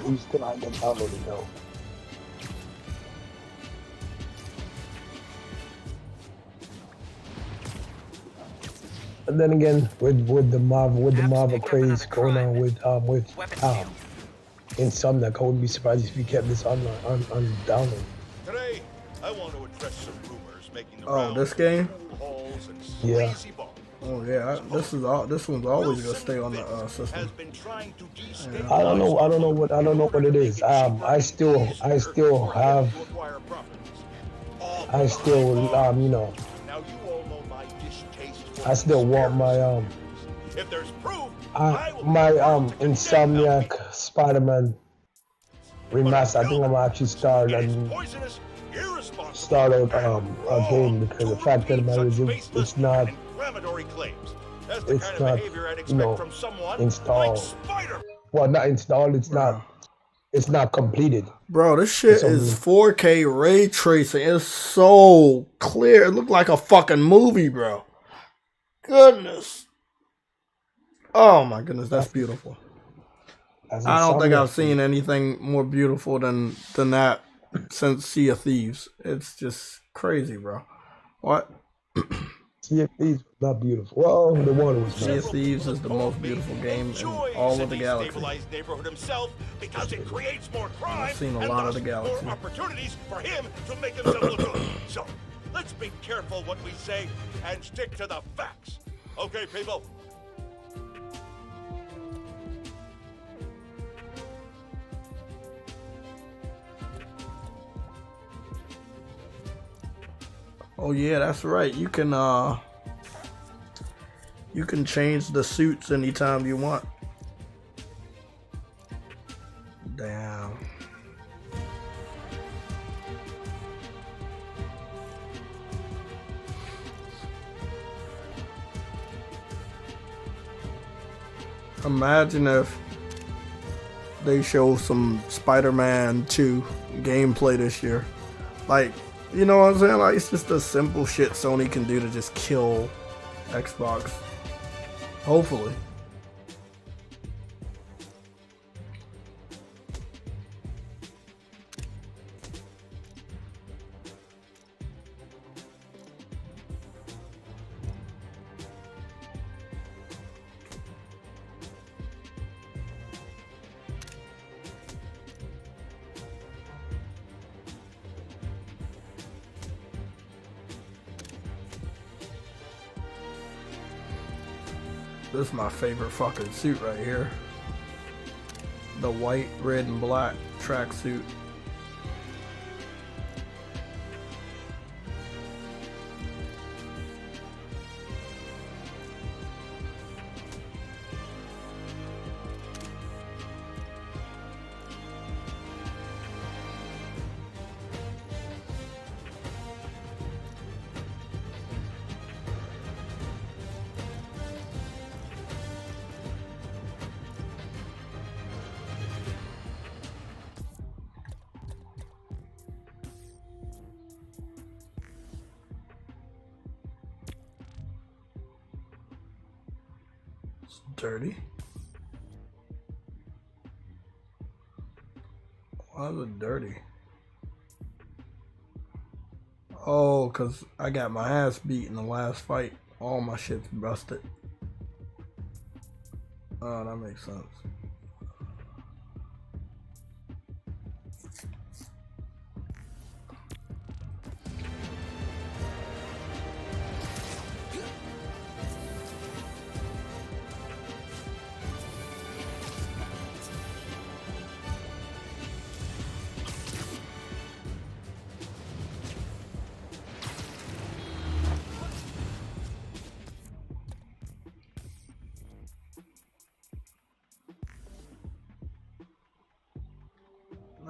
Speaker 6: We still haven't downloaded though. And then again, with the Marvel craze going on with Insomniac, I wouldn't be surprised if we kept this on download.
Speaker 9: Today, I want to address some rumors making the
Speaker 1: Oh, this game?
Speaker 6: Yeah.
Speaker 1: Oh yeah, this one's always gonna stay on the system. Yeah.
Speaker 6: I don't know what it is. I still you know, I still want my
Speaker 9: If there's proof,
Speaker 6: my Insomniac Spider-Man remaster. I think I'm gonna actually start a game, because the fact that it's not you know, installed. Well, not installed. It's not completed.
Speaker 1: Bro, this shit is 4K ray tracing. It's so clear. It looked like a fucking movie, bro. Goodness. Oh my goodness, that's beautiful. I don't think I've seen anything more beautiful than that since Sea of Thieves. It's just crazy, bro. What?
Speaker 6: Sea of Thieves was not beautiful. Well, the one was.
Speaker 1: Sea of Thieves is the most beautiful game in all of the galaxy.
Speaker 9: neighborhood himself because it creates more crime.
Speaker 1: I've seen a
Speaker 9: and
Speaker 1: lot of
Speaker 9: thus
Speaker 1: the galaxy.
Speaker 9: more opportunities for him to make himself look good. So, let's be careful what we say and stick to the facts. Okay, people?
Speaker 1: Oh yeah, that's right. You can change the suits anytime you want. Damn. Imagine if they show some Spider-Man 2 gameplay this year. Like, you know what I'm saying? Like, it's just the simple shit Sony can do to just kill Xbox. Hopefully. This is my favorite fucking suit right here. The white, red, and black tracksuit. Dirty. Why is it dirty? Oh, cause I got my ass beat in the last fight. All my shit's busted. Oh, that makes sense.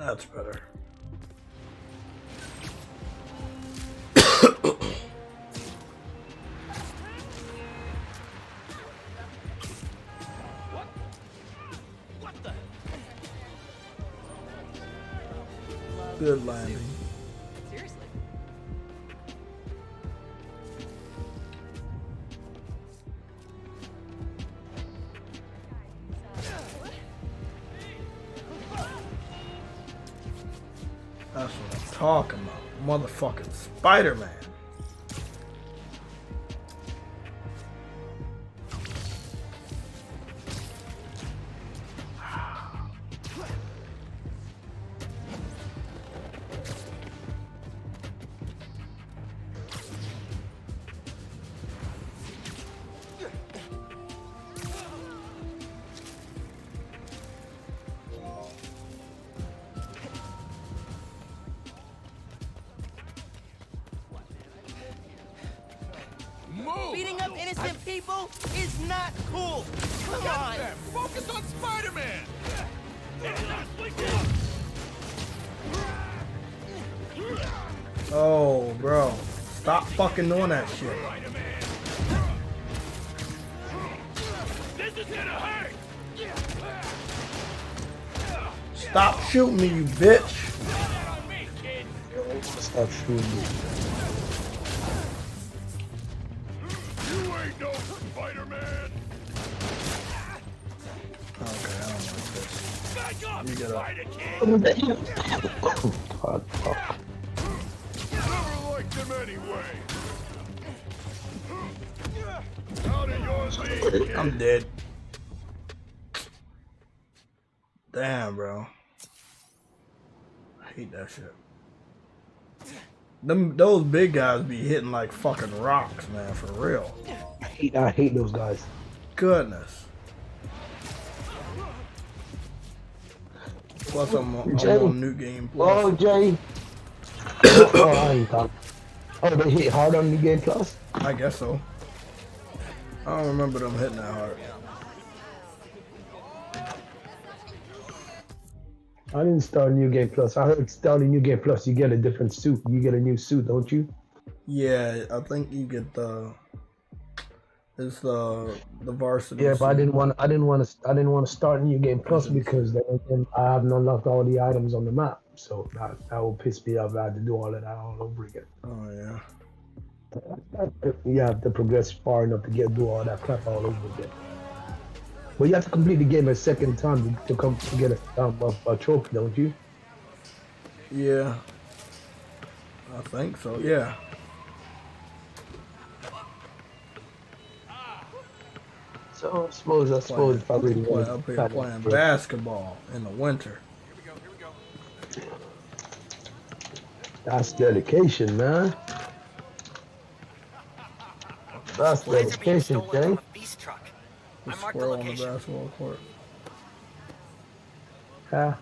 Speaker 1: That's better. Good landing.
Speaker 18: Seriously.
Speaker 1: That's what I'm talking about. Motherfucking Spider-Man.
Speaker 18: Beating up innocent people is not cool. Come on.
Speaker 9: Focus on Spider-Man.
Speaker 1: Oh, bro. Stop fucking doing that shit.
Speaker 9: This is gonna hurt.
Speaker 1: Stop shooting me, you bitch.
Speaker 6: Stop shooting me.
Speaker 9: You ain't no Spider-Man.
Speaker 1: Okay, I don't like this.
Speaker 9: Back up,
Speaker 1: You gotta...
Speaker 9: Never liked him anyway. Out of your league, kid.
Speaker 1: I'm dead. Damn, bro. I hate that shit. Those big guys be hitting like fucking rocks, man, for real.
Speaker 6: I hate those guys.
Speaker 1: Goodness. Plus, I'm on new game.
Speaker 6: Oh, Jay. Oh, I ain't talking. Oh, they hit hard on New Game Plus?
Speaker 1: I guess so. I don't remember them hitting that hard.
Speaker 6: I didn't start New Game Plus. I heard starting New Game Plus, you get a different suit. You get a new suit, don't you?
Speaker 1: Yeah, I think you get it's the varsity.
Speaker 6: Yeah, but I didn't want to start New Game Plus because then I haven't unlocked all the items on the map. So that will piss me off. I had to do all of that all over again.
Speaker 1: Oh yeah.
Speaker 6: You have to progress far enough to do all that crap all over again. But you have to complete the game a second time to come to get a trophy, don't you?
Speaker 1: Yeah. I think so. Yeah.
Speaker 6: So I suppose if I really want
Speaker 1: up here playing basketball in the winter.
Speaker 6: That's dedication, man. That's dedication, Jay.
Speaker 1: The squirrel on the basketball court.
Speaker 6: Yeah.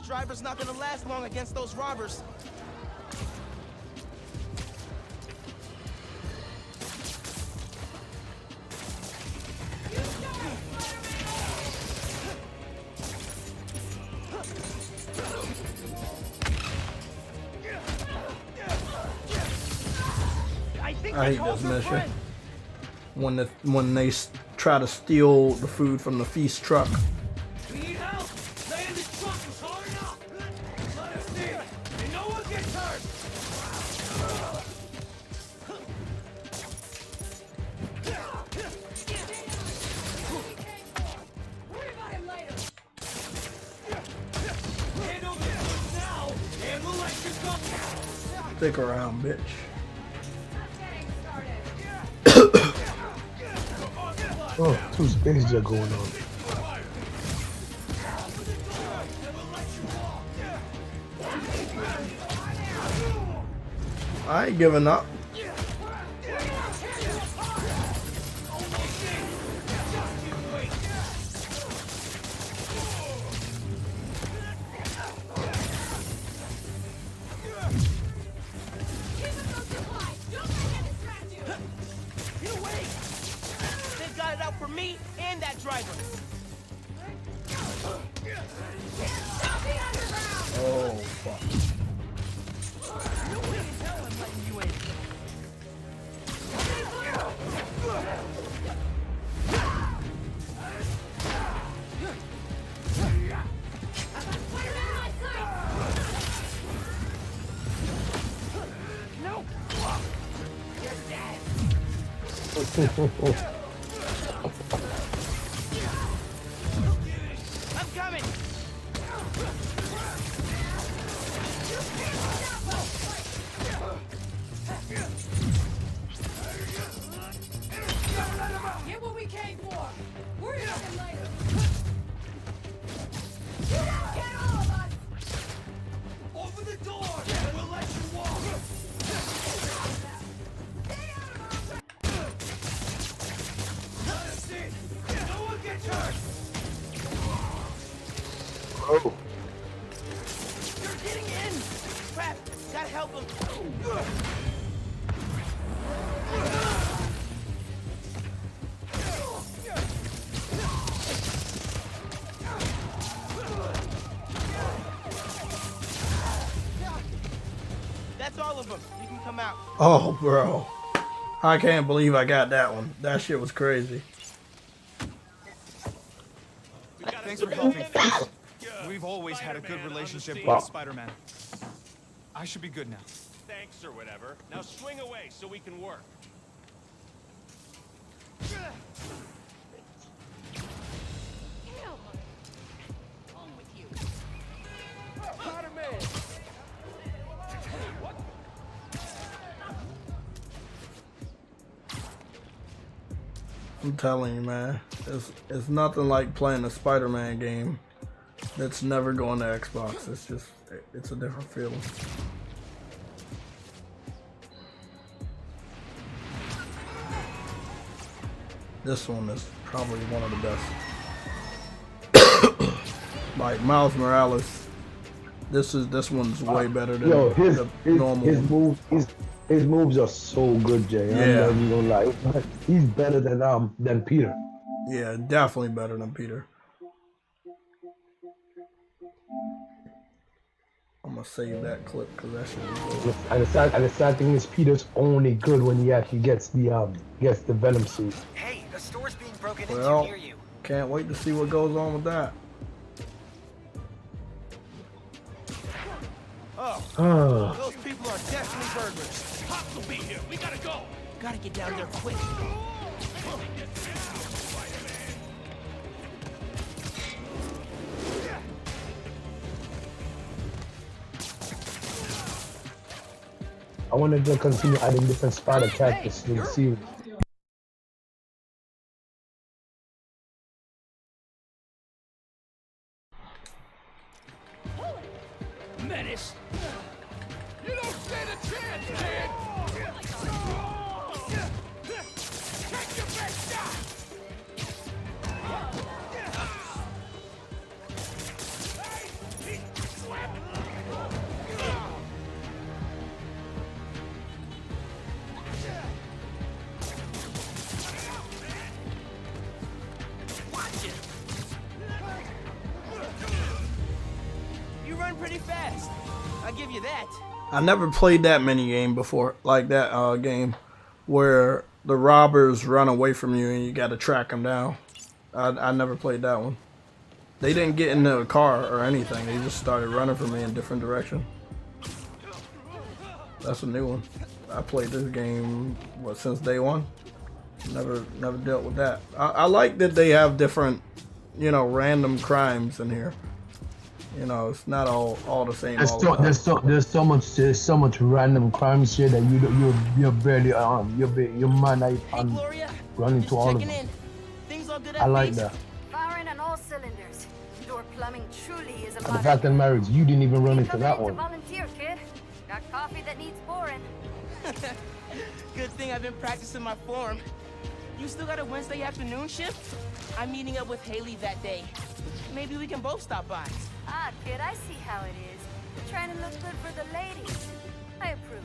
Speaker 18: Driver's not gonna last long against those robbers.
Speaker 1: I hate this mission. When they try to steal the food from the feast truck. Stick around, bitch.
Speaker 6: Oh, two space jet going on.
Speaker 1: I ain't giving up.
Speaker 18: Me and that driver.
Speaker 1: Oh fuck.
Speaker 18: No way in hell I'm letting you in. No. You're dead. I'm coming.
Speaker 7: Get what we came for. We're here later. Get all of us.
Speaker 9: Open the door, and we'll let you walk. Let us in. No one gets hurt.
Speaker 6: Oh.
Speaker 18: You're getting in. Crap. Gotta help him. That's all of them. You can come out.
Speaker 1: Oh, bro. I can't believe I got that one. That shit was crazy.
Speaker 19: Thanks for helping. We've always had a good relationship with Spider-Man. I should be good now.
Speaker 9: Thanks or whatever. Now swing away so we can work.
Speaker 18: On with you. Spider-Man. What?
Speaker 1: I'm telling you, man. It's nothing like playing a Spider-Man game that's never going to Xbox. It's a different feeling. This one is probably one of the best. Like Miles Morales, this one's way better than the normal.
Speaker 6: His moves are so good, Jay.
Speaker 1: Yeah.
Speaker 6: I'm not even gonna lie. He's better than Peter.
Speaker 1: Yeah, definitely better than Peter. I'm gonna save that clip because that shit is good.
Speaker 6: And the sad thing is, Peter's only good when he actually gets the Venom suit.
Speaker 16: Hey, a store's being broken
Speaker 1: Well,
Speaker 16: into near you.
Speaker 1: can't wait to see what goes on with that.
Speaker 18: Oh, those people are definitely burglars.
Speaker 9: Cops will be here. We gotta go.
Speaker 18: Gotta get down there quick.
Speaker 6: I wanted to continue adding different spider characters to the series.
Speaker 9: Menace. You don't stand a chance, kid. Take your best shot.
Speaker 18: You run pretty fast. I'll give you that.
Speaker 1: I never played that mini game before, like that game where the robbers run away from you and you got to track them down. I never played that one. They didn't get into a car or anything. They just started running from me in different direction. That's a new one. I played this game since day one. Never dealt with that. I like that they have different, random crimes in here. You know, it's not all the same.
Speaker 6: There's
Speaker 1: all the time.
Speaker 6: there's so much random crime shit that you're barely your mind not even running to all of them. I like that.
Speaker 8: Firing on all cylinders. Your plumbing truly is a
Speaker 6: And the fact that marriage, you didn't even run into that one.
Speaker 8: volunteer, kid. Got coffee that needs pouring.
Speaker 18: Good thing I've been practicing my form. You still got a Wednesday afternoon shift? I'm meeting up with Haley that day. Maybe we can both stop by.
Speaker 8: Ah, kid, I see how it is. You're trying to look good for the ladies. I approve.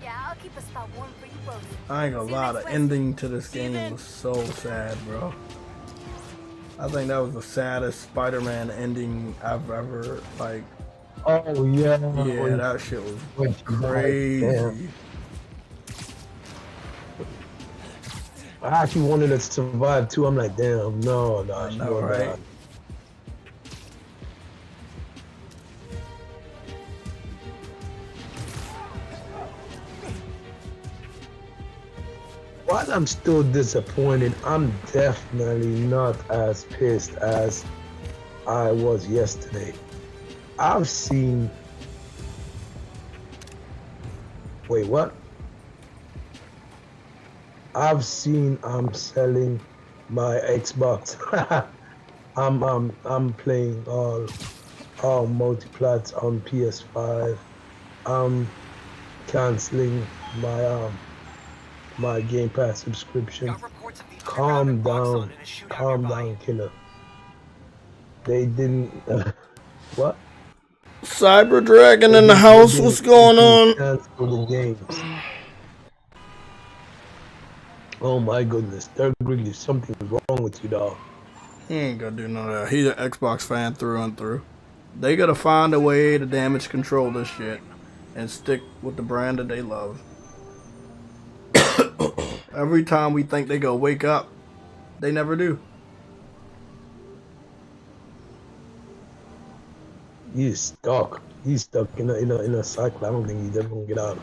Speaker 8: Yeah, I'll keep a spot warm for you both.
Speaker 1: I ain't gonna lie, the ending to this game was so sad, bro. I think that was the saddest Spider-Man ending I've ever, like...
Speaker 6: Oh, yeah.
Speaker 1: Yeah, that shit was crazy.
Speaker 6: Damn. I actually wanted to survive, too. I'm like, damn, no,
Speaker 1: I know, right?
Speaker 6: God. While I'm still disappointed, I'm definitely not as pissed as I was yesterday. I've seen... Wait, what? I've seen I'm selling my Xbox. I'm playing all multiplats on PS5. I'm canceling my Game Pass subscription. Calm down, killer. They didn't. What?
Speaker 1: Cyber Dragon in the house. What's going on?
Speaker 6: Cancel the games. Oh my goodness, Third Degree, there's something wrong with you, dog.
Speaker 1: He ain't gonna do none of that. He's an Xbox fan through and through. They gotta find a way to damage control this shit and stick with the brand that they love. Every time we think they go wake up, they never do.
Speaker 6: He's stuck. He's stuck in a cycle. I don't think he's ever gonna get out of it.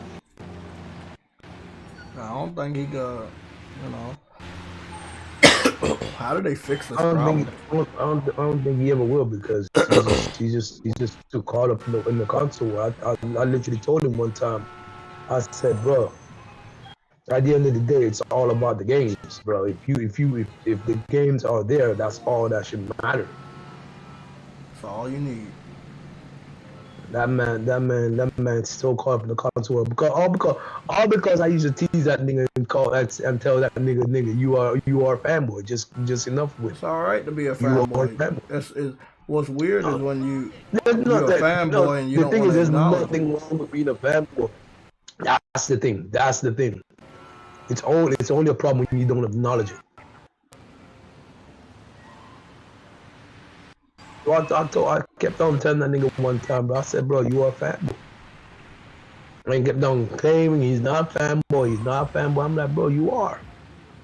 Speaker 1: I don't think he got, you know. How do they fix this
Speaker 6: I
Speaker 1: problem?
Speaker 6: don't think he ever will, because he's just too caught up in the console. I literally told him one time, I said, bro, at the end of the day, it's all about the games, bro. If the games are there, that's all that should matter.
Speaker 1: That's all you need.
Speaker 6: That man's so caught up in the console because I used to tease that nigga and tell that nigga, you are a fanboy. Just enough with.
Speaker 1: It's all right to be a fanboy. What's weird is when you're a fanboy and you don't want to
Speaker 6: there's
Speaker 1: acknowledge.
Speaker 6: nothing wrong with being a fanboy. That's the thing. It's only a problem when you don't acknowledge it. I kept on telling that nigga one time, bro. I said, bro, you are a fanboy. And he kept on claiming he's not a fanboy. I'm like, bro, you are.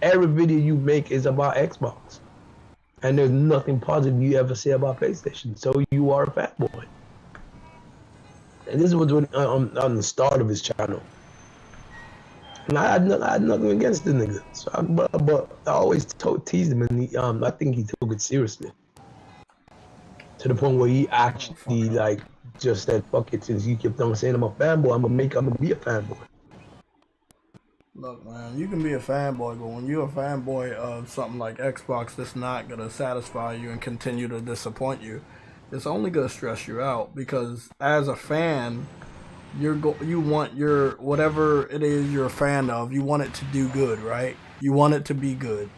Speaker 6: Every video you make is about Xbox. And there's nothing positive you ever say about PlayStation. So you are a fanboy. And this was on the start of his channel. And I had nothing against the nigga. So but I always teased him, and I think he took it seriously. To the point where he actually just said, fuck it, since you kept on saying I'm a fanboy, I'm gonna be a fanboy.
Speaker 1: Look, man, you can be a fanboy, but when you're a fanboy of something like Xbox that's not gonna satisfy you and continue to disappoint you, it's only gonna stress you out, because as a fan, you want your whatever it is you're a fan of, you want it to do good, right? You want it to be good.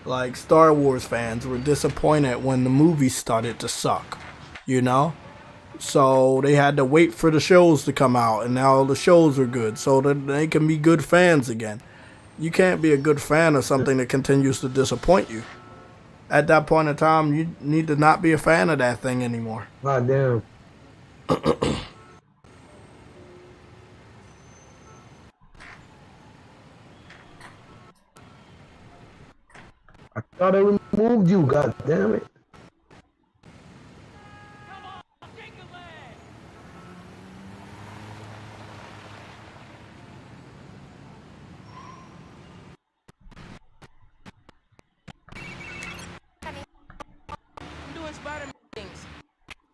Speaker 1: Like Star Wars fans were disappointed when the movies started to suck, you know? So they had to wait for the shows to come out, and now the shows are good, so that they can be good fans again. You can't be a good fan of something that continues to disappoint you. At that point in time, you need to not be a fan of that thing anymore.
Speaker 6: God damn. I thought I removed you, god damn it.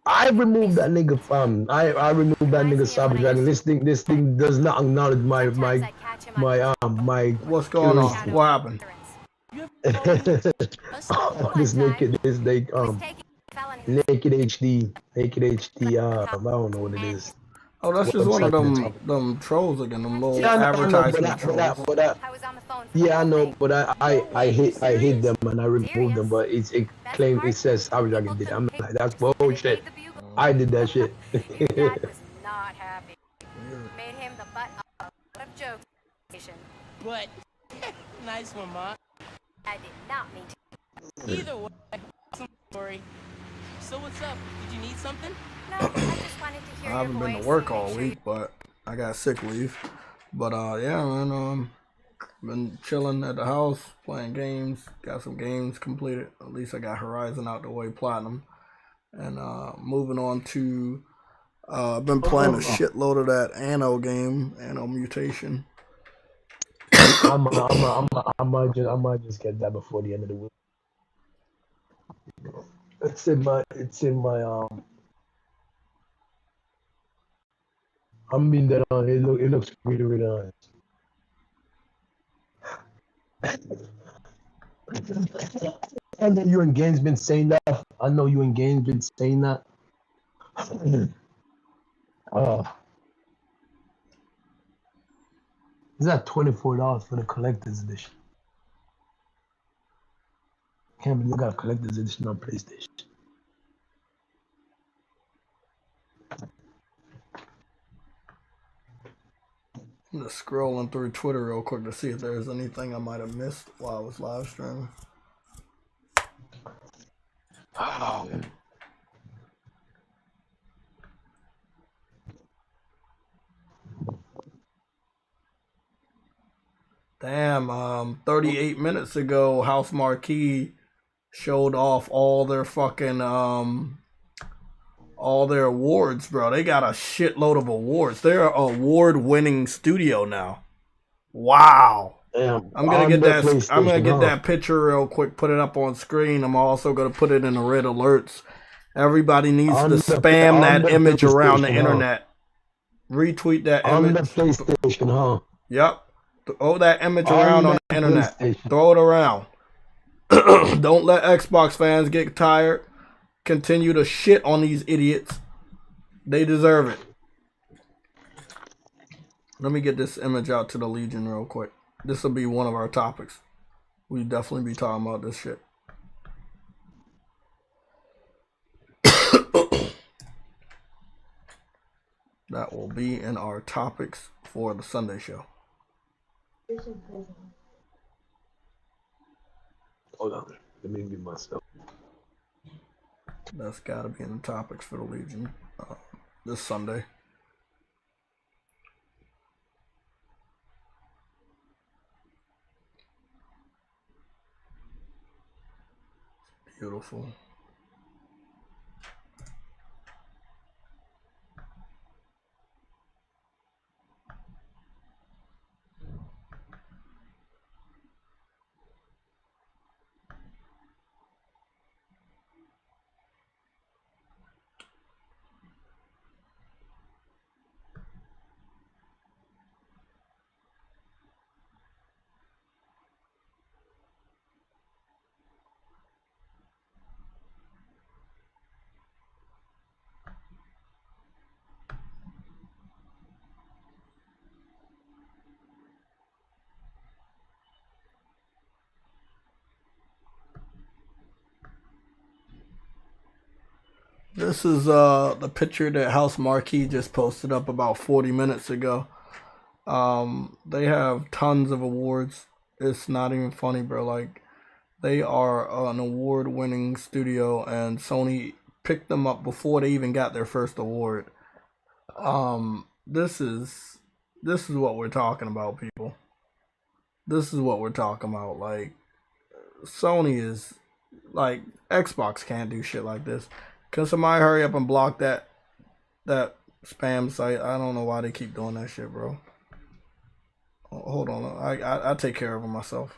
Speaker 6: I I removed that nigga from. I removed that nigga Savage Dragon. This thing does not acknowledge my.
Speaker 1: What's going on? What happened?
Speaker 6: This naked naked HD. I don't know what it is.
Speaker 1: Oh, that's just one of them trolls again, them little advertisement trolls.
Speaker 6: Yeah, I know, but I hit them and I removed them, but it claims it says Savage Dragon did it. I'm like, that's bullshit. I did that shit.
Speaker 8: Dad was not happy. Made him the butt of a lot of jokes.
Speaker 18: But nice one, Ma.
Speaker 8: I did not mean to.
Speaker 18: Either way, awesome story. So what's up? Did you need something?
Speaker 8: No, I just wanted to hear
Speaker 1: I haven't been to work all week, but I got sick leave. But yeah, man, been chilling at the house, playing games. Got some games completed. At least I got Horizon out the way, platinum. And moving on to, I've been playing a shitload of that Anno game, Anno Mutation.
Speaker 6: I might just get that before the end of the week. It's in my I mean that it looks really really nice. I know you and Gaines been saying that. I know you and Gaines been saying that. Is that $24 for the collector's edition? Can't believe you got a collector's edition on PlayStation.
Speaker 1: I'm just scrolling through Twitter real quick to see if there's anything I might have missed while I was live streaming.
Speaker 6: Oh.
Speaker 1: Damn, 38 minutes ago, House Marquee showed off all their fucking, all their awards, bro. They got a shitload of awards. They're an award-winning studio now. Wow.
Speaker 6: Damn,
Speaker 1: I'm gonna get that picture real quick, put it up on screen. I'm also gonna put it in the red alerts. Everybody needs to spam that image around the internet. Retweet that image.
Speaker 6: On the PlayStation, huh?
Speaker 1: Yep. Throw that image around on the internet. Throw it around. Don't let Xbox fans get tired. Continue to shit on these idiots. They deserve it. Let me get this image out to the Legion real quick. This will be one of our topics. We definitely be talking about this shit. That will be in our topics for the Sunday show.
Speaker 6: Hold on. Let me get myself.
Speaker 1: That's got to be in the topics for the Legion this Sunday. Beautiful. This is the picture that House Marquee just posted up about 40 minutes ago. They have tons of awards. It's not even funny, bro. Like, they are an award-winning studio, and Sony picked them up before they even got their first award. This is what we're talking about, people. This is what we're talking about. Like, Sony is like, Xbox can't do shit like this. Can somebody hurry up and block that spam site? I don't know why they keep doing that shit, bro. Hold on, I take care of it myself.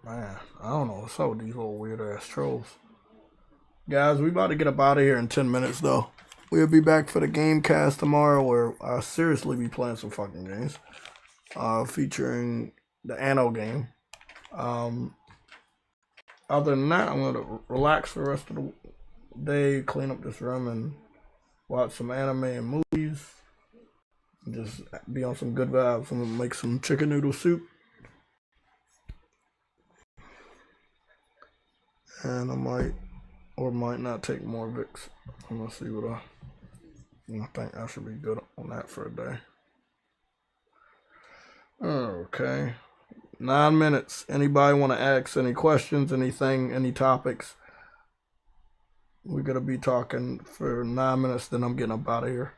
Speaker 1: Man, I don't know what's up with these little weird ass trolls. Guys, we about to get up out of here in 10 minutes though. We'll be back for the game cast tomorrow where I'll seriously be playing some fucking games. Featuring the Anno game. Other than that, I'm gonna relax for the rest of the day, clean up this room and watch some anime and movies. Just be on some good vibes. I'm gonna make some chicken noodle soup. And I might or might not take more Vicks. I'm gonna see what I think I should be good on that for a day. Okay. 9 minutes. Anybody want to ask any questions, anything, any topics? We're gonna be talking for 9 minutes, then I'm getting up out of here.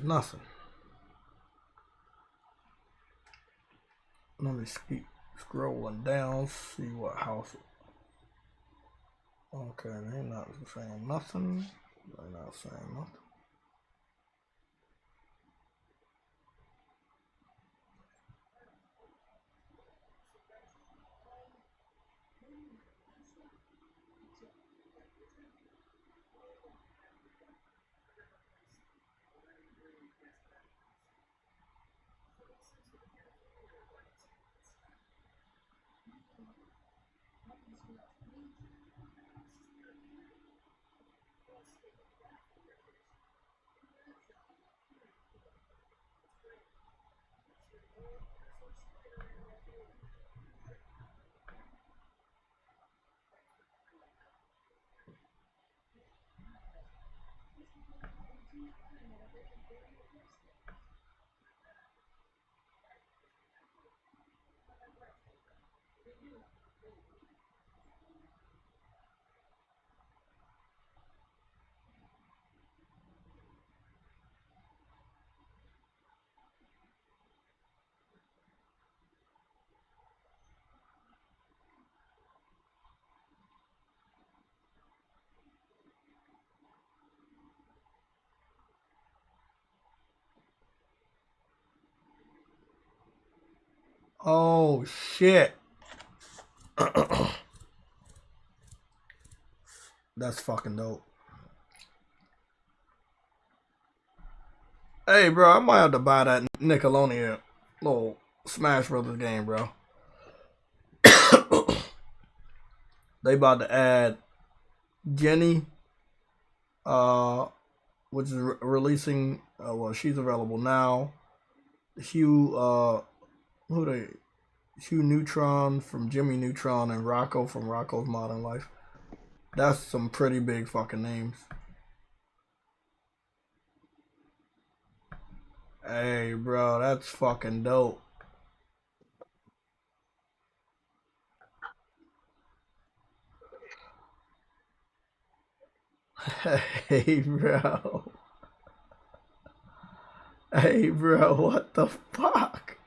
Speaker 1: Nothing. Let me keep scrolling down, see what house. Okay, they're not saying nothing. They're not saying nothing. Oh shit. That's fucking dope. Hey, bro, I might have to buy that Nickelodeon little Smash Brothers game, bro. They about to add Jenny, which is releasing. Well, she's available now. Hugh, Hugh Neutron from Jimmy Neutron and Rocco from Rocco's Modern Life. That's some pretty big fucking names. Hey, bro, that's fucking dope. Hey, bro. Hey, bro, what the fuck?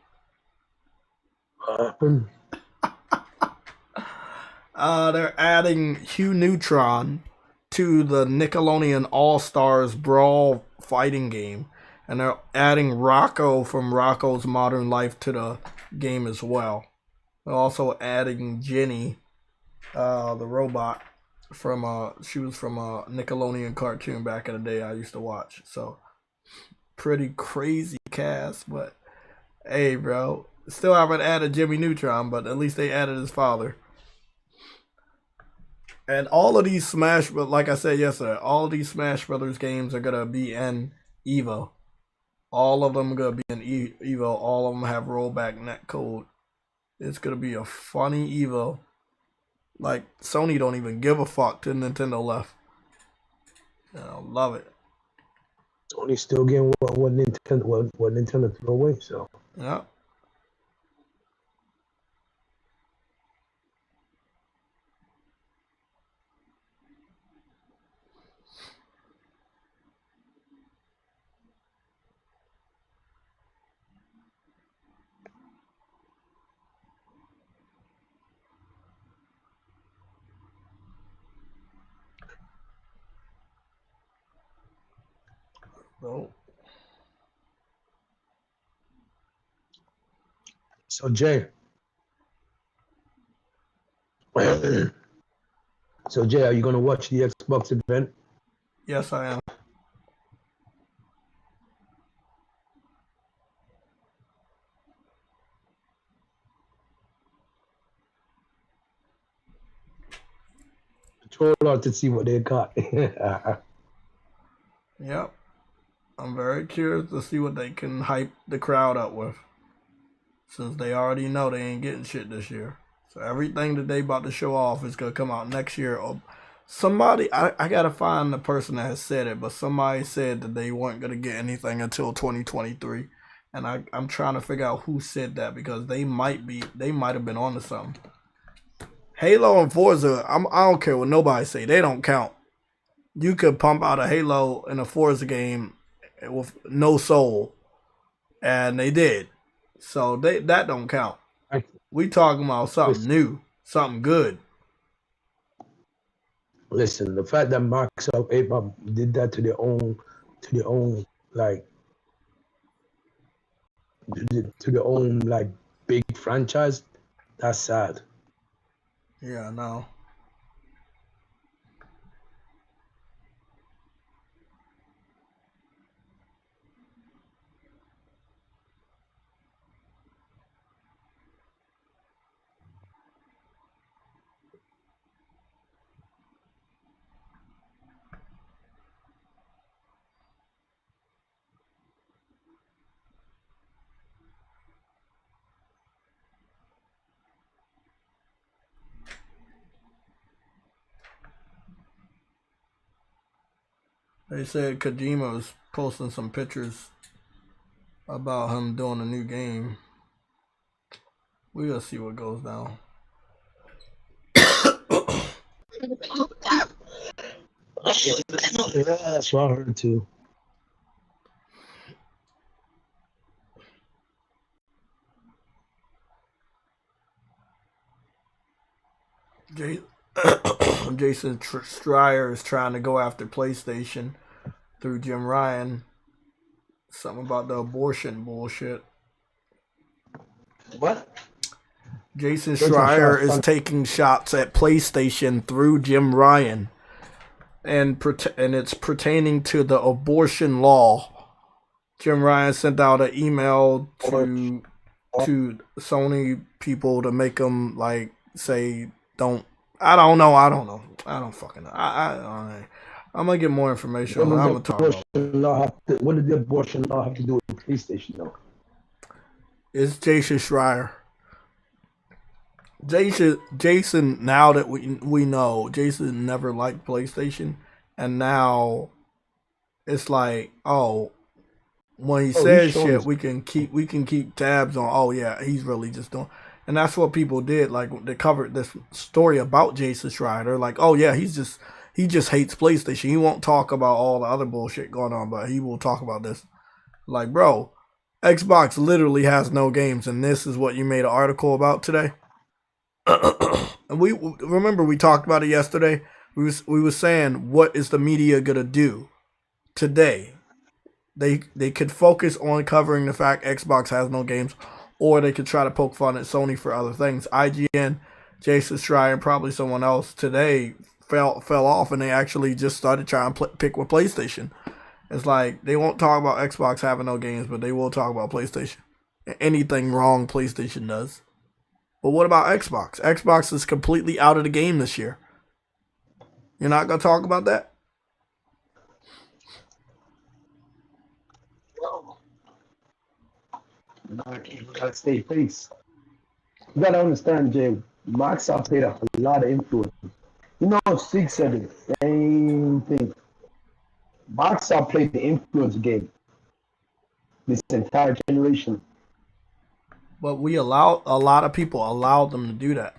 Speaker 1: They're adding Hugh Neutron to the Nickelodeon All-Stars Brawl fighting game. And they're adding Rocco from Rocco's Modern Life to the game as well. They're also adding Jenny, the robot, she was from a Nickelodeon cartoon back in the day I used to watch. So, pretty crazy cast, but hey, bro. Still haven't added Jimmy Neutron, but at least they added his father. And all of these Smash, but like I said yesterday, all of these Smash Brothers games are gonna be in Evo. All of them are gonna be in Evo. All of them have rollback net code. It's gonna be a funny Evo. Like Sony don't even give a fuck to Nintendo left. I love it.
Speaker 6: Sony's still getting what Nintendo threw away. So
Speaker 1: yeah. Oh.
Speaker 6: So Jay. So Jay, are you gonna watch the Xbox event?
Speaker 1: Yes, I am.
Speaker 6: Troll out to see what they got.
Speaker 1: Yep. I'm very curious to see what they can hype the crowd up with. Since they already know they ain't getting shit this year. So everything that they about to show off is going to come out next year. Somebody, I got to find the person that has said it, but somebody said that they weren't going to get anything until 2023. And I'm trying to figure out who said that because they might have been onto something. Halo and Forza, I don't care what nobody say. They don't count. You could pump out a Halo and a Forza game with no soul. And they did. So that don't count. We talking about something new, something good.
Speaker 6: Listen, the fact that Microsoft did that to their own like big franchise, that's sad.
Speaker 1: Yeah, no. They said Kojima was posting some pictures about him doing a new game. We gotta see what goes down.
Speaker 6: Yeah, that's what I heard too.
Speaker 1: Jason Schreier is trying to go after PlayStation through Jim Ryan. Something about the abortion bullshit.
Speaker 6: What?
Speaker 1: Jason Schreier is taking shots at PlayStation through Jim Ryan, and it's pertaining to the abortion law. Jim Ryan sent out an email to Sony people to make them like say don't. I don't know. I don't fucking know. I'm gonna get more information. I'm gonna talk about it.
Speaker 6: What did the abortion law have to do with PlayStation though?
Speaker 1: It's Jason Schreier. Jason, now that we know, Jason never liked PlayStation, and now it's like, oh, when he says shit, we can keep tabs on. Oh yeah, he's really just doing, and that's what people did. Like they covered this story about Jason Schreier, like, oh yeah, he just hates PlayStation. He won't talk about all the other bullshit going on, but he will talk about this. Like, bro, Xbox literally has no games, and this is what you made an article about today. And we remember we talked about it yesterday. We was saying, what is the media gonna do today? They could focus on covering the fact Xbox has no games, or they could try to poke fun at Sony for other things. IGN, Jason Schreier, and probably someone else today fell off, and they actually just started trying to pick with PlayStation. It's like they won't talk about Xbox having no games, but they will talk about PlayStation. Anything wrong PlayStation does. But what about Xbox? Xbox is completely out of the game this year. You're not going to talk about that?
Speaker 2: You gotta stay face. You gotta understand, Jay. Microsoft played a lot of influence. You know, Sig said the same thing. Microsoft played the influence game this entire generation.
Speaker 1: But a lot of people allowed them to do that.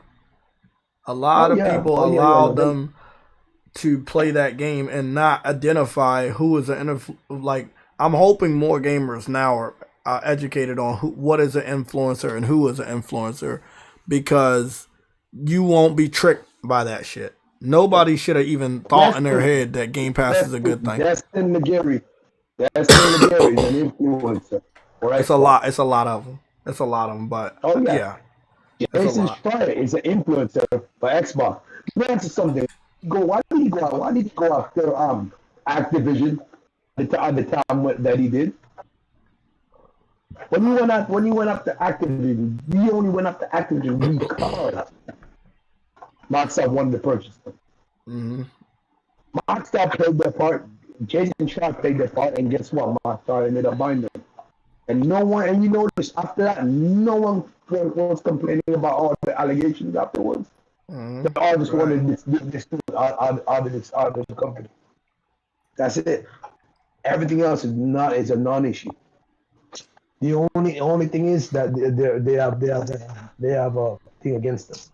Speaker 1: A lot of people allowed them to play that game and not identify who is like. I'm hoping more gamers now are educated on what is an influencer and who is an influencer, because you won't be tricked by that shit. Nobody should have even thought in their head that Game Pass is a good thing.
Speaker 2: Destin McGarry. Destin McGarry is an influencer. Right?
Speaker 1: It's a lot. It's a lot of them. It's a lot of them. But yeah.
Speaker 2: Jason Schreier is an influencer for Xbox. Let me answer something. Why did he go after Activision at the time that he did? When you went after Activision, you only went after Activision because Microsoft wanted to purchase them.
Speaker 1: Mm-hmm.
Speaker 2: Microsoft played their part. Jason Schreier played their part, and guess what? Microsoft ended up buying them. And you notice after that, no one was complaining about all the allegations afterwards.
Speaker 1: Mm-hmm.
Speaker 2: They all just wanted this out of the company. That's it. Everything else is a non-issue.
Speaker 6: The only thing is that they have a thing against us.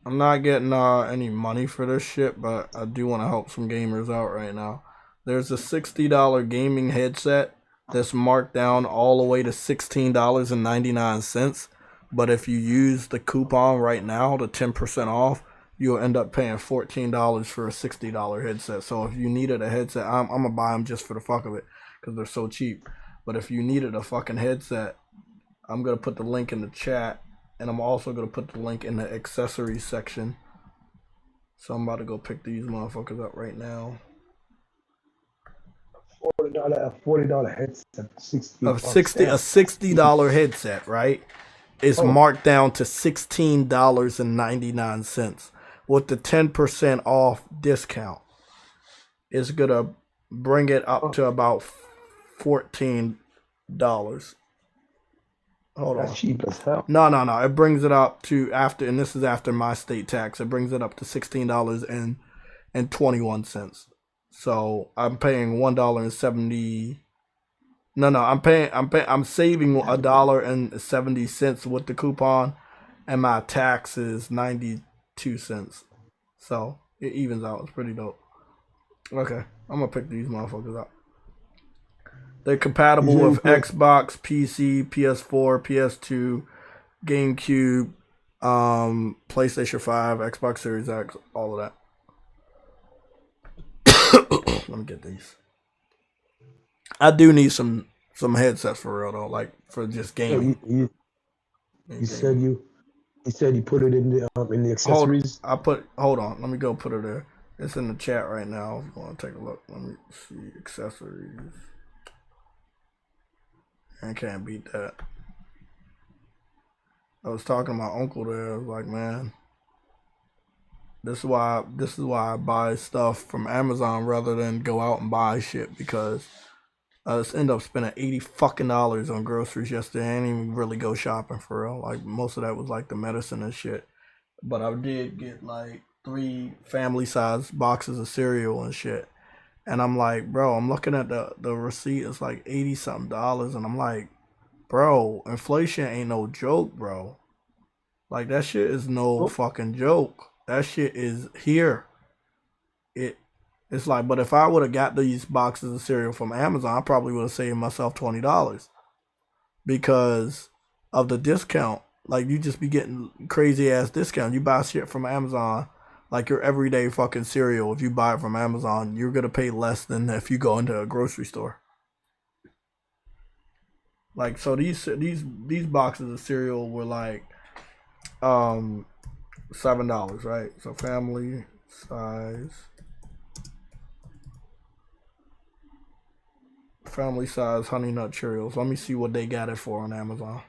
Speaker 1: I'm not getting any money for this shit, but I do want to help some gamers out right now. There's a $60 gaming headset that's marked down all the way to $16.99. But if you use the coupon right now, the 10% off, you'll end up paying $14 for a $60 headset. So if you needed a headset, I'm going to buy them just for the fuck of it because they're so cheap. But if you needed a fucking headset, I'm going to put the link in the chat. And I'm also going to put the link in the accessories section. So I'm about to go pick these motherfuckers up right now.
Speaker 6: $40 headset.
Speaker 1: A $60 headset, right? Is marked down to $16.99 with the 10% off discount. It's going to bring it up to about $14. Hold on.
Speaker 6: That's cheap as hell.
Speaker 1: No. It brings it up to and this is after my state tax. It brings it up to $16.21. So I'm paying $1.70. No, I'm saving $1.70 with the coupon, and my tax is 92 cents. So it evens out. It's pretty dope. Okay, I'm gonna pick these motherfuckers up. They're compatible with Xbox, PC, PS4, PS2, GameCube, PlayStation 5, Xbox Series X, all of that. Let me get these. I do need some headsets for real though, like for just gaming.
Speaker 6: You said you put it in the accessories.
Speaker 1: Hold on. Let me go put it there. It's in the chat right now. If you want to take a look, let me see accessories. I can't beat that. I was talking to my uncle there. I was like, man, this is why I buy stuff from Amazon rather than go out and buy shit, because I just end up spending $80 on groceries yesterday. I didn't even really go shopping for real. Like most of that was like the medicine and shit. But I did get like 3 family size boxes of cereal and shit. And I'm like, bro, I'm looking at the receipt. It's like $80 something, and I'm like, bro, inflation ain't no joke, bro. Like that shit is no fucking joke. That shit is here. It's like, but if I would have got these boxes of cereal from Amazon, I probably would have saved myself $20 because of the discount. Like you just be getting crazy ass discount. You buy shit from Amazon, like your everyday fucking cereal. If you buy it from Amazon, you're gonna pay less than if you go into a grocery store. Like so, these boxes of cereal were like $7, right? So family size Honey Nut Cheerios. Let me see what they got it for on Amazon.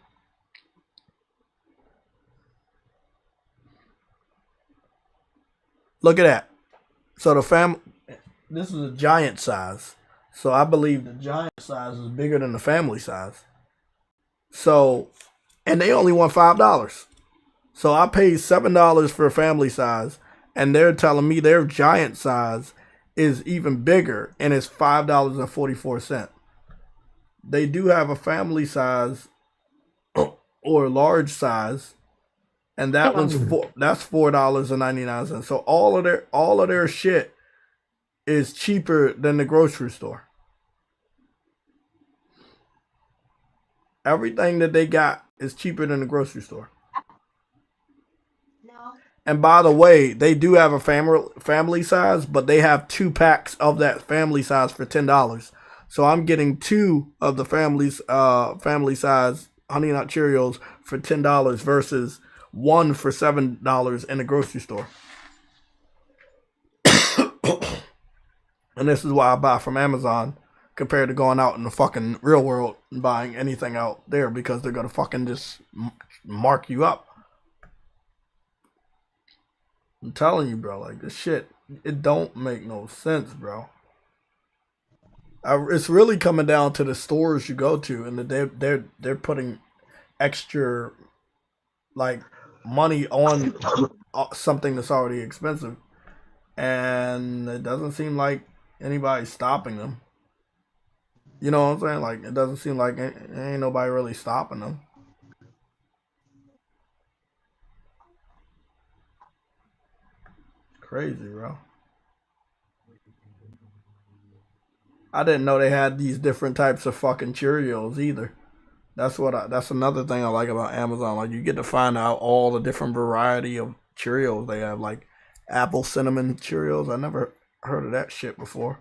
Speaker 1: Look at that. So this is a giant size. So I believe the giant size is bigger than the family size. So, and they only want $5. So I paid $7 for a family size, and they're telling me their giant size is even bigger, and it's $5.44. They do have a family size or large size, and that one's that's $4.99. So all of their shit is cheaper than the grocery store. Everything that they got is cheaper than the grocery store. And by the way, they do have a family size, but they have 2 packs of that family size for $10. So I'm getting 2 of the family size Honey Nut Cheerios for $10 versus 1 for $7 in the grocery store. And this is why I buy from Amazon compared to going out in the fucking real world and buying anything out there, because they're gonna fucking just mark you up. I'm telling you, bro, like this shit, it don't make no sense, bro. It's really coming down to the stores you go to, and they're putting extra like money on something that's already expensive, and it doesn't seem like anybody's stopping them. You know what I'm saying? Like it doesn't seem like ain't nobody really stopping them. Crazy, bro. I didn't know they had these different types of fucking Cheerios either. That's another thing I like about Amazon. Like you get to find out all the different variety of Cheerios they have, like apple cinnamon Cheerios. I never heard of that shit before.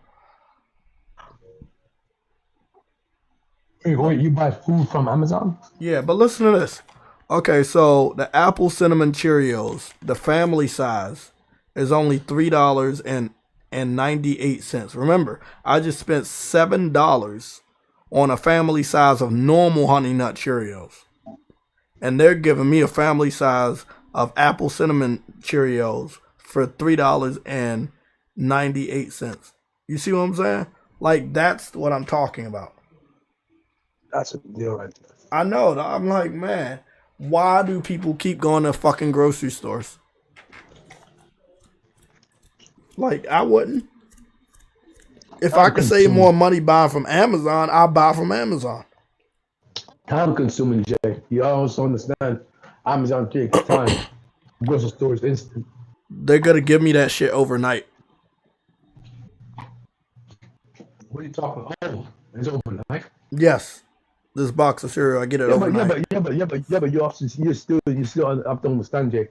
Speaker 6: Wait, you buy food from Amazon?
Speaker 1: Yeah, but listen to this. Okay, so the apple cinnamon Cheerios, the family size, is only $3.98. Remember, I just spent $7 on a family size of normal Honey Nut Cheerios. And they're giving me a family size of apple cinnamon Cheerios for $3.98. You see what I'm saying? Like, that's what I'm talking about.
Speaker 6: That's a deal right there.
Speaker 1: I know. I'm like, man, why do people keep going to fucking grocery stores? Like, I wouldn't. If I could save more money buying from Amazon, I'll buy from Amazon.
Speaker 6: Time consuming, Jay. You also understand Amazon takes time. Grocery store is instant.
Speaker 1: They're gonna give me that shit overnight.
Speaker 6: What are you talking about? Oh, it's overnight.
Speaker 1: Yes. This box of cereal, I get it overnight.
Speaker 6: But you still have to understand, Jay.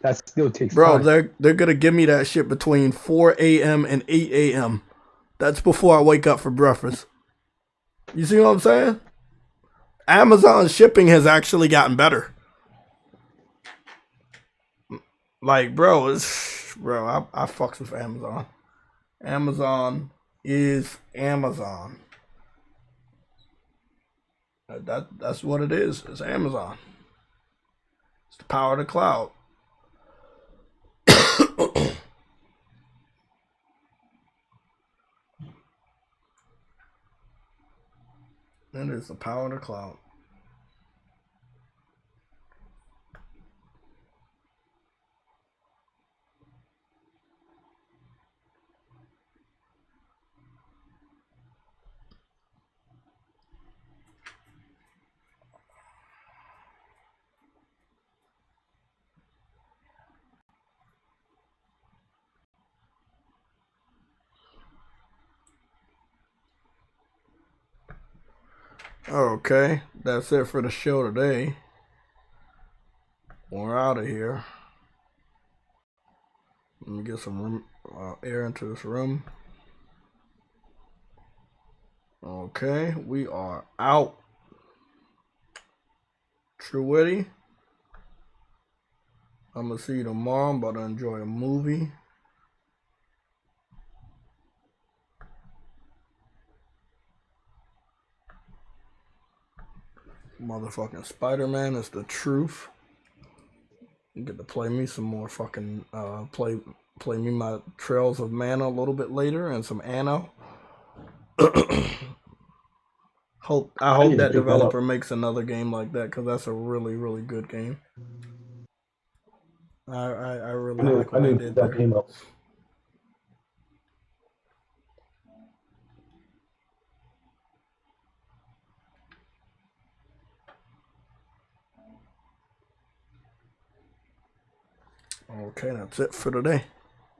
Speaker 6: That still takes
Speaker 1: Bro,
Speaker 6: time.
Speaker 1: they're gonna give me that shit between 4 a.m. and 8 a.m. That's before I wake up for breakfast. You see what I'm saying? Amazon shipping has actually gotten better. Like, bro, I fucks with Amazon. Amazon is Amazon. That's what it is. It's Amazon. It's the power of the cloud. It is the power of the cloud. Okay, that's it for the show today. We're out of here. Let me get some room, air into this room. Okay, we are out. True Witty. I'm gonna see you tomorrow. I'm about to enjoy a movie. Motherfucking Spider-Man is the truth. You get to play me some more fucking play me my Trails of Mana a little bit later and some Anno. I hope that developer makes another game like that because that's a really, really good game. I really like what they did there.
Speaker 6: Came up.
Speaker 1: Okay, that's it for today.